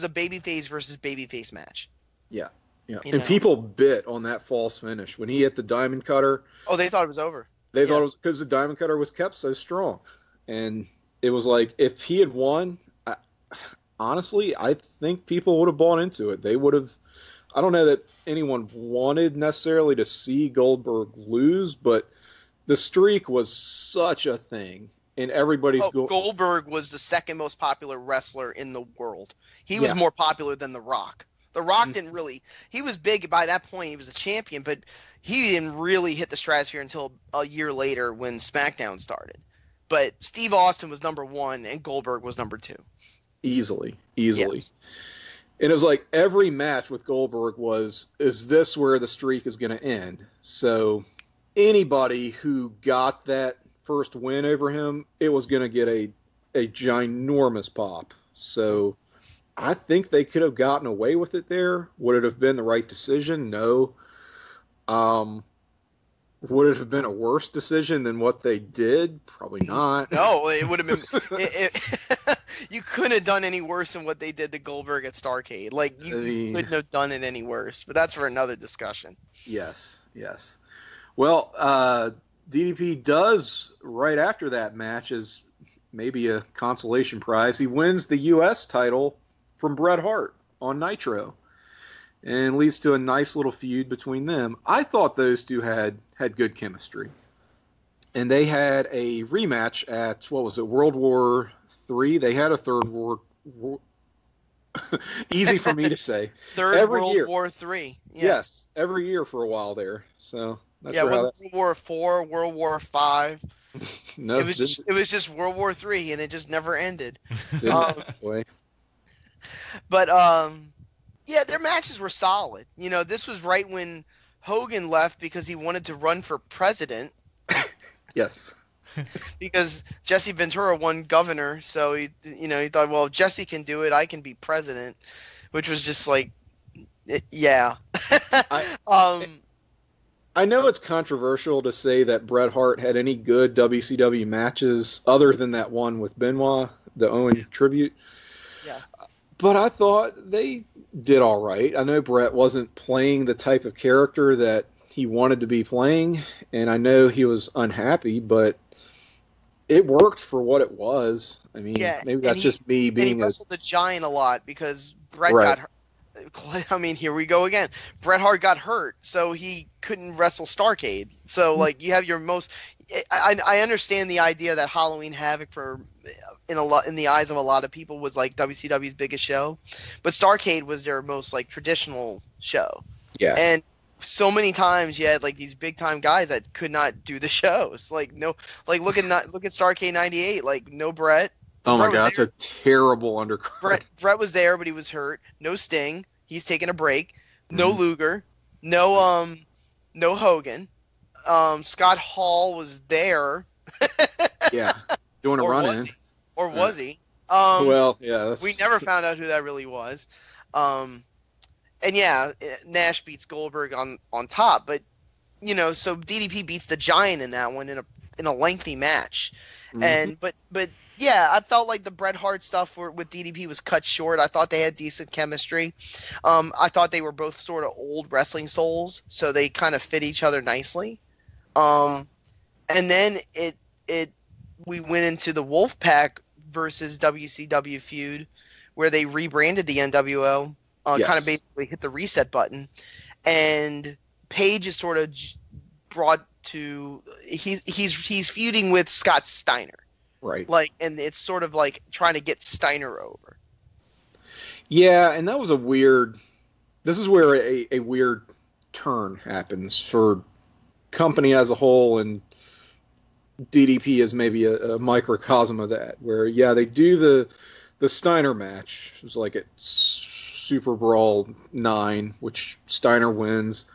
babyface versus babyface match. Yeah. And people bit on that false finish when he hit the diamond cutter. Oh, they thought it was over. They thought it was because the Diamond Cutter was kept so strong. And it was like, if he had won, honestly, I think people would have bought into it. They would have. I don't know that anyone wanted necessarily to see Goldberg lose, but the streak was such a thing. And everybody's Goldberg was the second most popular wrestler in the world. He was more popular than The Rock. The Rock didn't really. He was big by that point. He was a champion, but he didn't really hit the stratosphere until a year later when SmackDown started. But Steve Austin was number 1, and Goldberg was number 2. Easily. Yes. And it was like every match with Goldberg is this where the streak is going to end? So anybody who got that first win over him, it was going to get a ginormous pop. So I think they could have gotten away with it there. Would it have been the right decision? No. Would it have been a worse decision than what they did? Probably not. No, it would have been. You couldn't have done any worse than what they did to Goldberg at Starrcade. Like, you couldn't have done it any worse. But that's for another discussion. Yes. Well, DDP does, right after that match, as maybe a consolation prize, he wins the U.S. title from Bret Hart on Nitro. And leads to a nice little feud between them. I thought those two had good chemistry. And they had a rematch at, World War III? They had a third war easy for me to say. World War III. Yeah. Yes, every year for a while there. So that's World War IV, World War V. No, it was just World War III, and it just never ended. But yeah, their matches were solid. You know, this was right when Hogan left because he wanted to run for president. Yes. Because Jesse Ventura won governor, so he thought, well, if Jesse can do it, I can be president, which was just like, yeah. I know it's controversial to say that Bret Hart had any good WCW matches other than that one with Benoit, the Owen tribute. Yes. But I thought they did all right. I know Bret wasn't playing the type of character that he wanted to be playing, and I know he was unhappy, but it worked for what it was. I mean, maybe that's just me being and he wrestled the Giant a lot because Bret got hurt. I mean, here we go again. Bret Hart got hurt, so he couldn't wrestle Starrcade. So, like, you have your most. I understand the idea that Halloween Havoc in the eyes of a lot of people was like WCW's biggest show, but Starrcade was their most like traditional show. Yeah. And so many times you had like these big time guys that could not do the shows. Like look at Starrcade '98. Like no Bret. Oh my God, that's a terrible undercard. Bret was there, but he was hurt. No Sting. He's taking a break. No Luger. No Hogan. Scott Hall was there. Yeah, doing a run-in. Or was he? Well, yeah. We never found out who that really was. And yeah, Nash beats Goldberg on top, but so DDP beats the Giant in that one in a lengthy match, and but yeah, I felt like the Bret Hart stuff with DDP was cut short. I thought they had decent chemistry. I thought they were both sort of old wrestling souls, so they kind of fit each other nicely. And then we went into the Wolfpack versus WCW feud, where they rebranded the NWO, kind of basically hit the reset button, and Page is sort of brought to he's feuding with Scott Steiner. Right. Like, and it's sort of like trying to get Steiner over. Yeah, and that was this is where a weird turn happens for company as a whole, and DDP is maybe a microcosm of that, where, they do the Steiner match. It was like at Super Brawl 9, which Steiner wins,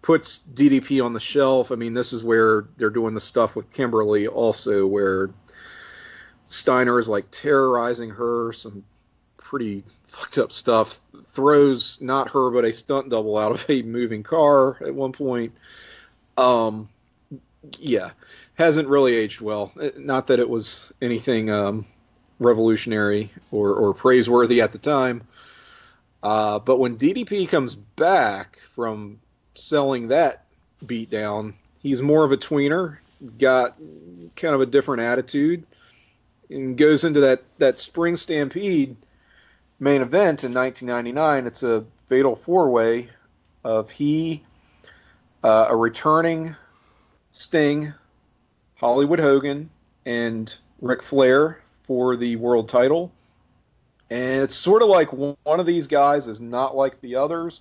puts DDP on the shelf. I mean, this is where they're doing the stuff with Kimberly also, where Steiner is like terrorizing her, some pretty fucked up stuff, throws not her but a stunt double out of a moving car at one point. Hasn't really aged well. Not that it was anything revolutionary or praiseworthy at the time, but when DDP comes back from selling that beatdown, he's more of a tweener, got kind of a different attitude and goes into that Spring Stampede main event in 1999. It's a fatal four-way of a returning Sting, Hollywood Hogan, and Ric Flair for the world title. And it's sort of like one of these guys is not like the others,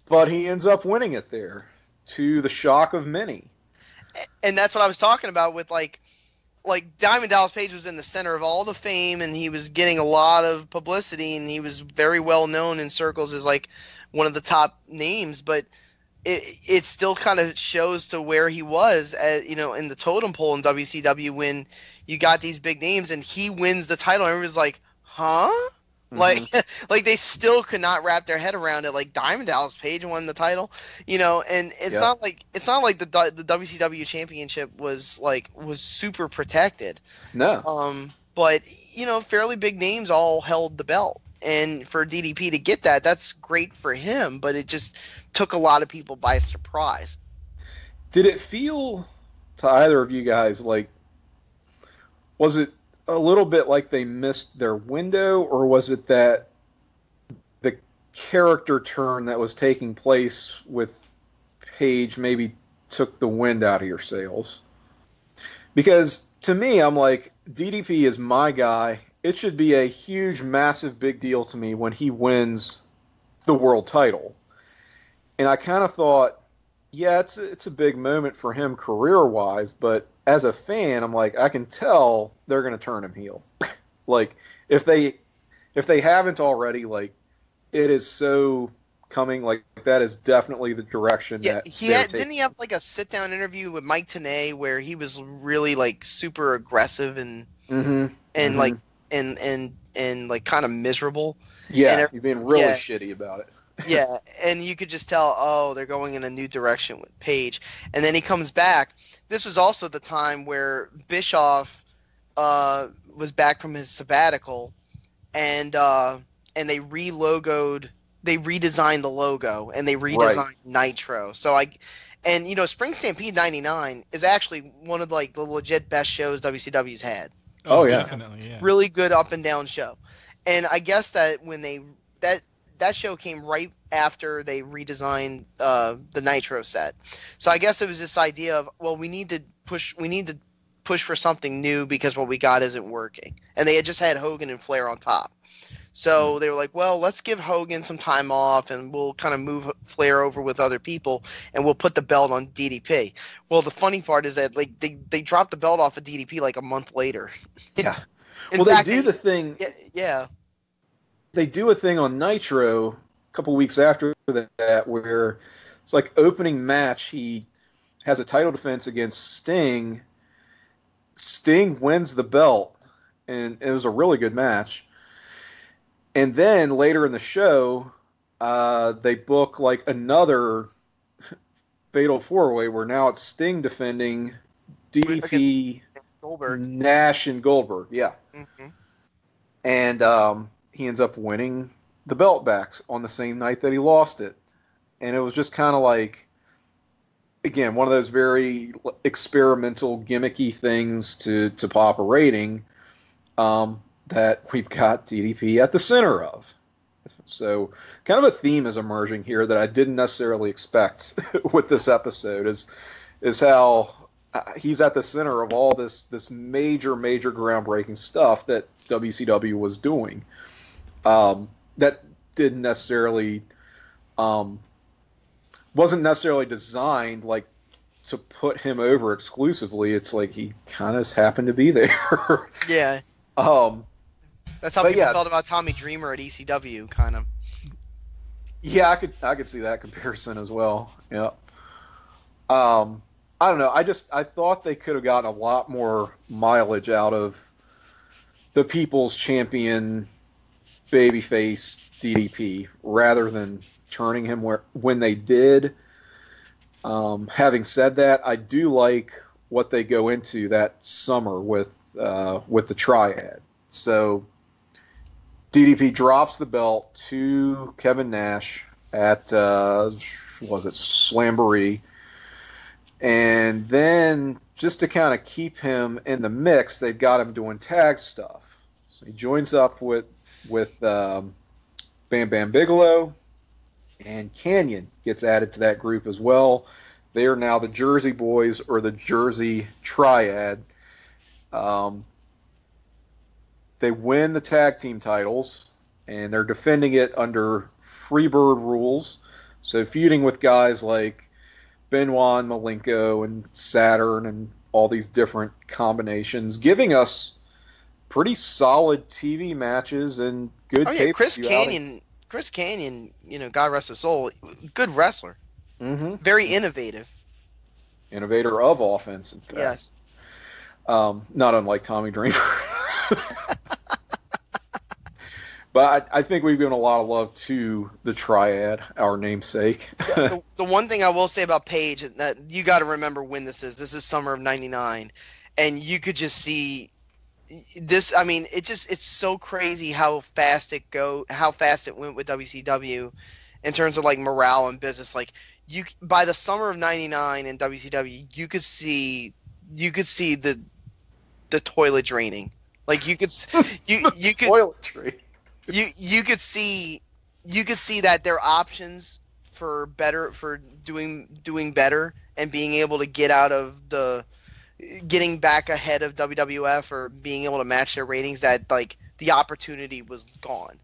but he ends up winning it there, to the shock of many. And that's what I was talking about with like Diamond Dallas Page was in the center of all the fame, and he was getting a lot of publicity, and he was very well known in circles as like one of the top names, but it still kind of shows to where he was in the totem pole in WCW when you got these big names and he wins the title. Everyone's like, huh? Mm-hmm. Like they still could not wrap their head around it. Like Diamond Dallas Page won the title, and it's not like the WCW championship was super protected. No. But fairly big names all held the belt. And for DDP to get that, that's great for him, but it just took a lot of people by surprise. Did it feel to either of you guys was it a little bit like they missed their window, or was it that the character turn that was taking place with Page maybe took the wind out of your sails? Because to me, I'm like, DDP is my guy. It should be a huge, massive, big deal to me when he wins the world title. And I kind of thought, yeah, it's a big moment for him career-wise, but as a fan, I'm like, I can tell they're going to turn him heel. If they haven't already, it is so coming. That is definitely the direction that didn't he have a sit-down interview with Mike Tenay where he was really super aggressive and kind of miserable. Yeah, he's being really shitty about it. Yeah, and you could just tell, they're going in a new direction with Page. And then he comes back. This was also the time where Bischoff was back from his sabbatical, and they they redesigned the logo, and they redesigned Nitro. So Spring Stampede 99 is actually one of the legit best shows WCW's had. Oh yeah, definitely, yeah. Really good up and down show. And I guess that when that show came right after they redesigned the Nitro set. So I guess it was this idea of, well, we need to push for something new because what we got isn't working. And they had just had Hogan and Flair on top. So they were like, well, let's give Hogan some time off and we'll kind of move Flair over with other people and we'll put the belt on DDP. Well, the funny part is that they dropped the belt off of DDP a month later. Yeah. They do the thing. Yeah. They do a thing on Nitro a couple weeks after that where it's opening match. He has a title defense against Sting. Sting wins the belt, and it was a really good match. And then later in the show, they book another fatal four-way where now it's Sting defending DDP, Goldberg, Nash, and Goldberg. Yeah. Mm-hmm. And he ends up winning the belt back on the same night that he lost it. And it was just kind of again, one of those very experimental, gimmicky things to pop a rating that we've got DDP at the center of. So kind of a theme is emerging here that I didn't necessarily expect with this episode is how he's at the center of all this major groundbreaking stuff that WCW was doing. That didn't necessarily wasn't necessarily designed to put him over exclusively. It's he kind of happened to be there. Yeah. That's how people felt about Tommy Dreamer at ECW, kind of. Yeah, I could see that comparison as well. Yeah. I don't know. I thought they could have gotten a lot more mileage out of the People's Champion babyface DDP rather than turning him when they did. Having said that, I do like what they go into that summer with the Triad. So DDP drops the belt to Kevin Nash at was it Slamboree, And then, just to kind of keep him in the mix, they've got him doing tag stuff. So he joins up with Bam Bam Bigelow, and Canyon gets added to that group as well. They are now the Jersey Boys, or the Jersey Triad. They win the tag team titles, and they're defending it under Freebird rules. So feuding with guys like Benoit and Malenko and Saturn and all these different combinations, giving us pretty solid TV matches and good Chris Canyon, God rest his soul, good wrestler. Mm-hmm. Very innovative. Innovator of offense, in fact. Yes. Not unlike Tommy Dreamer. But I think we've given a lot of love to the Triad, our namesake. The one thing I will say about Paige, that you got to remember when this is. This is summer of '99, and you could just see this. I mean, it's so crazy how fast it went with WCW in terms of like morale and business. Like by the summer of '99 in WCW, you could see the toilet draining. Like you could toiletry. You could see that their options for doing better and being able to getting back ahead of WWF or being able to match their ratings, that like the opportunity was gone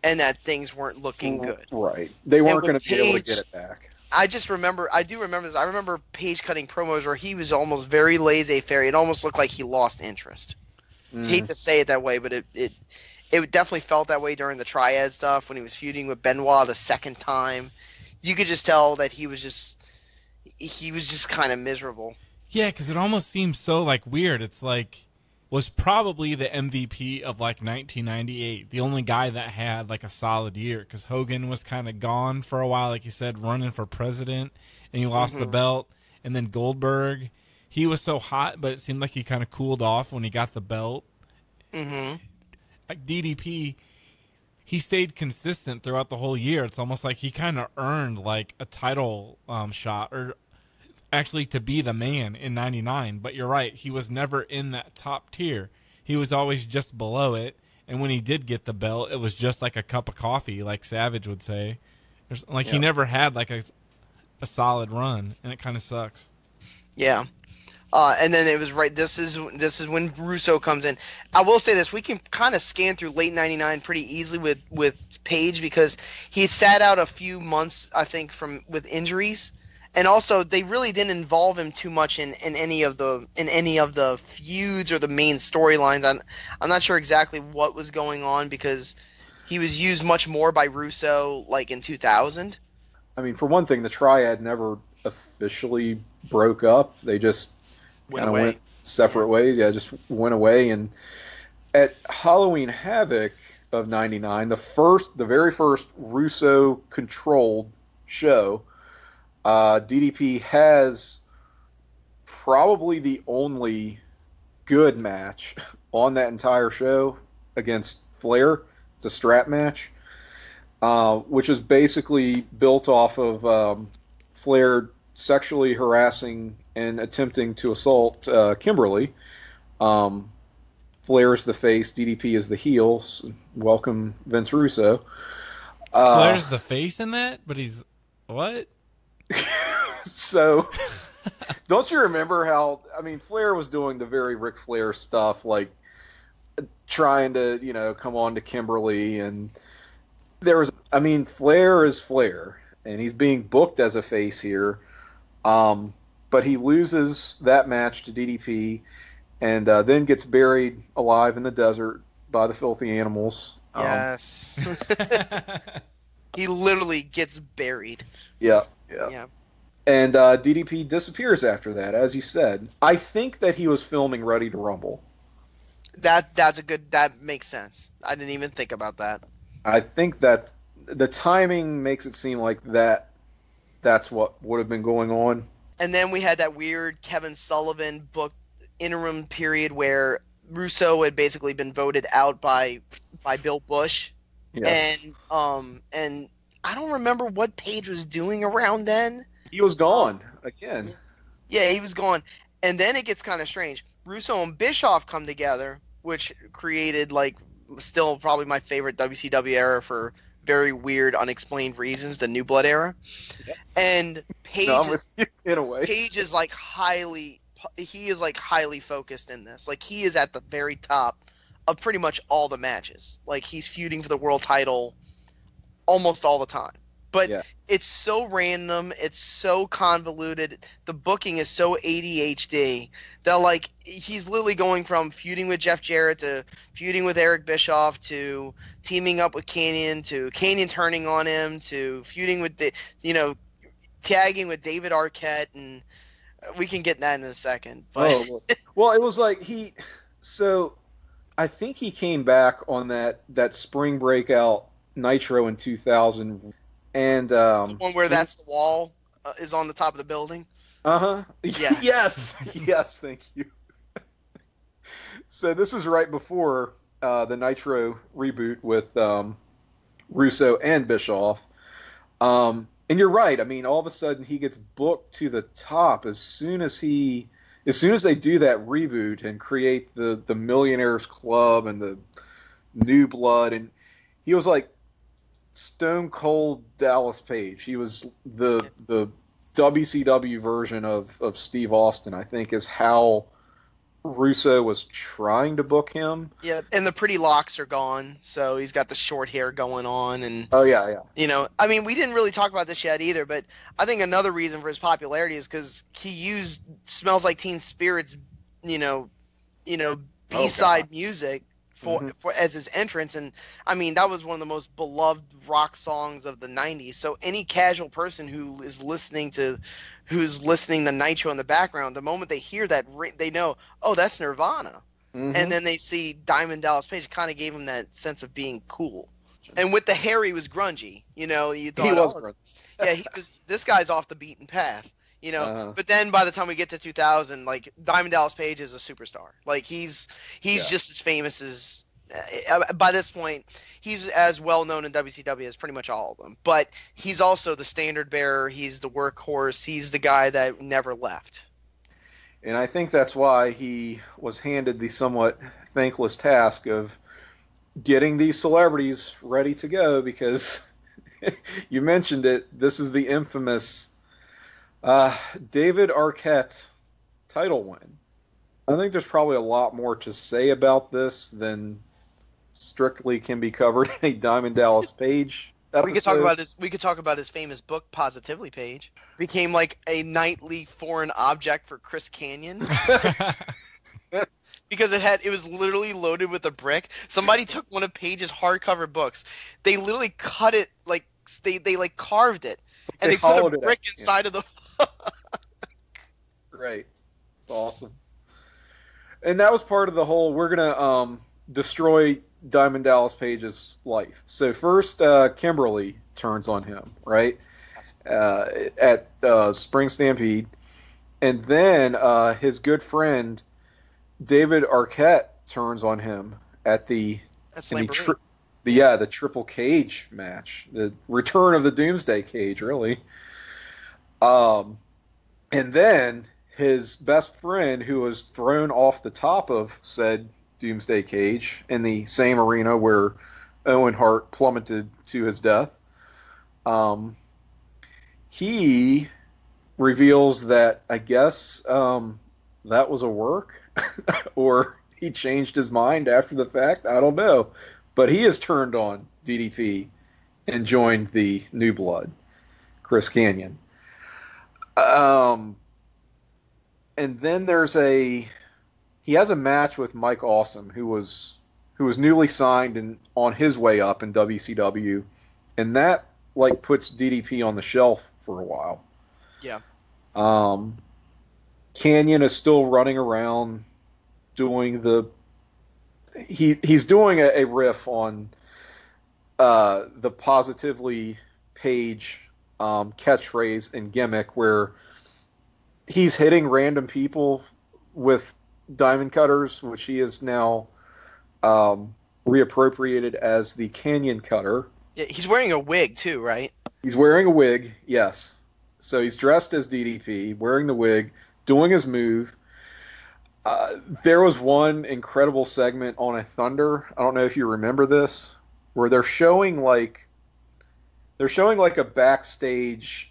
and that things weren't looking good. Right. They weren't going to be able to get it back. I do remember this. I remember Paige cutting promos where he was almost very laissez-faire. It almost looked like he lost interest. Hate to say it that way, but it definitely felt that way during the Triad stuff when he was feuding with Benoit the second time. You could just tell that he was just kind of miserable. Yeah, because it almost seems so like weird. It's like was probably the MVP of like 1998, the only guy that had like a solid year, because Hogan was kind of gone for a while, like you said, running for president, and he lost the belt. And then Goldberg, he was so hot, but it seemed like he kind of cooled off when he got the belt. Mm-hmm. Like DDP, he stayed consistent throughout the whole year. It's almost like he kind of earned like a title shot, or actually to be the man in '99. But you're right, he was never in that top tier. He was always just below it. And when he did get the belt, it was just like a cup of coffee, like Savage would say. He never had like a solid run, and it kind of sucks. Yeah. And then it was right. This is when Russo comes in. I will say this: we can kind of scan through late '99 pretty easily with Paige, because he sat out a few months, I think, with injuries, and also they really didn't involve him too much in any of the feuds or the main storylines. I'm not sure exactly what was going on, because he was used much more by Russo, like in 2000. I mean, for one thing, the Triad never officially broke up. They just kind of went separate ways. Yeah, just went away. And at Halloween Havoc of '99, the very first Russo-controlled show, DDP has probably the only good match on that entire show against Flair. It's a strap match, which is basically built off of Flair sexually harassing and attempting to assault Kimberly. Flair is the face, DDP is the heel. So welcome, Vince Russo. Flair's the face in that, but he's what? So, don't you remember how? I mean, Flair was doing the very Ric Flair stuff, like trying to, come on to Kimberly, and there was. I mean, Flair is Flair, and he's being booked as a face here. But he loses that match to DDP, and then gets buried alive in the desert by the filthy animals. Yes. He literally gets buried. Yeah. And DDP disappears after that, as you said. I think that he was filming Ready to Rumble. That makes sense. I didn't even think about that. I think that the timing makes it seem like that's what would have been going on. And then we had that weird Kevin Sullivan booked interim period where Russo had basically been voted out by Bill Bush. Yes. And I don't remember what Paige was doing around then. He was gone again. Yeah, he was gone. And then it gets kind of strange. Russo and Bischoff come together, which created, like, still probably my favorite WCW era for very weird, unexplained reasons, the New Blood era. Yeah. And Page, in a way. Page is like highly focused in this. Like, he is at the very top of pretty much all the matches. Like, he's feuding for the world title almost all the time. But it's so random, it's so convoluted, the booking is so ADHD that, like, he's literally going from feuding with Jeff Jarrett to feuding with Eric Bischoff to teaming up with Kanyon to Kanyon turning on him to feuding with, tagging with David Arquette, and we can get that in a second. But well, it was like I think he came back on that spring breakout Nitro in 2000. And the one where that's the wall is on the top of the building. Yeah. yes, thank you. So this is right before the Nitro reboot with Russo and Bischoff. And you're right. I mean, all of a sudden he gets booked to the top as soon as they do that reboot and create the Millionaires Club and the New Blood, and he was like Stone Cold Dallas Page. He was the WCW version of Steve Austin, I think, is how Russo was trying to book him. Yeah, and the pretty locks are gone, so he's got the short hair going on. And I mean, we didn't really talk about this yet either, but I think another reason for his popularity is because he used "Smells Like Teen Spirit's," B-side music for as his entrance, and I mean that was one of the most beloved rock songs of the 90s. So any casual person who is listening to Nitro in the background, the moment they hear that, they know, oh, that's Nirvana. And then they see Diamond Dallas Page, kind of gave him that sense of being cool. And with the hair, he was grungy. You thought he was grungy. Yeah, this guy's off the beaten path. But then by the time we get to 2000, like, Diamond Dallas Page is a superstar. Like, he's just as famous as by this point, he's as well known in WCW as pretty much all of them. But he's also the standard bearer. He's the workhorse. He's the guy that never left. And I think that's why he was handed the somewhat thankless task of getting these celebrities ready to go, because you mentioned it. This is the infamous David Arquette title win. I think there's probably a lot more to say about this than strictly can be covered in a Diamond Dallas Page episode. We could talk about his famous book, Positively Page. Became like a nightly foreign object for Chris Kanyon. Because it was literally loaded with a brick. Somebody took one of Page's hardcover books. They literally cut it, like they like carved it, and they put a brick inside of the Right. Awesome. And that was part of the whole, we're going to destroy Diamond Dallas Page's life. So first, Kimberly turns on him, right? At Spring Stampede. And then his good friend, David Arquette, turns on him at the triple cage match. The return of the Doomsday Cage, really. And then his best friend, who was thrown off the top of said Doomsday Cage in the same arena where Owen Hart plummeted to his death, he reveals that, I guess, that was a work, or he changed his mind after the fact. I don't know. But he has turned on DDP and joined the New Blood, Chris Kanyon. And then he has a match with Mike Awesome, who was newly signed and on his way up in WCW, and that like puts DDP on the shelf for a while. Yeah. Kanyon is still running around doing he's doing a riff on the Positively Page catchphrase and gimmick, where he's hitting random people with diamond cutters, which he is now reappropriated as the Kanyon cutter. Yeah, he's wearing a wig too, right? He's wearing a wig, yes. So he's dressed as DDP, wearing the wig, doing his move. There was one incredible segment on a Thunder. I don't know if you remember this, where they're showing like a backstage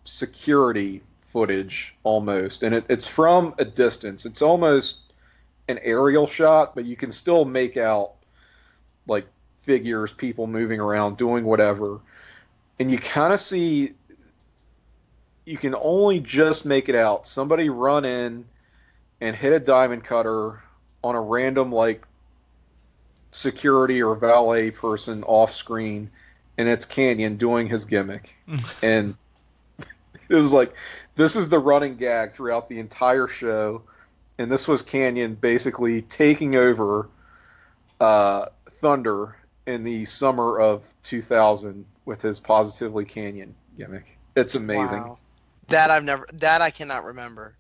security footage almost, and it's from a distance. It's almost an aerial shot, but you can still make out like figures, people moving around, doing whatever, and you kind of see. You can only just make it out. Somebody run in and hit a diamond cutter on a random like security or valet person off screen, and it's Canyon doing his gimmick. And it was like, this is the running gag throughout the entire show, and this was Canyon basically taking over Thunder in the summer of 2000 with his Positively Canyon gimmick. It's amazing. Wow. That I cannot remember.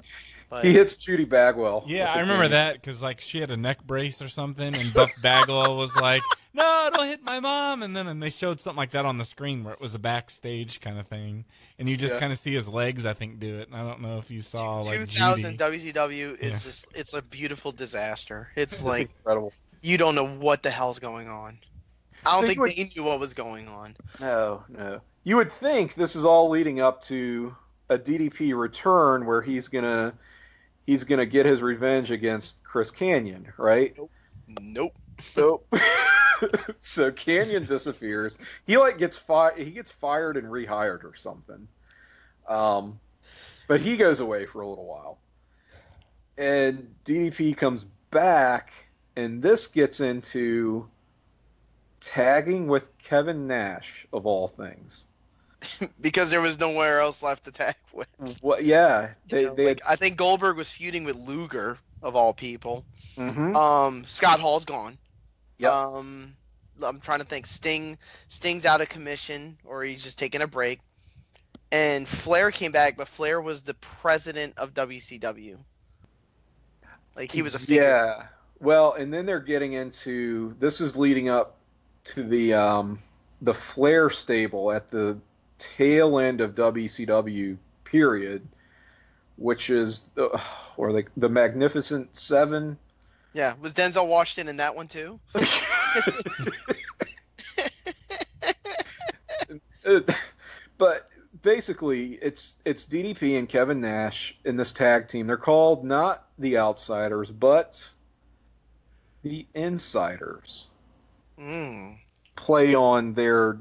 But he hits Judy Bagwell. Yeah, I remember that because like she had a neck brace or something, and Buff Bagwell was like, "No, don't hit my mom," and they showed something like that on the screen where it was a backstage kind of thing, and you just kind of see his legs, I think, do it. And I don't know if you saw like 2000 Judy. WCW is it's a beautiful disaster. It's like incredible. You don't know what the hell's going on. I don't think they knew what was going on. No. You would think this is all leading up to a DDP return where he's gonna get his revenge against Chris Canyon, right? Nope. So Canyon disappears. He gets fired and rehired or something. But he goes away for a little while. And DDP comes back, and this gets into tagging with Kevin Nash of all things. Because there was nowhere else left to tag with. Well, yeah, I think Goldberg was feuding with Luger of all people. Mm-hmm. Scott Hall's gone. Yep. I'm trying to think. Sting's out of commission, or he's just taking a break. And Flair came back, but Flair was the president of WCW. Like he was a figure. Yeah. Well, and then they're getting into this is leading up to the Flair stable at the tail end of WCW period, which is the Magnificent Seven. Yeah, was Denzel Washington in that one too? But basically, it's DDP and Kevin Nash in this tag team. They're called not the Outsiders, but the Insiders. Play on their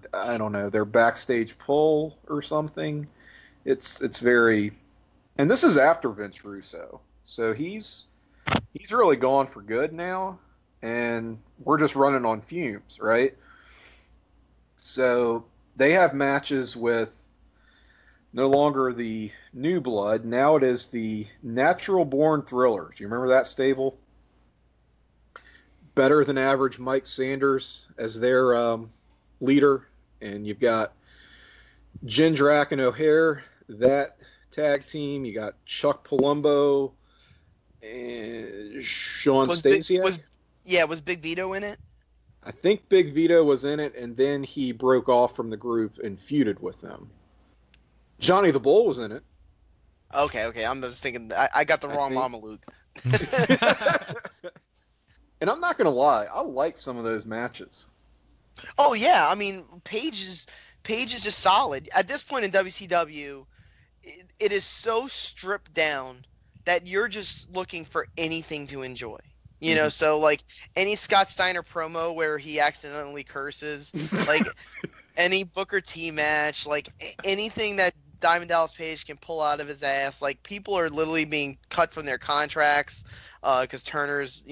backstage pull or something. It's very, and this is after Vince Russo, so he's really gone for good now, and we're just running on fumes, right? So they have matches with no longer the New Blood. Now it is the Natural Born Thrillers. You remember that stable? Better Than Average Mike Sanders as their leader, and you've got Jindrak and O'Hare, that tag team. You got Chuck Palumbo and Sean Stasiak. Was Big Vito in it? I think Big Vito was in it, and then he broke off from the group and feuded with them. Johnny the Bull was in it. Okay. I'm just thinking I got the wrong Mama Luke. And I'm not going to lie, I like some of those matches. Oh, yeah. I mean, Paige is just solid. At this point in WCW, it is so stripped down that you're just looking for anything to enjoy. You know, so like any Scott Steiner promo where he accidentally curses, like any Booker T match, like anything that Diamond Dallas Page can pull out of his ass. Like people are literally being cut from their contracts because Turner's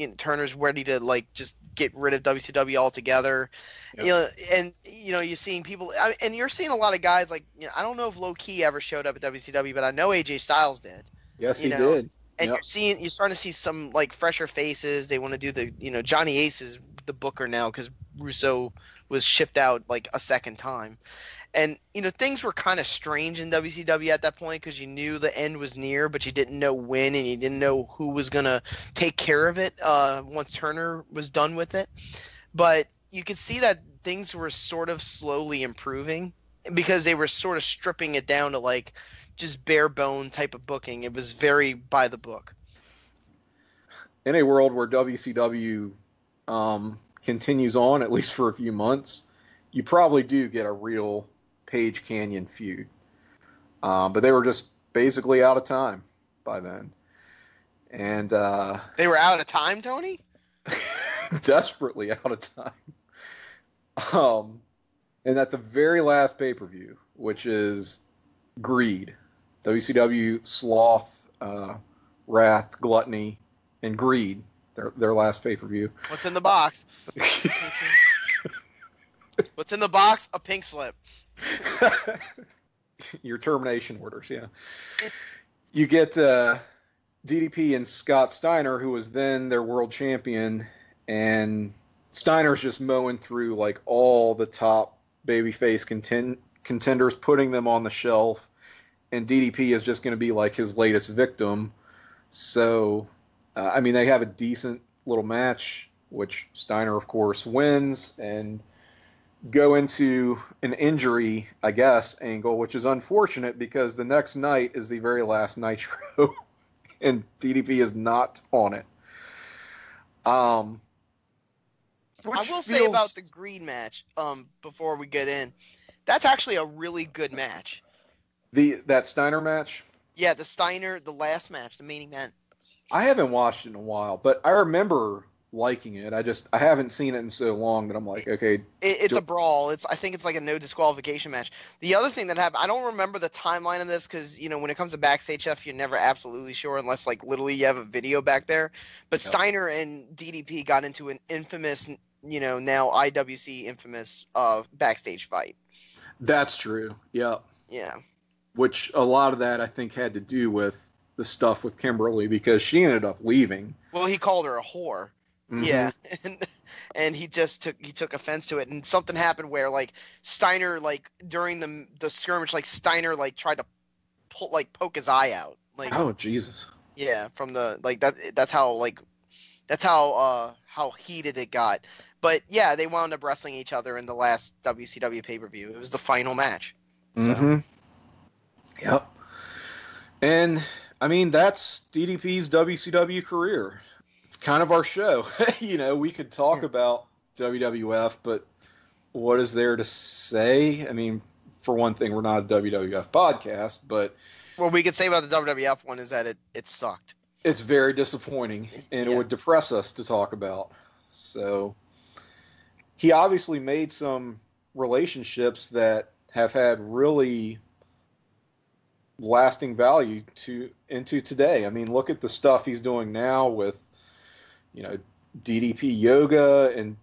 ready to like just get rid of WCW altogether. Yep. You know, and you're seeing people, and you're seeing a lot of guys like I don't know if Low Key ever showed up at WCW, but I know AJ Styles did. Yes, he did. And you're starting to see some like fresher faces. They want to do the Johnny Ace is the booker now because Russo was shipped out like a second time. And, things were kind of strange in WCW at that point because you knew the end was near, but you didn't know when and you didn't know who was going to take care of it once Turner was done with it. But you could see that things were sort of slowly improving. because they were sort of stripping it down to like just bare bone type of booking. It was very by the book. In a world where WCW continues on, at least for a few months, you probably do get a real Page Canyon feud. But they were just basically out of time by then. And they were out of time, Tony? Desperately out of time. And at the very last pay-per-view, which is Greed, WCW Sloth, Wrath, Gluttony, and Greed, their last pay-per-view. What's in the box? What's in the box? A pink slip. Your termination orders, yeah. You get DDP and Scott Steiner, who was then their world champion, and Steiner's just mowing through like all the top babyface contenders, putting them on the shelf, and DDP is just going to be like his latest victim. So, I mean, they have a decent little match, which Steiner, of course, wins, and go into an injury, I guess, angle, which is unfortunate because the next night is the very last Nitro, and DDP is not on it. I will say about the Greed match, before we get in, that's actually a really good match. That Steiner match? Yeah, the last match, the main event. I haven't watched it in a while, but I remember liking it. I haven't seen it in so long that I'm like, okay. It's a brawl. I think it's like a no disqualification match. The other thing that happened, I don't remember the timeline of this because, you know, when it comes to backstage stuff, you're never absolutely sure unless like literally you have a video back there. But yep. Steiner and DDP got into an infamous, you know, now IWC infamous backstage fight. That's true. Yep. Yeah. Which a lot of that I think had to do with the stuff with Kimberly because she ended up leaving. Well, he called her a whore. Mm-hmm. Yeah, and he took offense to it, and something happened where like Steiner, like during the skirmish, like Steiner like tried to poke his eye out. Like, oh Jesus. Yeah, from the like that's how heated it got. But yeah, they wound up wrestling each other in the last WCW pay-per-view. It was the final match. So. Mm-hmm. Yep. And I mean that's DDP's WCW career. Kind of our show. You know, we could talk about WWF, but what is there to say? I mean, for one thing, we're not a WWF podcast, but what we could say about the WWF one is that it sucked. It's very disappointing, and it would depress us to talk about. So he obviously made some relationships that have had really lasting value into today. I mean, look at the stuff he's doing now with, you know, DDP Yoga and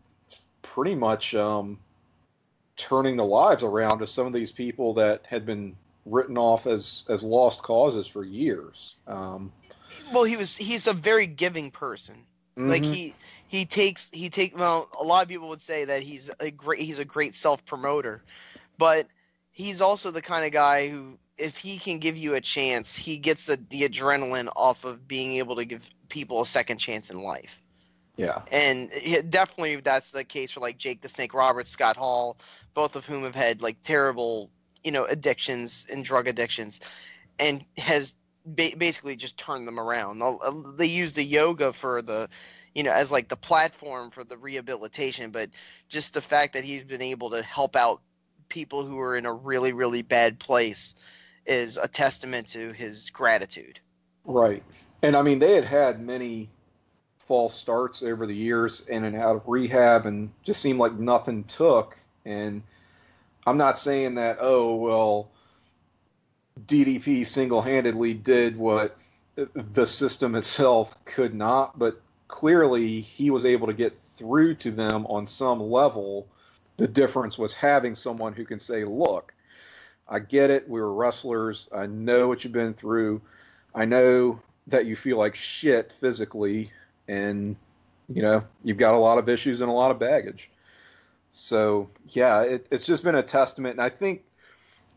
pretty much turning the lives around of some of these people that had been written off as lost causes for years. Well, he's a very giving person. Mm-hmm. Like he takes well, a lot of people would say that he's a great self-promoter, but he's also the kind of guy who, if he can give you a chance, he gets the adrenaline off of being able to give people a second chance in life. Yeah. And definitely that's the case for like Jake the Snake Roberts, Scott Hall, both of whom have had like terrible, you know, addictions and drug addictions, and has basically just turned them around. They use the yoga for the, you know, as like the platform for the rehabilitation, but just the fact that he's been able to help out people who are in a really, really bad place is a testament to his gratitude. Right. And I mean, they had many false starts over the years in and out of rehab and just seemed like nothing took. And I'm not saying that, oh, well, DDP single-handedly did what the system itself could not, but clearly he was able to get through to them on some level. The difference was having someone who can say, look, I get it. We were wrestlers. I know what you've been through. I know that you feel like shit physically, and, you know, you've got a lot of issues and a lot of baggage. So, yeah, it's just been a testament. And I think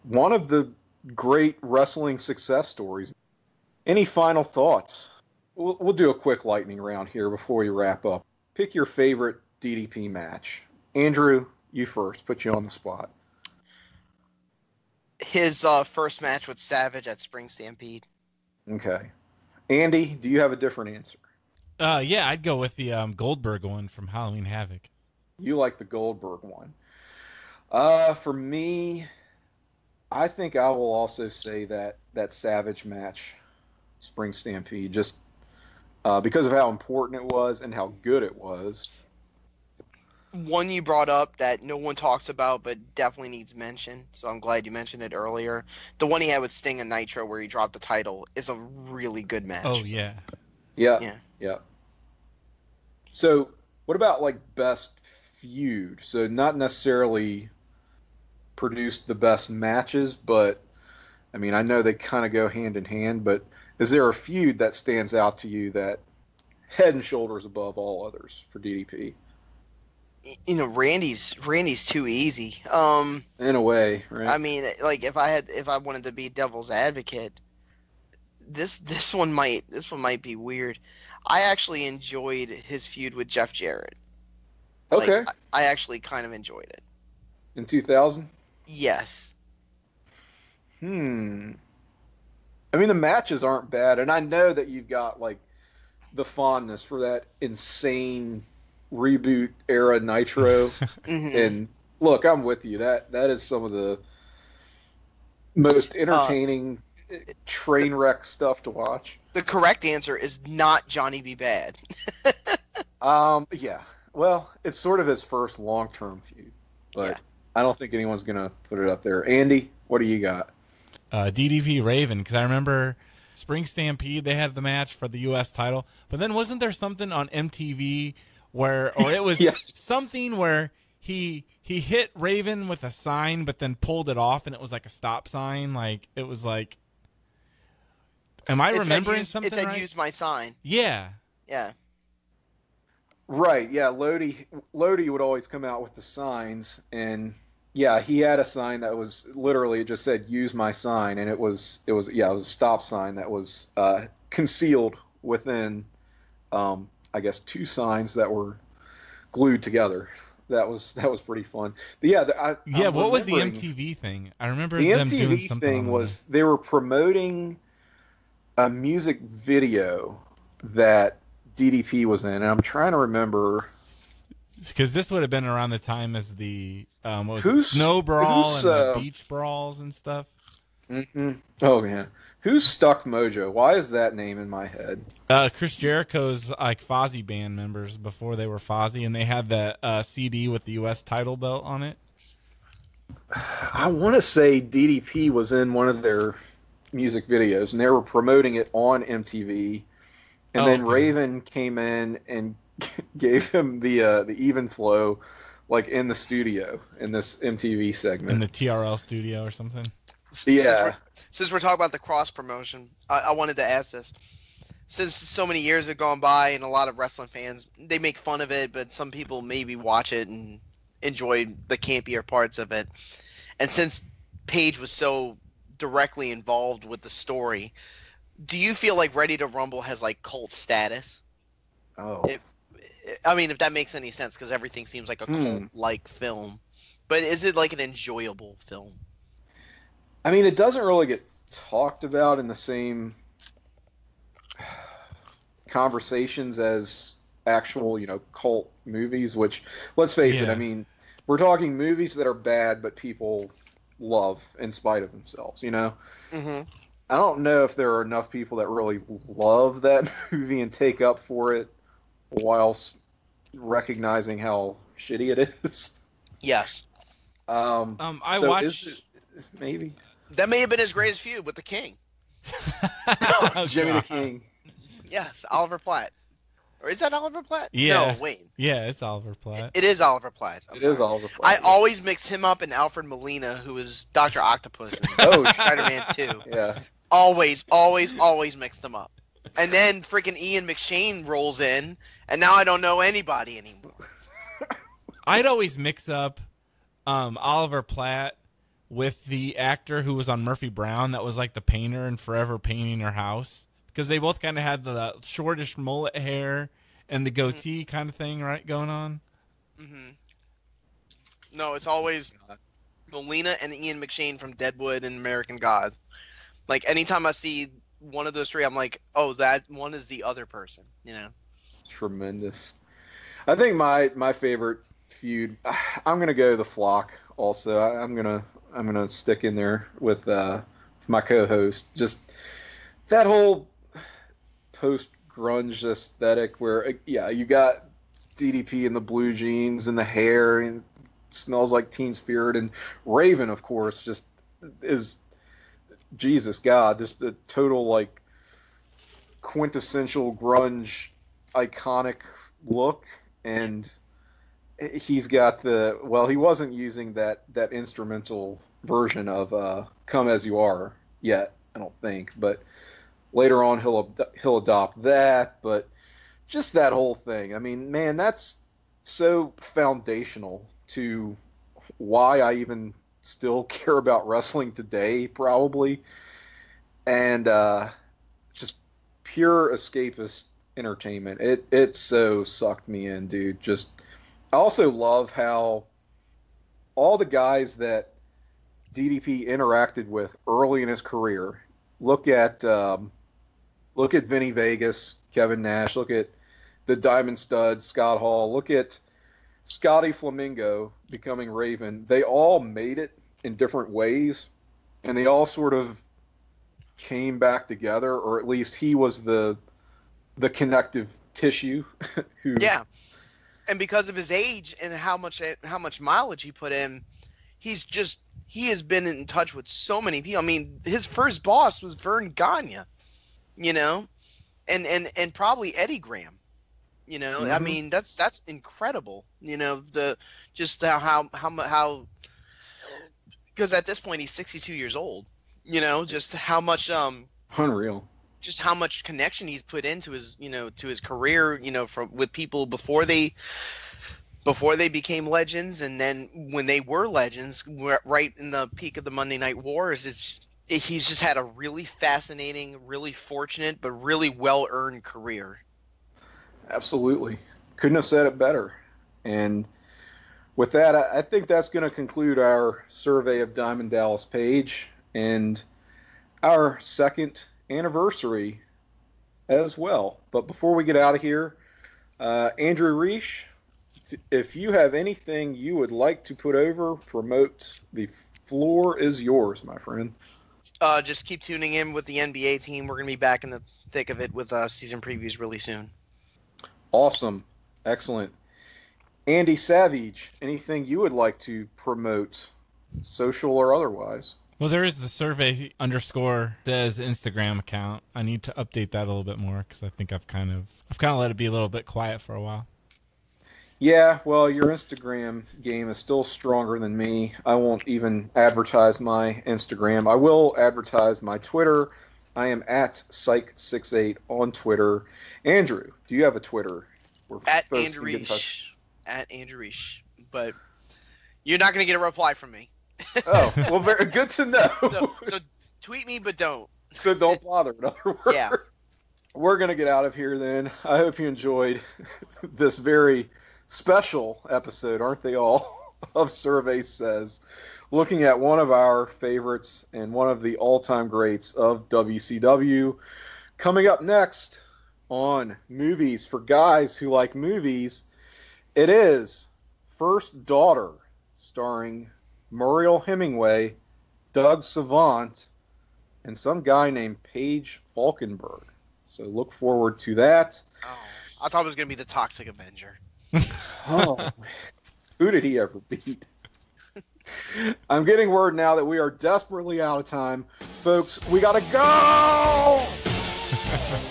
one of the great wrestling success stories. Any final thoughts? We'll do a quick lightning round here before we wrap up. Pick your favorite DDP match. Andrew, you first. Put you on the spot. His first match with Savage at Spring Stampede. Okay. Andy, do you have a different answer? Yeah, I'd go with the Goldberg one from Halloween Havoc. You like the Goldberg one. For me, I think I will also say that Savage match, Spring Stampede, just because of how important it was and how good it was. One you brought up that no one talks about but definitely needs mention, so I'm glad you mentioned it earlier. The one he had with Sting and Nitro where he dropped the title is a really good match. Oh, yeah. Yeah. So, what about, like, best feud? So, not necessarily produced the best matches, but, I mean, I know they kind of go hand in hand, but is there a feud that stands out to you that head and shoulders above all others for DDP? You know, Randy's too easy. In a way, right? I mean, like if I wanted to be devil's advocate, this one might be weird. I actually enjoyed his feud with Jeff Jarrett. Okay. Like, I actually kind of enjoyed it. In 2000? Yes. I mean, the matches aren't bad, and I know that you've got like the fondness for that insane reboot era Nitro. And look, I'm with you. That is some of the most entertaining train wreck stuff to watch. The correct answer is not Johnny B. Bad. Yeah. Well, it's sort of his first long-term feud, but I don't think anyone's gonna put it up there. Andy, what do you got? DDP Raven, because I remember Spring Stampede, they had the match for the U.S. title, but then wasn't there something on MTV or it was something where he hit Raven with a sign, but then pulled it off, and it was like a stop sign. Like it was like, am I remembering something? It said right? "Use my sign." Yeah. Yeah. Right. Yeah. Lodi would always come out with the signs, and yeah, he had a sign that was literally it just said "Use my sign," and it was a stop sign that was concealed within. I guess 2 signs that were glued together. That was pretty fun. But what was the MTV thing? I remember the them MTV doing something thing was they were promoting a music video that DDP was in, and I'm trying to remember because this would have been around the time as the Snow Brawl and the Beach Brawls and stuff. Mm-hmm. Oh man. Who's Stuck Mojo? Why is that name in my head? Chris Jericho's like Fozzy band members before they were Fozzy, and they had the CD with the U.S. title belt on it. I want to say DDP was in one of their music videos, and they were promoting it on MTV. And then Raven came in and gave him the even flow, like in the studio in this MTV segment, in the TRL studio or something. Yeah. Since we're talking about the cross promotion, I wanted to ask this. Since so many years have gone by and a lot of wrestling fans, they make fun of it, but some people maybe watch it and enjoy the campier parts of it. And since Paige was so directly involved with the story, do you feel like Ready to Rumble has like cult status? Oh. I mean, if that makes any sense, because everything seems like a cult-like film. But is it like an enjoyable film? I mean, it doesn't really get talked about in the same conversations as actual, cult movies, which, let's face it, I mean, we're talking movies that are bad, but people love in spite of themselves, Mm-hmm. I don't know if there are enough people that really love that movie and take up for it whilst recognizing how shitty it is. Yes. I watched... Maybe. That may have been his greatest feud with the King. Jimmy the King. Yes, Oliver Platt. Or is that Oliver Platt? Yeah. No, Wayne. Yeah, it's Oliver Platt. It is Oliver Platt. It is Oliver Platt. I always mix him up and Alfred Molina, who is Dr. Octopus in Spider-Man 2. Yeah. Always mix them up. And then freaking Ian McShane rolls in, and now I don't know anybody anymore. I'd always mix up Oliver Platt with the actor who was on Murphy Brown that was like the painter in Forever Painting Her House, because they both kind of had the shortish mullet hair and the goatee kind of thing going on. Mm-hmm. No, it's always Molina and Ian McShane from Deadwood and American Gods. Like, anytime I see one of those three, I'm like, oh, that one is the other person, you know? Tremendous. I think my favorite feud, I'm gonna go the Flock. Also, I'm gonna stick in there with my co-host. Just that whole post-grunge aesthetic, where you got DDP in the blue jeans and the hair, and smells like Teen Spirit, and Raven, of course, just is Jesus God, just a total like quintessential grunge iconic look. And he's got he wasn't using that instrumental version of Come As You Are yet, I don't think, but later on he'll adopt that. But just that whole thing, I mean, man, that's so foundational to why I even still care about wrestling today, probably. And just pure escapist entertainment. It so sucked me in, dude. Just, I also love how all the guys that DDP interacted with early in his career. Look at Vinny Vegas, Kevin Nash. Look at the Diamond Stud, Scott Hall. Look at Scotty Flamingo becoming Raven. They all made it in different ways, and they all sort of came back together, or at least he was the connective tissue. Yeah, and because of his age and how much mileage he put in, he has been in touch with so many people. I mean, his first boss was Vern Gagne, you know, and probably Eddie Graham. You know, I mean, that's incredible. You know, how because at this point he's 62 years old. You know, just how much unreal. Just how much connection he's put into his career. You know, with people before they became legends, and then when they were legends, right in the peak of the Monday Night Wars. He's just had a really fascinating, really fortunate, but really well-earned career. Absolutely. Couldn't have said it better. And with that, I think that's going to conclude our survey of Diamond Dallas Page and our second anniversary as well. But before we get out of here, Andrew Riche, if you have anything you would like to put over, promote, the floor is yours, my friend. Just keep tuning in with the NBA team. We're going to be back in the thick of it with season previews really soon. Awesome. Excellent. Andy Savage, anything you would like to promote, social or otherwise? Well, there is the Survey _says Instagram account. I need to update that a little bit more because I think I've kind of let it be a little bit quiet for a while. Yeah, well, your Instagram game is still stronger than me. I won't even advertise my Instagram. I will advertise my Twitter. I am at Psych68 on Twitter. Andrew, do you have a Twitter? At Andrew Riche. At Andrew Riche. But you're not going to get a reply from me. Oh, well, very good to know. So tweet me, but don't. So don't bother, in other words. Yeah. We're going to get out of here then. I hope you enjoyed this very special episode, aren't they all, of Survey Says, looking at one of our favorites and one of the all-time greats of WCW. Coming up next on Movies for Guys Who Like Movies, it is First Daughter, starring Muriel Hemingway, Doug Savant, and some guy named Paige Falkenberg. So look forward to that. Oh, I thought it was going to be the Toxic Avenger. Oh, who did he ever beat? I'm getting word now that we are desperately out of time. Folks, we got to go!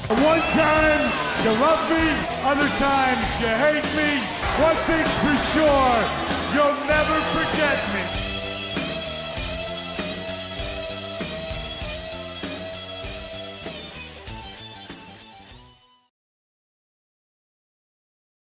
One time you love me, other times you hate me. One thing's for sure, you'll never forget.